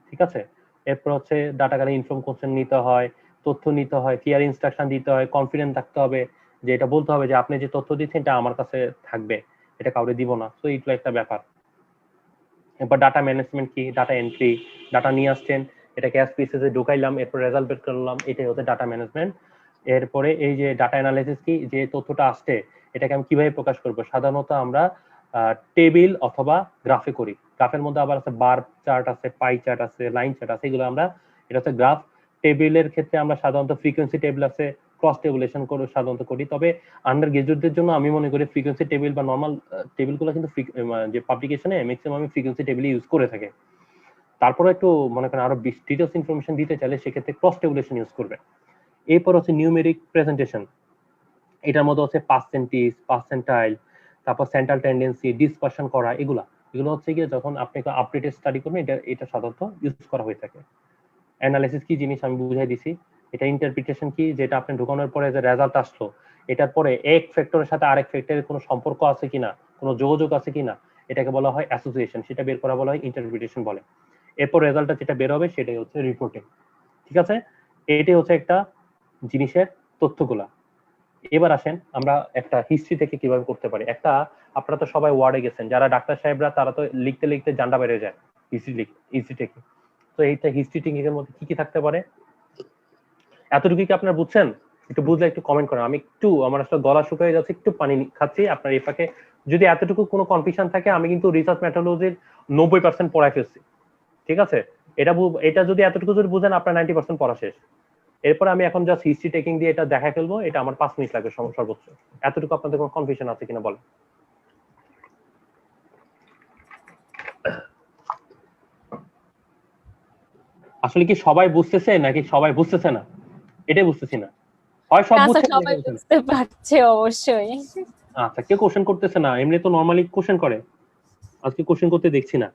ঠিক আছে? এরপর হচ্ছে ডাটা কালে ইনফর্ম কোশ্চেন নিতে হয়, তথ্য নিতে হয়, ক্লিয়ার ইনস্ট্রাকশন দিতে হয়, কনফিডেন্ট থাকতে হবে যে এটা বলতে হবে যে আপনি যে তথ্য দিচ্ছেন এটা আমার কাছে থাকবে, এটা কাউরে দিব না। তো এইগুলো একটা ব্যাপার। এরপর ডাটা ম্যানেজমেন্ট কি, ডাটা এন্ট্রি, ডাটা নিয়ে আসছেন এটাকে এসপিএসএস এ ঢুকাইলাম, এরপর রেজাল্ট বের করলাম, এটাই হচ্ছে ডাটা ম্যানেজমেন্ট। এরপরে এই যে ডাটা অ্যানালাইসিস কি, যে তথ্যটা আসছে এটাকে আমি কিভাবে প্রকাশ করব, সাধারণত আমরা টেবিল অথবা গ্রাফে করি। গ্রাফের মধ্যে আবার আছে বার চার্ট আছে, পাই চার্ট আছে, লাইন চার্ট আছে, এগুলো আমরা এটা হচ্ছে গ্রাফ। টেবিলের ক্ষেত্রে আমরা সাধারণত ফ্রিকোয়েন্সি টেবিল আছে, ক্রস টেবুলেশন করে সাধারণত করি। তবে আন্ডার গ্রাজুয়েটদের জন্য আমি মনে করি ফ্রিকোয়েন্সি টেবিল বা নর্মাল টেবিলগুলো কিন্তু যে পাবলিকেশনে ম্যাক্সিমাম ফ্রিকোয়েন্সি টেবিল ইউজ করে থাকে। তারপরে একটু মনে করেন আরো ডিটেলস ইনফরমেশন দিতে চাইলে সেক্ষেত্রে ক্রস টেবুলেশন ইউজ করবে। এরপর হচ্ছে নিউমেরিক প্রেজেন্টেশন, এটার মধ্যে হচ্ছে পার্সেন্টেজ, পার্সেন্টাইল, তারপর সেন্ট্রাল টেন্ডেন্সি, ডিসপারশন করা, এগুলো হচ্ছে গিয়ে যখন আপনি আপডেটেড স্টাডি করবেন এটা সাধারণত ইউজ করা হয়ে থাকে। অ্যানালাইসিস কি জিনিস আমি বুঝাই দিছি। এটা ইন্টারপ্রিটেশন কি, যেটা আপনি ঢোকানোর পরে যে রেজাল্ট আসলো এটার পরে এক ফ্যাক্টরের সাথে আরেক ফ্যাক্টরের কোনো সম্পর্ক আছে কিনা, কোনো যোগাযোগ আছে কিনা, এটাকে বলা হয় অ্যাসোসিয়েশন, সেটা বের করা বলা হয় ইন্টারপ্রিটেশন বলে। এরপর রেজাল্টটা যেটা বের হবে সেটাই হচ্ছে রিপোর্টিং। ঠিক আছে? এটাই হচ্ছে একটা জিনিসের তথ্যগুলা। এবার আসেন আমরা একটা হিস্ট্রি থেকে কিভাবে করতে পারি। একটা, আপনারা তো সবাই ওয়ার্ডে গেছেন, যারা ডাক্তার সাহেবরা তারা তো লিখতে লিখতে জান্ডা বেড়ে যায় হিস্ট্রি থেকে। তো এইটা হিস্ট্রি টেকনিক এর মধ্যে কি কি থাকতে পারে, এতটুকু কি আপনারা বুঝছেন? একটু বুঝলে একটু কমেন্ট করেন। আমি একটু, আমার আসলে গলা শুকিয়ে যাচ্ছে, একটু পানি খাচ্ছি। আপনার এই ফাঁকে যদি এতটুকু কোনো কনফিউশন থাকে, আমি কিন্তু রিসার্চ মেথোডোলজির 90% পড়ায় ফেলছি। ঠিক আছে? এটা যদি এতটুকু যদি বুঝেন আপনার 90% পড়া শেষ। এরপরে আমি এখন জাস্ট হিস্ট্রি টেকিং দিয়ে এটা দেখাই ফেলবো, এটা আমার 5 মিনিট লাগবে সর্বোচ্চ। এতটুকু আপনাদের কোনো কনফিউশন আছে কিনা বলেন। আসলে কি সবাই বুঝতেছে নাকি সবাই বুঝতেছে না, এটাই বুঝতেছি না। হয় সব বুঝছে সবাই বুঝতে পারছে অবশ্যই। আচ্ছা, কেউ কোশ্চেন করতেছে না, এমনি তো নরমালি কোশ্চেন করে, আজকে কোশ্চেন করতে দেখছি না।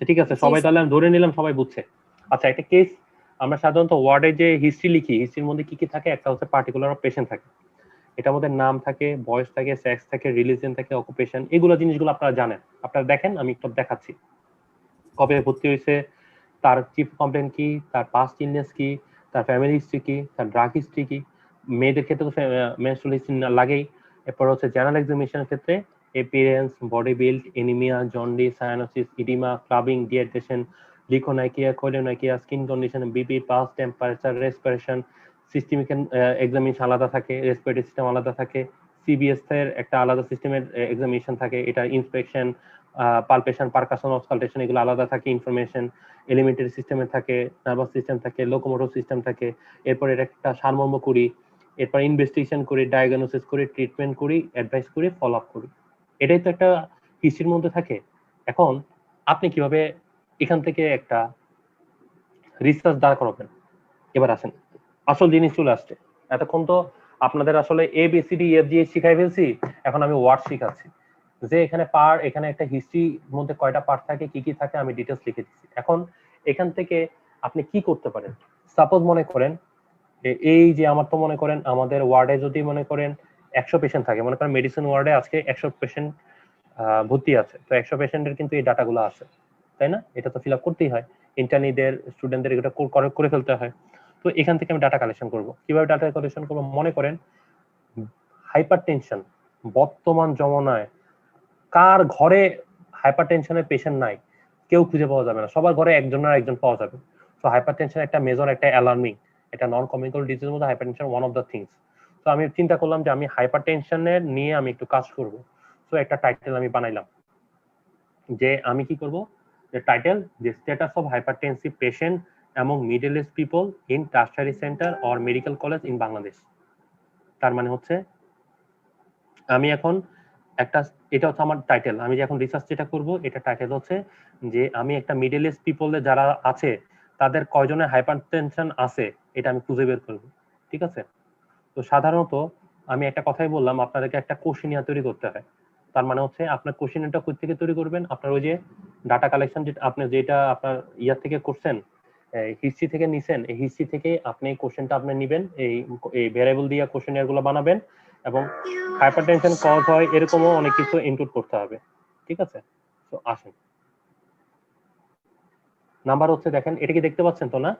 ঠিক আছে, সবাই তাহলে আমি ধরে নিলাম সবাই বুঝছে। আচ্ছা, একটা কেস, আমরা সাধারণত ওয়ার্ডে যে হিস্ট্রি লিখি, হিস্ট্রির মধ্যে কি কি থাকে, একটা হচ্ছে পার্টিকুলার অফ পেশেন্ট থাকে, এটার মধ্যে নাম থাকে, বয়স থাকে, সেক্স থাকে, রিলিজিয়ন থাকে, অকুপেশন, এগুলো জিনিসগুলো আপনারা জানেন। আপনারা দেখেন, আমি একটু দেখাচ্ছি। কবে ভর্তি হয়েছে, তার চিফ কমপ্লেন কি, তার পাস্ট ইলনেস কি, তার ফ্যামিলি হিস্ট্রি কি, তার ড্রাগ হিস্ট্রি কি, মেয়েদের ক্ষেত্রে তো মেনস্ট্রুয়াল হিস্ট্রি লাগেই। এরপর হচ্ছে জেনারেল এক্সামিনেশনের ক্ষেত্রে appearance, body build, anaemia, jaundice, cyanosis, oedema, clubbing, dehydration, leukonychia, koilonychia, skin condition, BP, pulse temperature, respiration, systemic examination আলাদা থাকে, রেসপিরেটরি সিস্টেম আলাদা থাকে, সিবিএস এর একটা আলাদা সিস্টেমের এক্সামিনেশন থাকে, এটা ইন্সপেকশন, পালপেশন, পারকাশন, অসকালটেশন, এগুলো আলাদা থাকে, ইনফরমেশন এলিমেন্টারি সিস্টেমে থাকে, নার্ভাস সিস্টেম থাকে, লোকোমোটর সিস্টেম থাকে। এরপর এটা একটা সারমর্ম করি, এরপর ইনভেস্টিগেশন করি, ডায়াগনোসিস করি, ট্রিটমেন্ট করি, অ্যাডভাইস করি, ফলো আপ করি। এটাই তো একটা হিস্ট্রির মধ্যে থাকে। এখন আপনি কিভাবে এখান থেকে একটা রিসার্চ দাঁড় করাবেন? এবার আসেন, আসল জিনিস চলে আসছে। এতক্ষণ তো আপনাদের আসলে ABCD EFG শিখাই ফেলছি, এখন আমি ওয়ার্ড শিখাচ্ছি। যে এখানে এখানে একটা হিস্ট্রির মধ্যে কয়টা পার্ট থাকে, কি কি থাকে, আমি ডিটেলস লিখে দিচ্ছি। এখন এখান থেকে আপনি কি করতে পারেন, সাপোজ মনে করেন এই যে আমার তো মনে করেন আমাদের ওয়ার্ডে যদি মনে করেন 100 পেশেন্ট থাকে, মনে করেন মেডিসিন ওয়ার্ডে আজকে 100 পেশেন্ট ভর্তি আছে, তো 100 পেশেন্টের কিন্তু এই ডাটাগুলো আছে, তাই না? এটা তো ফিল আপ করতেই হয়, ইন্টার্নিদের, স্টুডেন্টদের এটা করে ফেলতে হয়। তো তো এখান থেকে আমি ডাটা কালেকশন করব। কিভাবে ডাটা কালেকশন করব? মনে করেন হাইপার টেনশন বর্তমান জমানায় কার ঘরে হাইপার টেনশনের পেশেন্ট নাই? কেউ খুঁজে পাওয়া যাবে না, সবার ঘরে একজন না একজন পাওয়া যাবে। তো হাইপার টেনশন একটা মেজর, একটা অ্যালার্মিং, এটা নন কমিউনিকেবল ডিজিজের মধ্যে hyper tension one of the things. তো আমি চিন্তা করলাম যে আমি হাইপার টেনশনের নিয়ে আমি একটু কাজ করব। তো একটা টাইটেল আমি বানাইলাম যে আমি কি করব, যে টাইটেল যে status of hypertensive patient among middle age people in tertiary center or medical college in Bangladesh. তার মানে হচ্ছে আমি এখন একটা, এটা হচ্ছে আমার টাইটেল, আমি যে এখন রিসার্চ যেটা করব এটা টাইটেল হচ্ছে যে আমি একটা মিডল এজ পিপলে যারা আছে তাদের কয়জনের হাইপারটেনশন আছে এটা আমি খুঁজে বের করব। ঠিক আছে? তো সাধারণত আমি একটা কথাই বললাম, আপনাদেরকে একটা কোশ্চেনিয়ার তৈরি করতে হয়। তার মানে হচ্ছে আপনার কোশ্চেনিয়ারটা কোথা থেকে তৈরি করবেন? আপনার ওই যে ডাটা কালেকশন যেটা আপনি যেটা আপনার ইয়ার থেকে করছেন, হিস্ট্রি থেকে নিছেন, এই হিস্ট্রি থেকে আপনি কোশ্চেনটা আপনি নেবেন, এই ভ্যারিয়েবল দিয়ে কোশ্চেনিয়ার গুলো বানাবেন এবং হাইপারটেনশন কজ হয় এরকমও অনেক কিছু ইনক্লুড করতে হবে। ঠিক আছে? তো আসেন, নাম্বার হচ্ছে দেখেন, এটা কি দেখতে পাচ্ছেন তো না?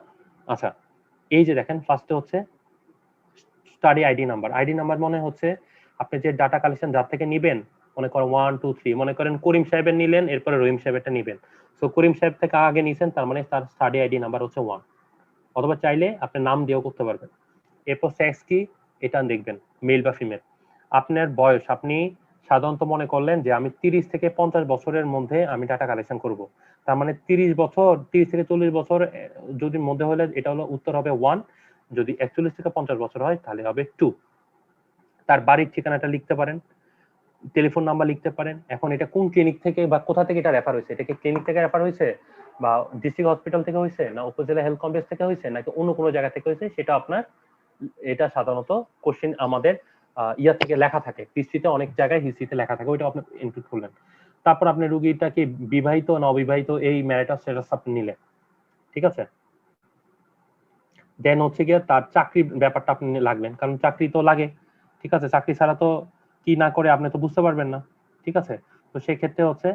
আচ্ছা, এই যে দেখেন ফার্স্টে হচ্ছে study ID number. ID number মনে হচ্ছে আপনি যে ডাটা কালেকশন যার থেকে নিবেন, মনে করেন 1 2 3, মনে করেন করিম সাহেবের নিলেন, এরপরে রহিম সাহেবেরটা নিবেন। সো করিম সাহেব থেকে আগে নিছেন, তার মানে তার স্টাডি আইডি নাম্বার হচ্ছে 1। অথবা চাইলে আপনি নাম দিয়েও করতে পারবেন। এরপর সেক্স কি, এটা দেখবেন মেল বা ফিমেল। আপনার বয়স, আপনি সাধারণত মনে করলেন যে আমি 30 থেকে 50 বছরের মধ্যে আমি ডাটা কালেকশন করব, তার মানে 30 বছর 30 থেকে 40 বছর যদি মধ্যে হলে এটা হলো উত্তর হবে 1, যদি 41 থেকে 50 বছর হয় তাহলে হবে 2। তার বাড়ির ঠিকানাটা লিখতে পারেন, টেলিফোন নাম্বার লিখতে পারেন। এখন এটা কোন ক্লিনিক থেকে বা কোথা থেকে এটা রেফার হয়েছে, এটা কি ক্লিনিক থেকে রেফার হয়েছে বা ডিস্ট্রিক্ট হসপিটাল থেকে হয়েছে না উপজেলা হেলথ কমপ্লেক্স থেকে হয়েছে নাকি অন্য কোনো জায়গা থেকে হয়েছে, সেটা আপনার, এটা সাধারণত কোশ্চেন আমাদের ইয়া থেকে লেখা থাকে, হিস্ট্রিতে অনেক জায়গায় হিস্ট্রিতে লেখা থাকে, ওইটা আপনি ইনক্লুড করলেন। তারপর আপনি রুগীটা কি বিবাহিত না অবিবাহিত, এই ম্যারিটাল স্ট্যাটাস আপনি নিলেন। ঠিক আছে? দেন হচ্ছে গিয়ে তার চাকরি ব্যাপারটা আপনি লাগবেন, কারণ চাকরি তো লাগে। ঠিক আছে? চাকরি ছাড়া তো কি না করে আপনি তো বুঝতে পারবেন না। ঠিক আছে? তো সেক্ষেত্রে হচ্ছে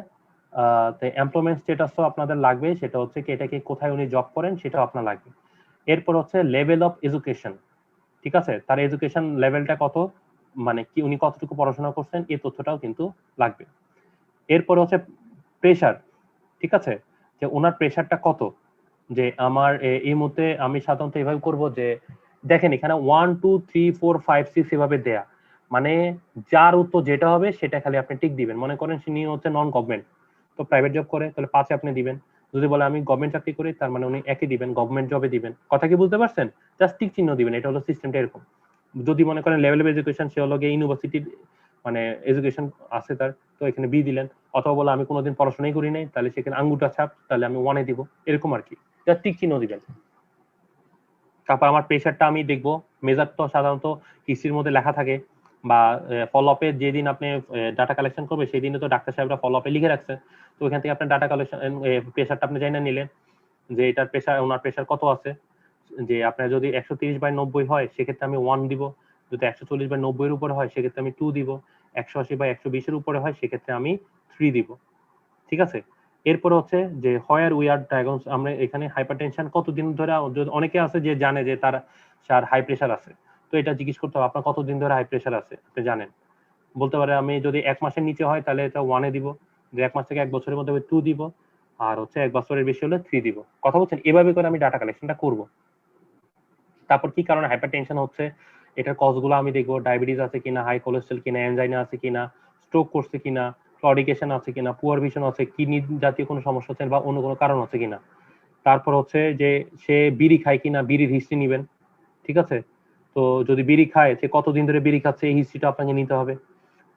এমপ্লয়মেন্ট স্ট্যাটাসও আপনাদের লাগবে, সেটা হচ্ছে কি এটা কি কোথায় উনি জব করেন সেটাও আপনার লাগবে। এরপর হচ্ছে লেভেল অফ এডুকেশন। ঠিক আছে? তার এডুকেশন লেভেলটা কত, মানে কি উনি কতটুকু পড়াশোনা করছেন, এই তথ্যটাও কিন্তু লাগবে। এরপর হচ্ছে প্রেশার। ঠিক আছে? যে ওনার প্রেশারটা কত, যে আমার এই মুহূর্তে আমি সাধারণত এভাবে করব যে দেখেন এখানে 1 2 3 4 5 6 এভাবে দেয়া, মানে যার উত্তর যেটা হবে সেটা খালি আপনি টিক দিবেন। মনে করেন তিনি হচ্ছে নন গভর্নমেন্ট, তো প্রাইভেট জব করে, তাহলে 5 আপনি দিবেন। যদি বলে আমি গভর্নমেন্ট চাকরি করি, তার মানে উনি একই দিবেন, গভর্নমেন্ট জবে দিবেন। কথা কি বুঝতে পারছেন? জাস্ট টিক চিহ্ন দিবেন, এটা হলো সিস্টেমটা এরকম। যদি মনে করেন লেভেল অফ এডুকেশন সে হলো গিয়ে ইউনিভার্সিটির মানে এডুকেশন আছে তার, তো এখানে বি দিলেন। অথবা বলে আমি কোনোদিন পড়াশোনাই করি নাই, তাহলে সেখানে আঙ্গুটা ছাপ, তাহলে আমি 1 দিব, এরকম আর কি। জাস্ট টিক চিহ্ন দিবেন। তারপর আমার প্রেশারটা আমি দেখবো, মেজার তো সাধারণত হিস্ট্রির মধ্যে লেখা থাকে, বা ফলো আপে যেদিন আপনি ডাটা কালেকশন করবে সেই দিনে তো ডাক্তার সাহেবরা ফলো আপে লিখে রাখছে। তো ওইখান থেকে আপনার ডাটা কালেকশন প্রেশারটা আপনি জানা নিলেন যে এটার প্রেশার, ওনার প্রেশার কত আছে। যে আপনার যদি 130/90 হয় সেক্ষেত্রে আমি 1 দিব, যদি 140/90 এর উপরে হয় সেক্ষেত্রে আমি 2 দিব, 180/120 এর উপরে হয় সেক্ষেত্রে আমি 3 দিব। ঠিক আছে? এরপর হচ্ছে যে হোয়ার উই আর ডায়াগনোস, আমরা এখানে হাইপারটেনশন কতদিন ধরে, অনেকে আছে যে জানে যে তার হাই প্রেশার আছে, তো এটা জিজ্ঞেস করতে হবে আপনার কতদিন ধরে হাই প্রেশার আছে আপনি জানেন। বলতে পারে আমি যদি 1 মাসের নিচে হয় তাহলে এটা 1 এ দিব, যে 1 মাস থেকে 1 বছরের মধ্যে 2 দিব, আর হচ্ছে 1 বছরের বেশি হলে 3 দিব। কথা বলছেন? এভাবে করে আমি ডাটা কালেকশনটা করব। তারপর কি কারণে হাইপারটেনশন হচ্ছে এটার কজগুলো আমি দেখবো, ডায়াবেটিস আছে কিনা, হাই কোলেস্ট্রল কিনা, এনজাইনা আছে কিনা, স্ট্রোক করছে কিনা, ক্লডিকেশন আছে কিনা, পুয়ার ভিশন আছে, কিডনি জাতীয় কোনো সমস্যা হচ্ছে বা অন্য কোনো কারণ আছে কিনা। তারপর হচ্ছে যে সে বিড়ি খায় কিনা, বিড়ির হিস্ট্রি নিবেন। ঠিক আছে? তো যদি বিড়ি খায়, সে কতদিন ধরে বিড়ি খাচ্ছে এই হিস্ট্রিটা আপনাকে নিতে হবে।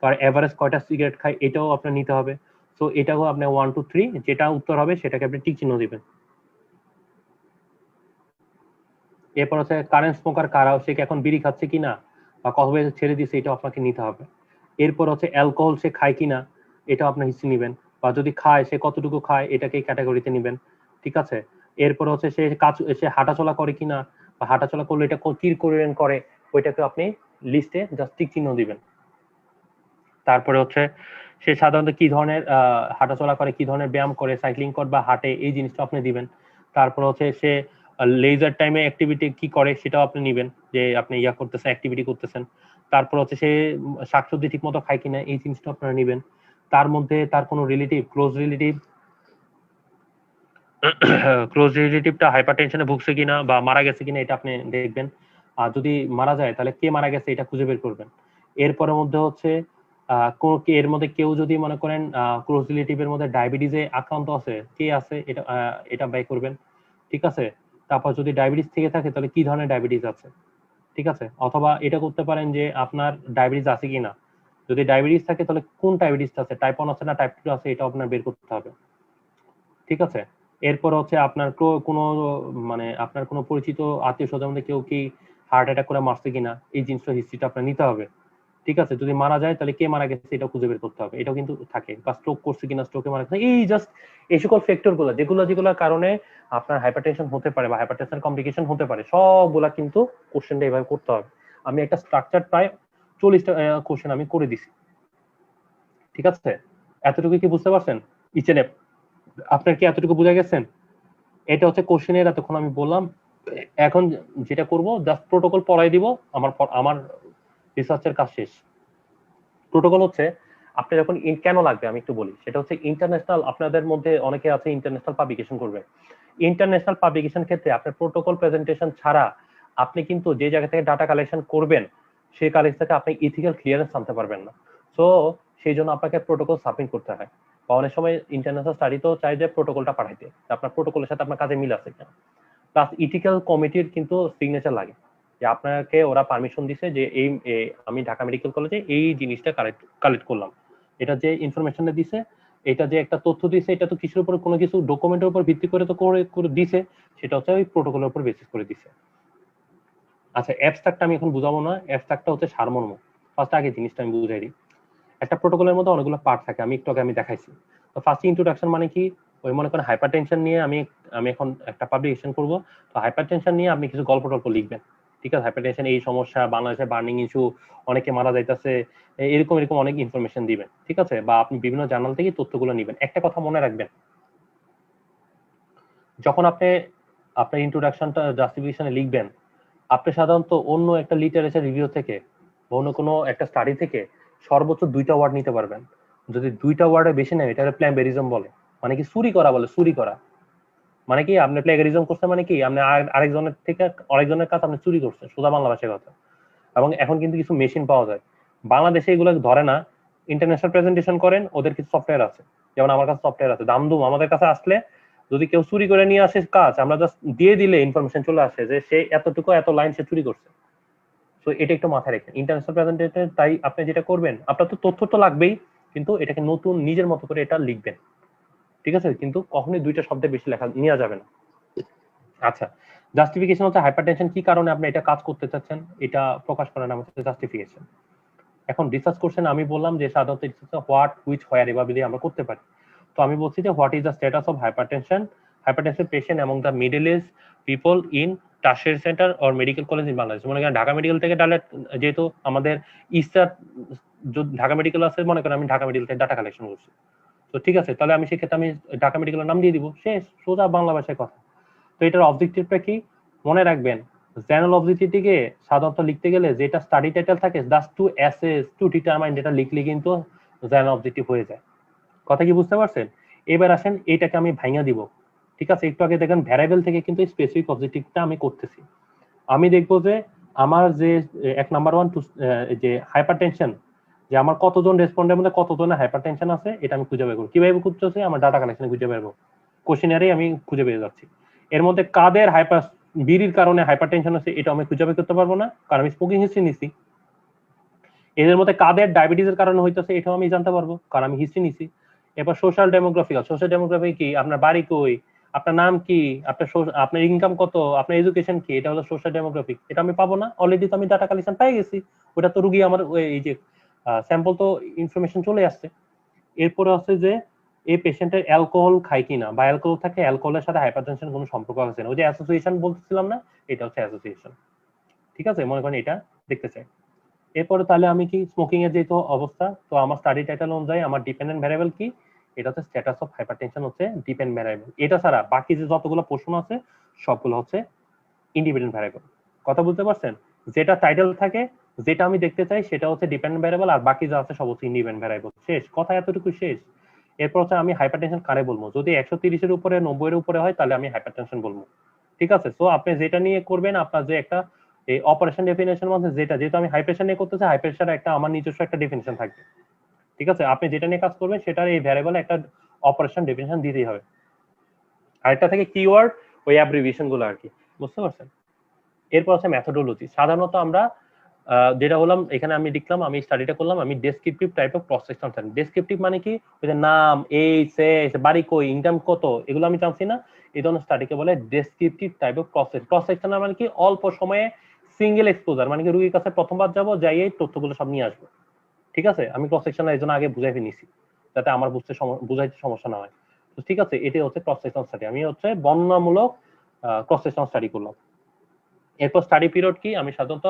তার এভারেজ কয়টা সিগারেট খায় এটাও আপনার নিতে হবে। তো এটাও আপনার 1 2 3 যেটা উত্তর হবে সেটাকে আপনি টিক চিহ্ন দিবেন। এরপর হচ্ছে কারেন্ট স্মোকার কারা, সে কি এখন বিড়ি খাচ্ছে কিনা বা কবে ছেড়ে দিচ্ছে এটা আপনাকে নিতে হবে। এরপর হচ্ছে অ্যালকোহল সে খায় কিনা, এটাও আপনার হিস্ট্রি নেবেন, বা যদি খায় সে কতটুকু খায় এটাকে ক্যাটাগরিতে নেবেন। ঠিক আছে? এরপর হচ্ছে সে হাঁটাচলা করে কিনা, বা হাঁটাচলা করলে এটা কি করে ওইটাকে আপনি লিস্টে জাস্ট টিক চিহ্ন দিবেন। তারপরে হচ্ছে সে সাধারণত কি ধরনের হাঁটাচলা করে, কি ধরনের ব্যায়াম করে, সাইক্লিং করে বা হাঁটে, এই জিনিসটা আপনি দিবেন। তারপর হচ্ছে সে লেজার টাইমে অ্যাক্টিভিটি কি করে সেটাও আপনি নেবেন, যে আপনি ইয়া করতেছেন, অ্যাক্টিভিটি করতেছেন। তারপর হচ্ছে সে শাকসবজি ঠিক মতো খায় কিনা এই জিনিসটা আপনারা নেবেন। তার মধ্যে তার কোনো রিলেটিভ, ক্লোজ রিলেটিভটা হাইপার টেনশনে ভুগছে কিনা বা মারা গেছে কিনা এটা আপনি দেখবেন। আর যদি মারা যায় তাহলে কে মারা গেছে এটা খুঁজে বের করবেন। এরপরে মধ্যে হচ্ছে এর মধ্যে কেউ যদি মনে করেন ক্লোজ রিলেটিভের মধ্যে ডায়াবেটিসে আক্রান্ত আছে, কে আছে এটা এটা বাই করবেন। ঠিক আছে, তারপর যদি ডায়াবেটিস থেকে থাকে তাহলে কি ধরনের ডায়াবেটিস আছে। ঠিক আছে, অথবা এটা করতে পারেন যে আপনার ডায়াবেটিস আছে কিনা, যদি ডায়াবেটিস থাকে তাহলে কোন ডায়াবেটিসটা আছে, টাইপ 1 আছে না টাইপ 2 আছে, এটা আপনার বের করতে হবে। ঠিক আছে, এরপর হচ্ছে আপনার কোনো মানে আপনার কোনো পরিচিত আত্মীয় স্বজন মধ্যে কেউ কি হার্ট অ্যাটাক করে মারছে কিনা এই জিনিসটা হিস্ট্রিটা আপনার নিতে হবে। ঠিক আছে, যদি মারা যায় তাহলে কে মারা গেছে এটা খুঁজে বের করতে হবে, এটাও কিন্তু থাকে। বা স্ট্রোক করছে কিনা, স্ট্রোকে মারা গেছে, এই জাস্ট এই সকল ফ্যাক্টর গুলো যেগুলোর কারণে আপনার হাইপারটেনশন হতে পারে বা হাইপারটেনশন কমপ্লিকেশন হতে পারে, সবগুলা কিন্তু কোশ্চেনটা এভাবে করতে হবে। আমি একটা স্ট্রাকচার প্রায় 40টা কোশ্চেন আমি করে দিছি। ঠিক আছে, এতটুকু কি বুঝতে পারছেন? ইচেন আপনার কি এতটুকু বুঝা গেছেন? এটা হচ্ছে কোশ্চেনের এতক্ষণ আমি বললাম। এখন যেটা করব জাস্ট প্রোটোকল পড়াই দিব, আমার রিসার্চের কাজ শেষ। প্রোটোকল হচ্ছে আপনি যখন কেন লাগবে আমি একটু বলি, সেটা হচ্ছে ইন্টারন্যাশনাল, আপনাদের মধ্যে অনেকে আছে ইন্টারন্যাশনাল পাবলিকেশন করবে। ইন্টারন্যাশনাল পাবলিকেশন ক্ষেত্রে আপনার প্রোটোকল প্রেজেন্টেশন ছাড়া আপনি কিন্তু যে জায়গা থেকে ডাটা কালেকশন করবেন সেই কালেজ থেকে আপনি ইথিক্যাল ক্লিয়ারেন্স আনতে পারবেন না। সো সেই জন্য আপনাকে প্রোটোকল সাবমিট করতে হয়। বা অনেক সময় ইন্টারন্যাশনাল স্টাডি তো চাই যে প্রোটোকলটা পাঠাইতে, আপনার প্রোটোকলের সাথে আপনার কাজে মিল আছে কিনা। প্লাস ইথিক্যাল কমিটির কিন্তু সিগনেচার লাগে, যে আপনাকে ওরা পারমিশন দিছে যে এই আমি ঢাকা মেডিকেল কলেজে এই জিনিসটা কালেক্ট করলাম, এটা যে ইনফরমেশনটা দিছে, এটা যে একটা তথ্য দিছে, এটা তো কিছুর উপর কোনো কিছু ডকুমেন্টের উপর ভিত্তি করে তো করে দিছে, সেটা হচ্ছে ওই প্রোটোকলের উপর বেসিস করে দিছে। আচ্ছা, অ্যাবস্ট্রাক্টটা আমি এখন বুঝাবো না, অ্যাবস্ট্রাক্টটা হচ্ছে সারমর্ম। ফার্স্ট আগে জিনিসটা আমি বুঝাই দিই। একটা প্রোটোকলের মধ্যে অনেকগুলো পার্ট থাকে, আমি একটু আগে আমি দেখাইছি। তো ফার্স্ট ইন্ট্রোডাকশন মানে কি, ওই মনে করেন হাইপারটেনশন নিয়ে আমি এখন একটা পাবলিকেশন করব। তো হাইপারটেনশন নিয়ে আপনি কিছু গল্প টল্প লিখবেন। ঠিক আছে, হাইপারটেনশন এই সমস্যা, বাংলাদেশে বার্নিং ইস্যু, অনেকে মারা যাইতেছে, এরকম এরকম অনেক ইনফরমেশন দিবেন। ঠিক আছে, বা আপনি বিভিন্ন জার্নাল থেকে তথ্যগুলো নেবেন। একটা কথা মনে রাখবেন, যখন আপনি আপনার ইন্ট্রোডাকশনটা জাস্টিফিকেশনে লিখবেন, আপনি সাধারণত অন্য একটা লিটারেচার রিভিউ থেকে বা অন্য কোনো একটা স্টাডি থেকে সর্বোচ্চ 2টা ওয়ার্ড নিতে পারবেন। যদি 2টা ওয়ার্ডে বেশি নেয় এটা প্ল্যাগেরিজম বলে। মানে কি চুরি করা বলে, চুরি করা মানে কি আপনি প্ল্যাগেরিজম করছেন, মানে কি আপনি আরেকজনের থেকে আরেকজনের কাছে আপনি চুরি করছেন, সোজা বাংলা ভাষায় কথা। এবং এখন কিন্তু কিছু মেশিন পাওয়া যায়, বাংলাদেশে এগুলো ধরে না। ইন্টারন্যাশনাল প্রেজেন্টেশন করেন, ওদের কিছু সফটওয়্যার আছে, যেমন আমার কাছে সফটওয়্যার আছে দামদুম। আমাদের কাছে আসলে যদি কেউ চুরি করে নিয়ে আসে কাজ, আমরা জাস্ট দিয়ে দিলে ইনফরমেশন চলে আসে যে সে এতটুকু এত লাইন সে চুরি করছে। তো এটা একটু মাথায় রাখেন ইন্টারন্যাশনাল প্রেজেন্টেশন। তাই আপনি যেটা করবেন, আপনার তো তথ্য তো লাগবেই, কিন্তু এটাকে নতুন নিজের মতো করে এটা লিখবেন। ঠিক আছে, কিন্তু কখনোই 2টা শব্দের বেশি লেখা নেওয়া যাবে না। আচ্ছা, জাস্টিফিকেশন হচ্ছে হাইপারটেনশন কি কারণে আপনি এটা কাজ করতে চাচ্ছেন, এটা প্রকাশ করার নাম হচ্ছে জাস্টিফিকেশন। এখন রিসার্চ করছেন, আমি বললাম যে সাধারণত হোয়াট, হুইচ, হোয়ার এভাবে দিয়ে আমরা করতে পারি। তো আমি বলছি যে what is the status of hypertension patient among the middle age people in tertiary center or medical college in Bangladesh. মনে করেন ঢাকা মেডিকেল থেকে যেহেতু আমাদের ইস্টার ঢাকা মেডিকেল আছে, মনে করেন আমি ঢাকা মেডিকেল থেকে ডাটা কালেকশন করছি। তো ঠিক আছে, তাহলে আমি সেক্ষেত্রে আমি ঢাকা মেডিকেলের নাম দিয়ে দিব, শেষ, সোজা বাংলা ভাষায় কথা। তো এটার অবজেক্টিভটা কি মনে রাখবেন, জেনারেল অবজেক্টিভটিকে সাধারণত লিখতে গেলে যেটা স্টাডি টাইটেল থাকে just to assess to determine, এটা লিখলে কিন্তু জেনারেল অবজেক্টিভ হয়ে যায়। কথা কি বুঝতে পারছেন? এবার আসেন এইটাকে আমি ভাঙা দিব। ঠিক আছে, একটু আগে দেখেন ভ্যারিয়েবল থেকে কিন্তু স্পেসিফিক অবজেক্টিভটা আমি করতেছি। আমি দেখবো যে আমার যে 1 নাম্বার 1 যে হাইপারটেনশন, যে আমার কতজন রেসপন্ডের মধ্যে কতজনের হাইপারটেনশন আছে এটা আমি খুঁজে বের করব। কিভাবে খুঁজতেছি? আমার ডাটা কালেকশনে খুঁজে বের করব, কোশ্চেনারে আমি খুঁজে পেয়ে যাচ্ছি। এর মধ্যে কাদের বিড়ির কারণে হাইপারটেনশন আছে এটা আমি খুঁজে বের করতে পারবো না, কারণ আমি স্মোকিং হিস্ট্রি নিছি। এদের মধ্যে কাদের ডায়াবেটিসের কারণে হইতেছে এটাও আমি জানতে পারবো, কারণ আমি হিস্ট্রি নিছি। এবার সোশ্যাল ডেমোগ্রাফি কি, আপনার বাড়ি কই, আপনার নাম কি, আপনার ইনকাম কত, আপনার এডুকেশন কি, এটা হলো সোশ্যাল ডেমোগ্রাফিক। এটা আমি পাবো না, অলরেডি তো আমি ডাটা কালেকশন পেয়ে গেছি। ওটা তো রুগী আমার এই যে স্যাম্পল তো ইনফরমেশন চলে আসছে। এরপরে আছে যে এই পেশেন্টের অ্যালকোহল খায় কিনা, বা অ্যালকোহল থাকে, অ্যালকোহলের সাথে হাইপারটেনশন কোনো সম্পর্ক আছে না, ওই যে অ্যাসোসিয়েশন বলতেছিলাম না, এটা হচ্ছে অ্যাসোসিয়েশন। ঠিক আছে, মনে করেন এটা দেখতে চাই। এরপরে তাহলে আমি কি স্মোকিং এর যেহেতু অবস্থা, তো আমার স্টাডি টাইটেল অনুযায়ী আমার ডিপেন্ডেন্ট ভ্যারিয়েবল কি, এটা হচ্ছে স্ট্যাটাস অফ হাইপারটেনশন হচ্ছে ডিপেন্ডেন্ট ভ্যারিয়েবল। এটা ছাড়া বাকি যে যতগুলো প্রশ্ন আছে সবগুলো হচ্ছে ইন্ডিপেন্ডেন্ট ভ্যারিয়েবল। কথা বুঝতে পারছেন? যেটা টাইটেল থাকে, যেটা আমি দেখতে চাই সেটা হচ্ছে ডিপেন্ডেন্ট ভ্যারিয়েবল, আর বাকি যা আছে সব হচ্ছে ইন্ডিপেন্ডেন্ট ভ্যারিয়েবল। শেষ কথা, এতটুকু শেষ। এরপর হচ্ছে আমি হাইপারটেনশন কারে বলবো, যদি 130-এর উপরে 90-এর উপরে হয় তাহলে আমি হাইপারটেনশন বলবো। ঠিক আছে? সো আপনি যেটা নিয়ে করবেন, আপনার যে একটা এই অপারেশন ডেফিনেশন মধ্যে যেটা, যেহেতু আমি হাই প্রেশার নিয়ে করতেছি, হাই প্রেশার একটা আমার নিজস্ব একটা ডেফিনেশন থাকবে। ঠিক আছে? আপনি যেটা নিয়ে কাজ করবেন সেটার এই ভ্যারিয়েবল একটা অপারেশন ডেফিনেশন দিতেই হবে। আরেকটা থেকে কিওয়ার্ড, ওই অ্যাব্রিভিয়েশন গুলো আর কি, বুঝতে পারছেন? এরপর আছে মেথোডোলজি। সাধারণত আমরা যেটা হলাম এখানে আমি লিখলাম, আমি স্টাডিটা করলাম, আমি descriptive type of cross section জানি। ডেসক্রিপটিভ মানে কি, ওই যে নাম, এই সে বাড়ি কই, ইনকাম কত, এগুলো আমি জানছি না, এই ধরনের স্টাডিকে বলে descriptive type of cross section. Cross section মানে কি, অল্প সময়ে সিঙ্গেল এক্সপোজার, মানে কি রুগীর কাছে প্রথমবার যাবো, যাই এই তথ্যগুলো সব নিয়ে আসবো। ঠিক আছে? আমি ক্রস সেকশন এই জন্য আগে বুঝাই ফেলেছি যাতে আমার বুঝাইতে সমস্যা না হয়। তো ঠিক আছে, এটাই হচ্ছে ক্রস সেকশন স্টাডি। আমি হচ্ছে বর্ণনামূলক ক্রস সেকশন স্টাডি করলাম। এরপর স্টাডি পিরিয়ড কি, আমি সাধারণত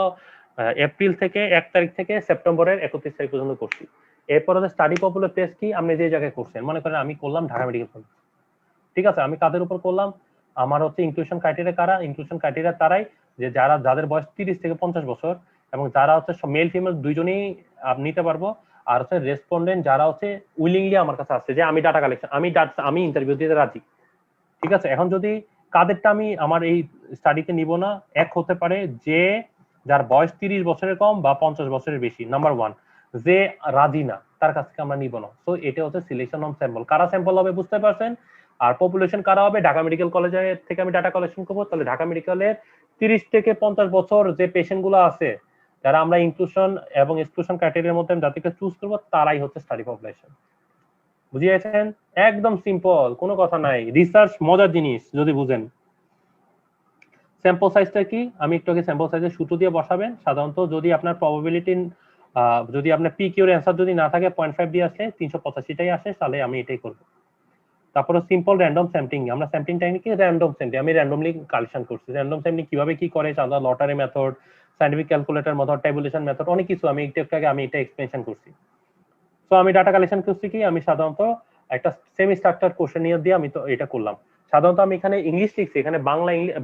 এপ্রিল থেকে 1 তারিখ থেকে সেপ্টেম্বরের 31 তারিখ পর্যন্ত করছি। এরপর হচ্ছে স্টাডি পপুলার প্লেস কি, আপনি যে জায়গায় করছেন, মনে করেন আমি করলাম ঢাকা মেডিকেল কলেজ। ঠিক আছে? আমি কাদের উপর করলাম, আমার হচ্ছে ইনক্লুশন ক্রাইটেরিয়া কারা, ইনক্লুশন ক্রাইটেরিয়া তারাই যে যাদের বয়স 30 থেকে 50 বছর, এবং যারা হচ্ছে মেল ফিমেল দুইজনেই নিতে পারবো, আর হচ্ছে রেসপন্ডেন্ট যারা হচ্ছে উইলিংলি আমার কাছে আসছে যে আমি ডাটা কালেকশন, আমি ইন্টারভিউ দিতে রাজি। ঠিক আছে? এখন যদি কাদেরটা আমি আমার এই স্টাডিতে নিব না, এক হতে পারে যে যার বয়স 30 বছরের কম বা 50 বছরের বেশি, নাম্বার 1। যে রাজি না, তার কাছ থেকে আমরা নিব না। তো এটা হচ্ছে সিলেকশন অন স্যাম্পল। কারা স্যাম্পল হবে বুঝতে পারছেন? আর পপুলেশন কারা হবে, ঢাকা মেডিকেল কলেজে থেকে আমি ডাটা কালেকশন করবো, তাহলে ঢাকা মেডিকেলের 30 থেকে 50 বছর যে পেশেন্ট গুলো আছে, যারা আমরা ইনক্লুশন এবং এক্সক্লুশন ক্রাইটেরিয়ার মধ্যে যাদেরকে চুজ করবো, তারাই হচ্ছে স্টাডি পপুলেশন। বুঝিয়েছেন? একদম সিম্পল, কোনো কথা নাই। রিসার্চ মজার জিনিস যদি বুঝেন। স্যাম্পল সাইজটা কি, আমি একটু আগে স্যাম্পল সাইজের সূত্র দিয়ে বসাবেন। সাধারণত যদি আপনার প্রবাবিলিটি, যদি আপনার পি কিউর অ্যান্সার যদি না থাকে 0.5 দিয়ে আসে, 385টাই আসে, তাহলে আমি এটাই করব। তারপরে সিম্পল র্যান্ডম স্যাম্পলিং, আমরা স্যাম্পলিং টেকনিকে র্যান্ডম স্যাম্পলিং, আমি র্যান্ডমলি কালেকশন করছি। র্যান্ডম স্যাম্পলিং কিভাবে কি করে, সাধারণত lottery method, scientific calculator method, tabulation method, অনেক কিছু আমি একটু আগে আমি এটা এক্সপ্লেনেশন করছি। তো আমি ডাটা কালেকশন করছি কি, আমি সাধারণত একটা সেমি স্ট্রাকচার কোশ্চেন নিয়ে দিয়ে আমি তো এটা করলাম। সাধারণত আমি এখানে ইংলিশ লিখছি, এখানে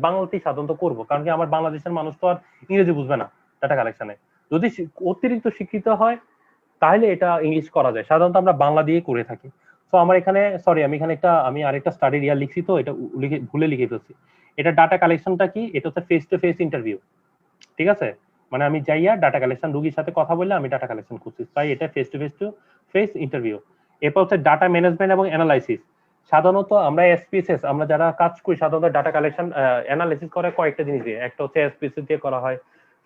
বাংলাতেই সাধারণত করবো, কারণ কি আমার বাংলাদেশের মানুষ তো আর ইংরেজি বুঝবে না ডাটা কালেকশনে। যদি অতিরিক্ত শিক্ষিত হয় তাহলে এটা ইংলিশ করা যায়, সাধারণত আমরা বাংলা দিয়ে করে থাকি। তো আমার এখানে আমি এখানে আমি আরেকটা স্টাডি ইয়ার লিখছি, তো এটা ভুলে লিখে ফেলছি। এটা ডাটা কালেকশনটা কি, এটা হচ্ছে ফেস টু ফেস ইন্টারভিউ। ঠিক আছে? মানে আমি যাইয়া ডাটা কালেকশন, রুগীর সাথে কথা বললে আমি ডাটা কালেকশন করছি, তাই এটা ফেস টু ফেস ইন্টারভিউ। এরপর হচ্ছে ডাটা ম্যানেজমেন্ট এবং অ্যানালাইসিস। সাধারণত আমরা এসপিএসএস, আমরা যারা কাজ করি সাধারণত ডাটা কালেকশন অ্যানালাইসিস করে কয়েকটা জিনিস দিয়ে, একটা হচ্ছে এসপিএসএস দিয়ে করা হয়,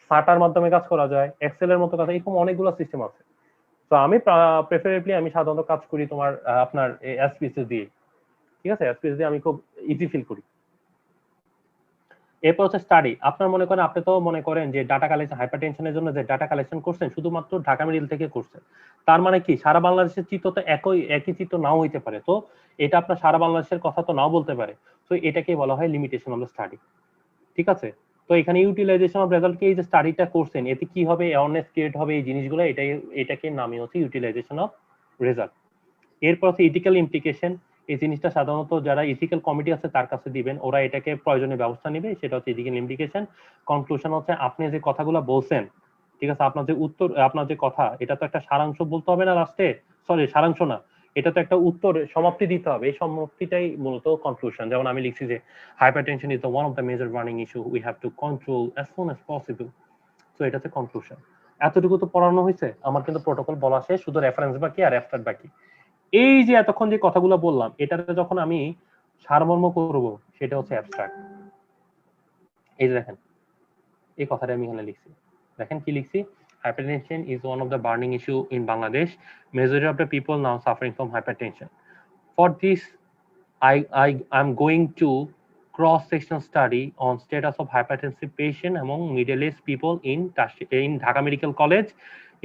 সাটার মাধ্যমে কাজ করা যায়, এক্সেল এর মতো কাজ, এরকম অনেকগুলো সিস্টেম আছে। তো আমি প্রেফারেবলি আমি সাধারণত কাজ করি তোমার আপনার এসপিএসএস দিয়ে। ঠিক আছে? এসপিএসএস দিয়ে আমি খুব ইজি ফিল করি। এরপর হচ্ছে স্টাডি। আপনার মনে করেন, আপনি তো মনে করেন যে ডাটা কালেকশন, হাইপারটেনশনের জন্য যে ডাটা কালেকশন করছেন শুধুমাত্র ঢাকা মেডিকেল থেকে করছেন, তার মানে কি সারা বাংলাদেশের চিত্র তো একই চিত্র নাও হইতে পারে। তো এটা আপনার সারা বাংলাদেশের কথা তো নাও বলতে পারে। তো এটাকে বলা হয় লিমিটেশন অফ দ্য স্টাডি। ঠিক আছে? তো এখানে ইউটিলাইজেশন অফ রেজাল্ট কি, এই যে স্টাডিটা করছেন এতে কি হবে, অ্যাওয়ারনেস ক্রিয়েট হবে, এই জিনিসগুলো এটাকে নামে হচ্ছে ইউটিলাইজেশন অফ রেজাল্ট। এরপর হচ্ছে ইথিক্যাল ইমপ্লিকেশন। এই জিনিসটা সাধারণত যারা ইথিক্যাল কমিটি আছে তার কাছে দিবেন, ওরা এটাকে প্রয়োজনীয় ব্যবস্থা নেবে, সেটা হচ্ছে ইথিক্যাল ইমপ্লিকেশন। কনক্লুশন হচ্ছে আপনি যে কথাগুলো বলছেন, ঠিক আছে, আপনার যে উত্তর, আপনার যে কথা, এটা তো একটা সারাংশ বলতে হবে না লাস্টে, সারাংশ না, এটা তো একটা উত্তর সমাপ্তি দিতে হবে, এই সমাপ্তিটাই মূলত কনক্লুশন। যেমন আমি লিখছি যে hypertension is one of the major burning issue, we have to control as soon as possible. তো এটা হচ্ছে কনক্লুশন। এতটুকু তো পড়ানো হয়েছে, আমার কিন্তু প্রোটোকল বলা শেষ, শুধু রেফারেন্স বাকি আর অ্যাবস্ট্রাক্ট বাকি। এই যে এতক্ষণ যে কথাগুলো বললাম, এটাতে যখন আমি সারমর্ম করব, সেটা হচ্ছে অ্যাবস্ট্রাক্ট। এই যে দেখেন, এই কথাটা আমি এখানে লিখছি, দেখেন কি লিখছি, hypertension is one of the burning issue in Bangladesh. Majority of the people now suffering from hypertension. For this, I'm going to cross-sectional study on status of hypertensive patient among middle-aged people in Dhaka Medical College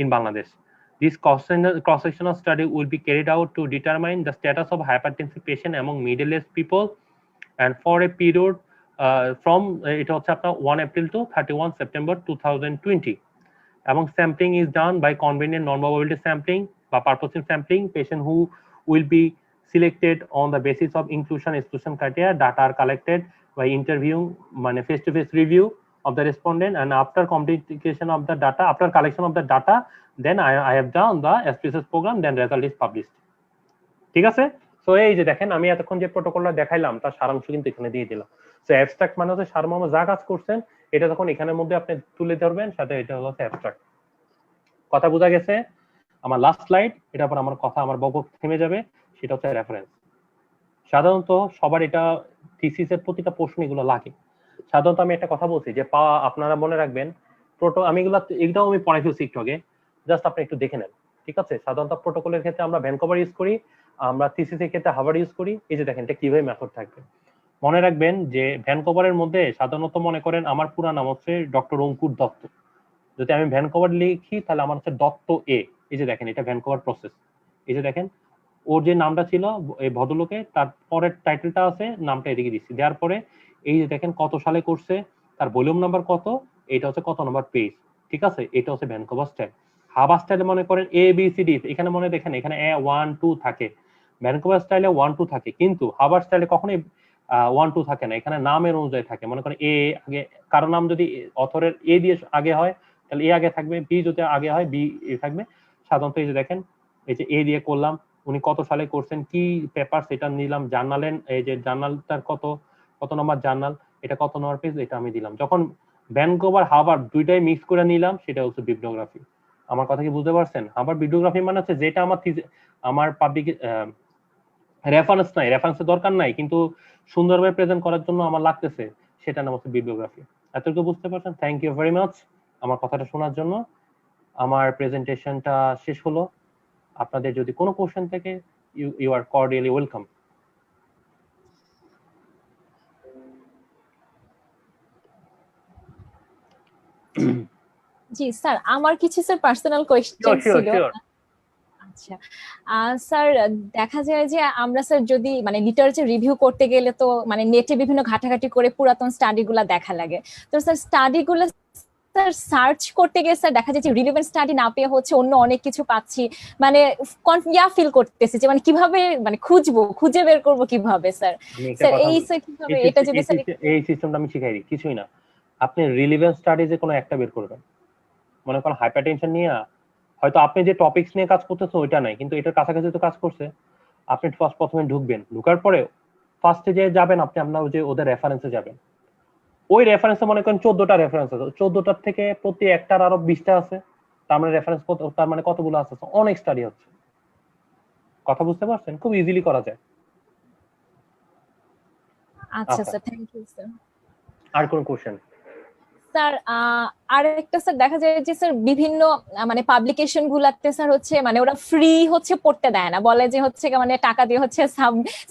in Bangladesh. This cross-sectional study will be carried out to determine the status of hypertensive patient among middle-aged people, and for a period from it হচ্ছে আপনার 1 April to 31 September 2020. Among sampling is done by convenient non-probability sampling বা purposive sampling. Patient who will be selected on the basis of inclusion exclusion criteria. Data are collected by interviewing face to face review of the respondent, and after completion of the data, after collection of the data, then I have done the SPSS program, then result is published. ঠিক আছে? So এই যে দেখেন আমি এতক্ষণ যে প্রোটোকলটা দেখাইলাম তার সারাংশ কিন্তু এখানে দিয়ে দিলাম। সো অ্যাবস্ট্রাক্ট মানে হচ্ছে সারমর্ম যা কাজ করছেন এটা যখন এখানের মধ্যে আপনি তুলে ধরবেন, সাথে এটা হলো অ্যাবস্ট্রাক্ট। কথা বোঝা গেছে? আমার লাস্ট স্লাইড, এটার পর আমার কথা আমার বকবক থেমে যাবে, সেটা হচ্ছে রেফারেন্স। সাধারণত সবার এটা থিসিসের প্রতিটা প্রশ্ন এগুলো লাগে। সাধারণত আমি একটা কথা বলছি যে আপনারা মনে রাখবেন আমি এগুলাও আমি পড়াই ফেলছি একটু আগে, জাস্ট আপনি একটু দেখে নেন। ঠিক আছে? সাধারণত প্রোটোকলের ক্ষেত্রে আমরা ভ্যানকুভার ইউজ করি, আমরা থিসিসের ক্ষেত্রে হার্ভার্ড ইউজ করি। এই যে দেখেন এটা কিভাবে মেথড থাকবে। মনে রাখবেন যে ভ্যানকুভারের মধ্যে সাধারণত মনে করেন আমার পুরা নাম হচ্ছে ডক্টর অঙ্কুর দত্ত। যদি আমি ভ্যানকুভার লিখি তাহলে আমার হচ্ছে দত্ত এ। এই যে দেখেন এটা ভ্যানকুভার প্রসেস। এই যে দেখেন ওর যে নামটা ছিল এই ভদ্রলোকে, তার পরের টাইটেলটা আছে, নামটা এদিকে দিচ্ছি, দেওয়ার পরে এই যে দেখেন কত সালে করছে, তার ভলিউম নাম্বার কত, এটা হচ্ছে কত নাম্বার পেজ। ঠিক আছে? এটা হচ্ছে ভ্যানকুভার স্টাইল। হার্ভার স্টাইলে মনে করেন এ বি সি ডি, এখানে মনে দেখেন এখানে 1 2 থাকে, ভ্যানকুভার স্টাইলে 1 2 থাকে, কিন্তু হার্ভার স্টাইলে কখনোই 1 2 থাকে না, এখানে নামের অনুযায়ী থাকে। মনে করেন এ আগে, কারো নাম যদি অথরের এ দিয়ে আগে হয় তাহলে এ আগে থাকবে, বি যদি আগে হয় বি থাকবে। সাধারণত এই যে দেখেন এই যে এ দিয়ে করলাম, উনি কত সালে করছেন, কি পেপার সেটা নিলাম, জার্নালেন এই যে জার্নালটার কত নম্বর জার্নাল, এটা কত নম্বর পেজ, এটা আমি দিলাম। যখন ভ্যানকুভার হার্ভার্ড দুইটাই মিক্স করে নিলাম, সেটা হচ্ছে বিবলিওগ্রাফি। আমার কথা কি বুঝতে পারছেন? হার্ভার্ড বিবলিওগ্রাফি মানে হচ্ছে যেটা আমার পাবলিক রেফারেন্স নাই, রেফারেন্সের দরকার নাই, কিন্তু সুন্দরভাবে প্রেজেন্ট করার জন্য আমার লাগতেছে, সেটা নাম হচ্ছে বিবলিওগ্রাফি। এতটুকু বুঝতে পারছেন? থ্যাংক ইউ ভেরি মাচ আমার কথাটা শোনার জন্য। আমার প্রেজেন্টেশনটা শেষ হলো। আপনাদের যদি কোনো কোশ্চেন থাকে, ইউ আর কর্ডিয়ালি ওয়েলকাম। জি স্যার, আমার কিছু স্যার পার্সোনাল কোয়েশ্চেন ছিল। আচ্ছা স্যার, দেখা যায় যে আমরা স্যার যদি লিটারেচার রিভিউ করতে গেলে তো নেটে বিভিন্ন ঘাটাঘাটি করে পুরাতন স্টাডি গুলা দেখা লাগে। তো স্যার স্টাডি গুলো স্যার সার্চ করতে গিয়ে স্যার দেখা যাচ্ছে রিলেভেন্ট স্টাডি না পেয়ে হচ্ছে অন্য অনেক কিছু পাচ্ছি, ফিল করতেছি যে কিভাবে খুঁজে বের করব কিভাবে স্যার। স্যার এই স্যার কিভাবে এটা যদি স্যার এই সিস্টেমটা আমি শিখাই দিই। কিছুই না, আপনি রিলেভেন্ট স্টাডিজে কোনো একটা বের করবেন। মনে করেন হাইপারটেনশন নিয়ে হয়তো আপনি যে টপিকস নিয়ে কাজ করতেছেন ওইটা নাই, কিন্তু এটার কাছাকাছি তো কাজ করছে। আপনি প্রথমে ঢুকবেন, ঢুকার পরে ফার্স্টে যে যাবেন আপনি আপনার যে ওদের রেফারেন্সে যাবেন। ওই রেফারেন্সে মনে করেন 14টা রেফারেন্স আছে, 14টার থেকে প্রতি একটার আরো 20টা আছে, তার মানে রেফারেন্স তার মানে কতগুলো আছে, অনেক স্টাডি হচ্ছে। কথা বুঝতে পারছেন? খুব ইজিলি করা যায়। আচ্ছা স্যার, থ্যাংক ইউ স্যার। আর কোন কোশ্চেন? স্যার আর একটা স্যার দেখা যায় যে স্যার বিভিন্ন পাবলিকেশন গুলাতে স্যার হচ্ছে ওরা ফ্রি হচ্ছে পড়তে দেয় না, বলে যে হচ্ছে টাকা দিয়ে হচ্ছে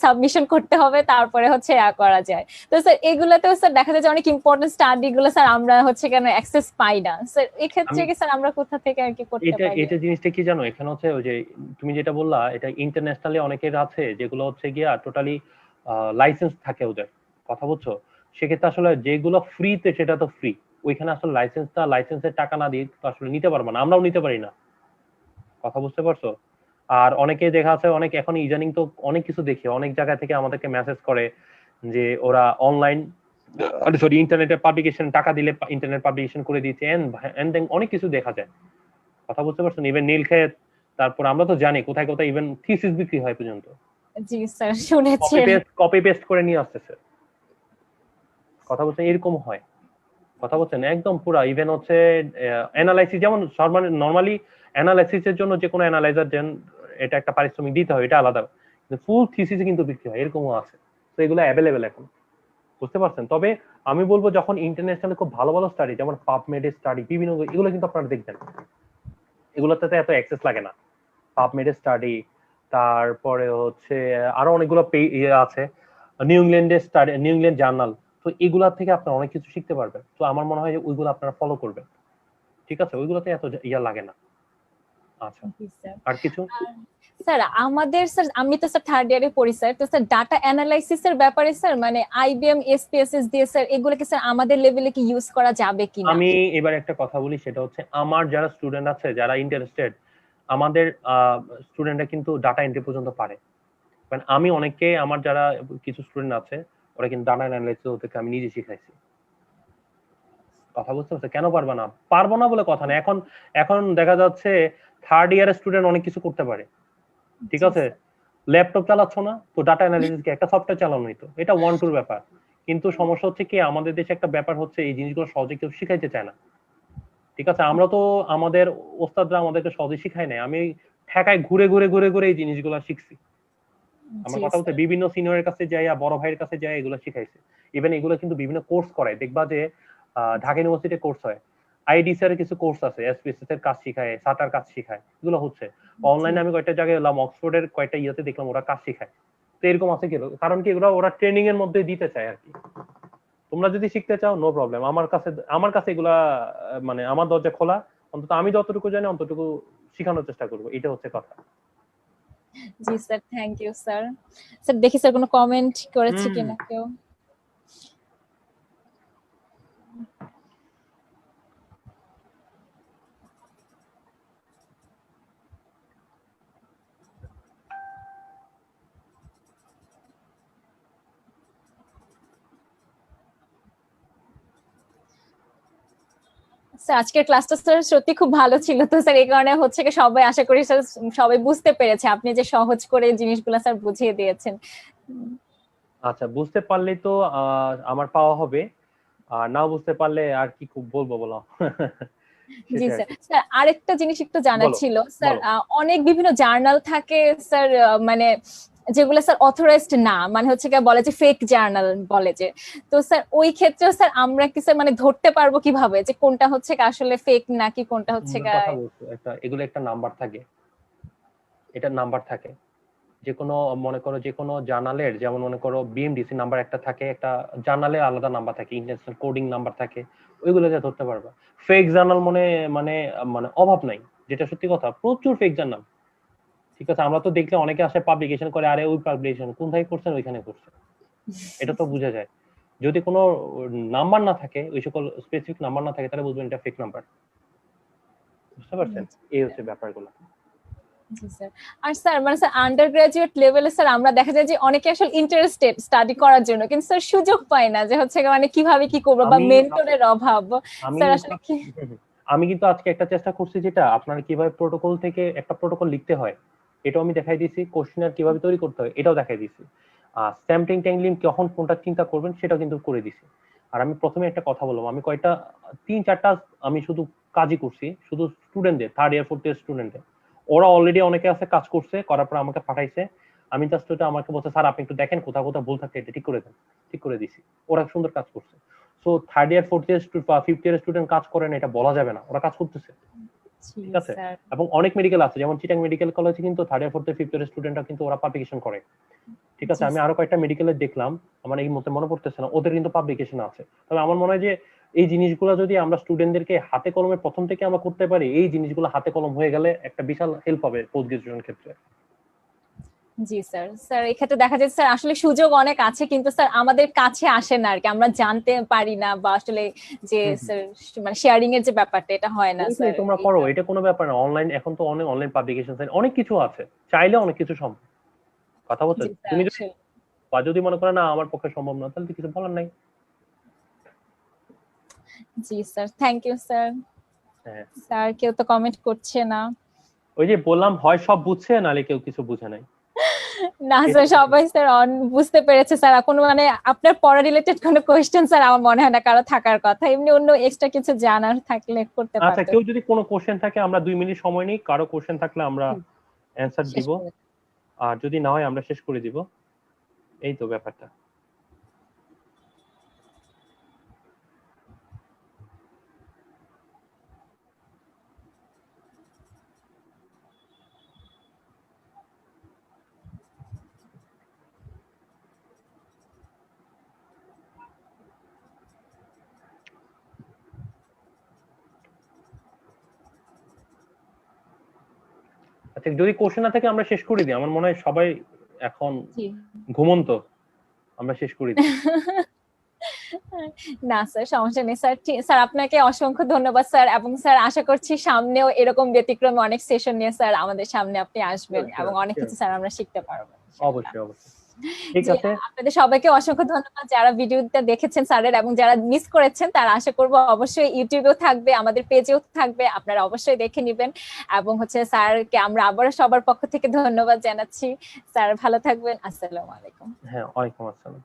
সাবমিশন করতে হবে, তারপরে হচ্ছে করা যায়। তো স্যার এগুলাতেও স্যার দেখা যায় যে অনেক ইম্পর্টেন্ট স্টাডি গুলো স্যার আমরা হচ্ছে কেন অ্যাক্সেস পাই না স্যার, এই ক্ষেত্রে কি স্যার আমরা কোথা থেকে আর কি করতে পারি? এটা জিনিসটা কি জানো, এখানে হচ্ছে ওই যে তুমি যেটা বললা, এটা ইন্টারন্যাশনালি অনেকের আছে যেগুলো হচ্ছে গিয়া টোটালি লাইসেন্স থাকে ওদের। কথা বুঝছো? সেক্ষেত্রে আসলে যেগুলো ফ্রিতে সেটা তো ফ্রি, ওইখানে আসলে লাইসেন্সের টাকা না দিয়ে তো আসলে নিতে পারবো না, আমরাও নিতে পারি না। কথা বুঝতে পারছো? আর অনেকে দেখা আছে, অনেক এখন ইদানিং তো অনেক কিছু দেখি, অনেক জায়গা থেকে আমাদেরকে মেসেজ করে যে ওরা অনলাইন সরি ইন্টারনেটের পাবলিকেশন টাকা দিলে ইন্টারনেট পাবলিকেশন করে দিচ্ছে, অনেক কিছু দেখা যায়। কথা বুঝতে পারছেন? ইভেন নীলক্ষেত, তারপর আমরা তো জানি কোথায় কোথায় ইভেন থিসিস বিক্রি হয় পর্যন্ত। জি স্যার, শুনেছি। কপি পেস্ট করে নিয়ে আসতেছে। কথা বলছেন? এরকম হয়। কথা বলছেন? একদম পুরা ইভেন হচ্ছে অ্যানালাইসিস, যেমন নরমালি অ্যানালাইসিসের জন্য যে কোনো অ্যানালাইজার দেন এটা একটা পারিশ্রমিক দিতে হয়, এটা আলাদা, কিন্তু ফুল থিসিসে কিন্তু বিক্রি হয়, এরকমও আছে। তো এগুলো অ্যাভেলেবেল এখন, বুঝতে পারছেন? তবে আমি বলবো যখন ইন্টারন্যাশনালি খুব ভালো ভালো স্টাডি, যেমন পাবমেডের স্টাডি বিভিন্ন, এগুলো কিন্তু আপনারা দেখবেন, এগুলোতে তো এত অ্যাক্সেস লাগে না। পাবমেডের স্টাডি, তারপরে হচ্ছে আরো অনেকগুলো আছে, নিউ ইংল্যান্ড জার্নাল, তো এগুলা থেকে আপনারা অনেক কিছু শিখতে পারবেন। তো আমার মনে হয় যে ওইগুলো আপনারা ফলো করবেন। ঠিক আছে? ওইগুলোতে এত লাগে না। আচ্ছা, আর কিছু? স্যার আমাদের স্যার, আমি তো স্যার থার্ড ইয়ারে পড়ি স্যার, তো স্যার ডাটা অ্যানালাইসিস এর ব্যাপারে স্যার আইবিএম এসপিএসএস দিয়ে স্যার এগুলোকে স্যার আমাদের লেভেলে কি ইউজ করা যাবে কিনা? আমি এবার একটা কথা বলি, সেটা হচ্ছে আমার যারা স্টুডেন্ট আছে যারা ইন্টারেস্টেড, আমাদের স্টুডেন্টরা কিন্তু ডাটা এন্ট্রি পর্যন্ত পারে। মানে আমি অনেককে, আমার যারা কিছু স্টুডেন্ট আছে ওরা কিন্তু ডাটা অ্যানালাইসিস ওদেরকে আমি নিজে শিখাইছি। কথা বুঝতে পারছো? কেন পারবা না? পারবো না বলে কথা না। এখন এখন দেখা যাচ্ছে থার্ড ইয়ারের স্টুডেন্ট অনেক কিছু করতে পারে, ঠিক জি আছে? স্যার। ল্যাপটপ চালাচ্ছ না তো ডাটা অ্যানালিসিস কি একটা সফটওয়্যার চালানোই তো, এটা ওয়ান টুর ব্যাপার। কিন্তু সমস্যা হচ্ছে কি আমাদের দেশে একটা ব্যাপার হচ্ছে এই জিনিসগুলো সহজে কেউ শিখাইতে চায় না, ঠিক আছে? আমরা তো আমাদের ওস্তাদরা আমাদেরকে সহজে শিখায় নাই, আমি ঠেকায় ঘুরে ঘুরে ঘুরে ঘুরে এই জিনিসগুলো শিখছি। আমার জি কথা বলতে স্যার। বিভিন্ন সিনিয়রের কাছে যাইয়া, বড় ভাইয়ের কাছে যাই এগুলো শিখাইছে। ইভেন এগুলো কিন্তু বিভিন্ন কোর্স করায়, দেখবা যে ঢাকা ইউনিভার্সিটি কোর্স হয়, আইডিসিআর এর কিছু কোর্স আছে, এসপিএসএস এর কাজ শিখায়, সাটার কাজ শিখায়, এগুলো হচ্ছে জি। অনলাইনে। আমি কয়েকটা জায়গায় এলাম, অক্সফোর্ডের কয়েকটা ইয়েতে দেখলাম ওরা কাজ শিখায়। তো এরকম আছে কি, কারণ কি এগুলো ওরা ট্রেনিং এর মধ্যে দিতে চায় আর কি। তোমরা যদি শিখতে চাও নো প্রবলেম, আমার কাছে এগুলা মানে আমার দরজা খোলা। অন্তত আমি যতটুকু জানি অতটুকু শেখানোর চেষ্টা করবো, এটা হচ্ছে কথা। জি sir, thank you sir. Sir দেখি স্যার কোনো কমেন্ট করেছে হুম। কিনা কেউ। স্যার আজকের ক্লাসটা স্যার সত্যি খুব ভালো ছিল, তো স্যার এই কারণে হচ্ছে কি সবাই আশা করি স্যার সবাই বুঝতে পেরেছে আপনি যে সহজ করে জিনিসগুলো স্যার বুঝিয়ে দিয়েছেন। আচ্ছা, বুঝতে পারলেই তো আমার পাওয়া হবে, আর নাও বুঝতে পারলে আর কি খুব বলবো বলো। জি সেটাই আর স্যার। কি। স্যার আরেকটা জিনিস একটু জানার বলো ছিল স্যার, বলো। অনেক বিভিন্ন জার্নাল থাকে স্যার, মানে যেগুলো স্যার অথরাইজড না, মানে হচ্ছে কি বলে যে ফেক জার্নাল বলে যে, তো স্যার ওই ক্ষেত্রে স্যার আমরা কি স্যার মানে ধরতে পারবো কিভাবে যে কোনটা হচ্ছে কি আসলে ফেক নাকি কোনটা হচ্ছে সুন্দর গা। কথা বলছো, এগুলো একটা নাম্বার থাকে, এটা নাম্বার থাকে। যে কোনো, মনে করো যে কোনো জার্নালের, যেমন মনে করো বিএমডিসি নাম্বার একটা থাকে, একটা জার্নালের আলাদা নাম্বার থাকে, ইন্টারন্যাশনাল কোডিং নাম্বার থাকে, ওইগুলো দিয়ে ধরতে পারবা। ফেক জার্নাল মানে মানে অভাব নাই, যেটা সত্যি কথা, প্রচুর ফেক জার্নাল। ঠিক আছে, আমরা তো দেখলে অনেকে আসে পাবলিকেশন করে, আরে ওই পাবলিকেশন কোন থেকে করছেন, ওইখানে করছে, এটা তো বোঝা যায়। যদি কোনো নাম্বার না থাকে, ওই সকল স্পেসিফিক নাম্বার না থাকে, তাহলে বুঝবেন এটা ফেক নাম্বার। বুঝতে পারছেন? এই হচ্ছে ব্যাপারগুলো। জি স্যার। আর স্যার মানে স্যার আন্ডার গ্রাজুয়েট লেভেলে স্যার আমরা দেখা যায় যে অনেকে আসলে ইন্টারেস্টেড স্টাডি করার জন্য, কিন্তু স্যার সুযোগ পায় না যে হচ্ছে মানে কিভাবে কি করবো, বা আমি মেন্টরের অভাব। আমি স্যার আসলে কি। আমি কিন্তু আজকে একটা চেষ্টা করছি, যেটা আপনার কিভাবে প্রোটোকল থেকে একটা প্রোটোকল লিখতে হয় এটাও আমি দেখাই দিয়েছি, কোশ্চেনার কিভাবে তৈরি করতে হয় এটাও দেখাই দিয়েছি, আর স্ট্যাম্পিং ট্যাংলিং কখন কোনটা চিন্তা করবেন সেটাও কিন্তু করে দিছি। আর আমি প্রথমে একটা কথা বললাম, আমি কয়টা 3-4টা আমি শুধু কাজই করছি, শুধু স্টুডেন্টদের, থার্ড ইয়ার ফোর্থ ইয়ার স্টুডেন্টদের। ওরা অলরেডি অনেকে আছে কাজ করছে, করার পর আমাকে পাঠাইছে, আমি জাস্ট ওটা, আমাকে বলছে স্যার আপনি একটু দেখেন কোথাও কোথাও ভুল থাকে এটা ঠিক করে দেন, ঠিক করে দিছি। ওরা সুন্দর কাজ করছে। So third year fourth year বা ফিফথ ইয়ার স্টুডেন্ট কাজ করে না এটা বলা যাবে না, ওরা কাজ করতেছে, জি ঠিক আছে? স্যার। এবং অনেক মেডিকেল আছে, যেমন চিটাং মেডিকেল কলেজে কিন্তু third year fourth year fifth year স্টুডেন্টরা কিন্তু ওরা পাবলিকেশন করে, ঠিক আছে? জি আমি স্যার। আরো কয়েকটা মেডিকেলে দেখলাম, আমার এই মুহূর্তে মনে পড়তেছে না, ওদের কিন্তু পাবলিকেশন আছে। তবে আমার মনে হয় যে এই জিনিসগুলো যদি আমরা স্টুডেন্টদেরকে হাতে কলমে প্রথম থেকে আমরা করতে পারি, এই জিনিসগুলো হাতে কলম হয়ে গেলে একটা বিশাল হেল্প হবে পোস্ট গ্রাজুয়েশন ক্ষেত্রে। জি স্যার। স্যার এক্ষেত্রে দেখা যায় স্যার আসলে সুযোগ অনেক আছে, কিন্তু স্যার আমাদের কাছে আসে না আর কি, আমরা জানতে পারি না, বা আসলে যে হুম হুম। স্যার মানে শেয়ারিং এর যে ব্যাপারটা এটা হয় না ওইটাই স্যার। তোমরা করো, এটা কোনো ব্যাপার না। অনলাইন এখন তো অনেক অনলাইন পাবলিকেশন অনেক কিছু আছে, চাইলে অনেক কিছু সম্ভব। কথা বলছো, জি স্যার তুমি যদি আসলে। যদি মনে করো না আমার পক্ষে সম্ভব না, তাহলে তো কিছু বলার নাই। জি স্যার, থ্যাংক ইউ স্যার। হ্যাঁ, স্যার কেউ তো কমেন্ট করছে না। ওই যে বললাম, হয় সব বুঝছে নাহলে কেউ কিছু বুঝে নাই। না স্যার, সবাই স্যার বুঝতে পেরেছে স্যার। এখন মানে আপনার পড়া রিলেটেড কোনো কোয়েশ্চেন স্যার আমার মনে হয় না কারো থাকার কথা, এমনি অন্য এক্সট্রা কিছু জানার থাকলে করতে আচ্ছা, পারতো। কেউ যদি কোনো কোশ্চেন থাকে, আমরা 2 মিনিট সময় নিই, কারো কোশ্চেন থাকলে আমরা অ্যান্সার শেষ দিব, করে। আর যদি না হয় আমরা শেষ করে দিব। এই তো ব্যাপারটা। আচ্ছা, যদি কোশ্চেন না থাকে আমরা শেষ করে দিই, আমার মনে হয় সবাই এখন জি। ঘুমন্ত, আমরা শেষ করে দিই। না স্যার, সমস্যা নেই স্যার। স্যার আপনাকে অসংখ্য ধন্যবাদ স্যার, এবং স্যার আশা করছি সামনেও এরকম ব্যতিক্রমী অনেক সেশন নিয়ে স্যার আমাদের সামনে আপনি আসবেন, এবং অনেক কিছু স্যার আমরা শিখতে পারবো। অবশ্যই অবশ্যই, ঠিক জি, আছে। আপনাদের সবাইকে অসংখ্য ধন্যবাদ যারা ভিডিওটা দেখেছেন স্যারের, এবং যারা মিস করেছেন তারা আশা করবো অবশ্যই ইউটিউবেও থাকবে, আমাদের পেজেও থাকবে, আপনারা অবশ্যই দেখে নিবেন। এবং হচ্ছে স্যারকে আমরা আবারও সবার পক্ষ থেকে ধন্যবাদ জানাচ্ছি। স্যার ভালো থাকবেন, আসসালামু আলাইকুম। হ্যাঁ, ওয়ালাইকুম আসসালাম।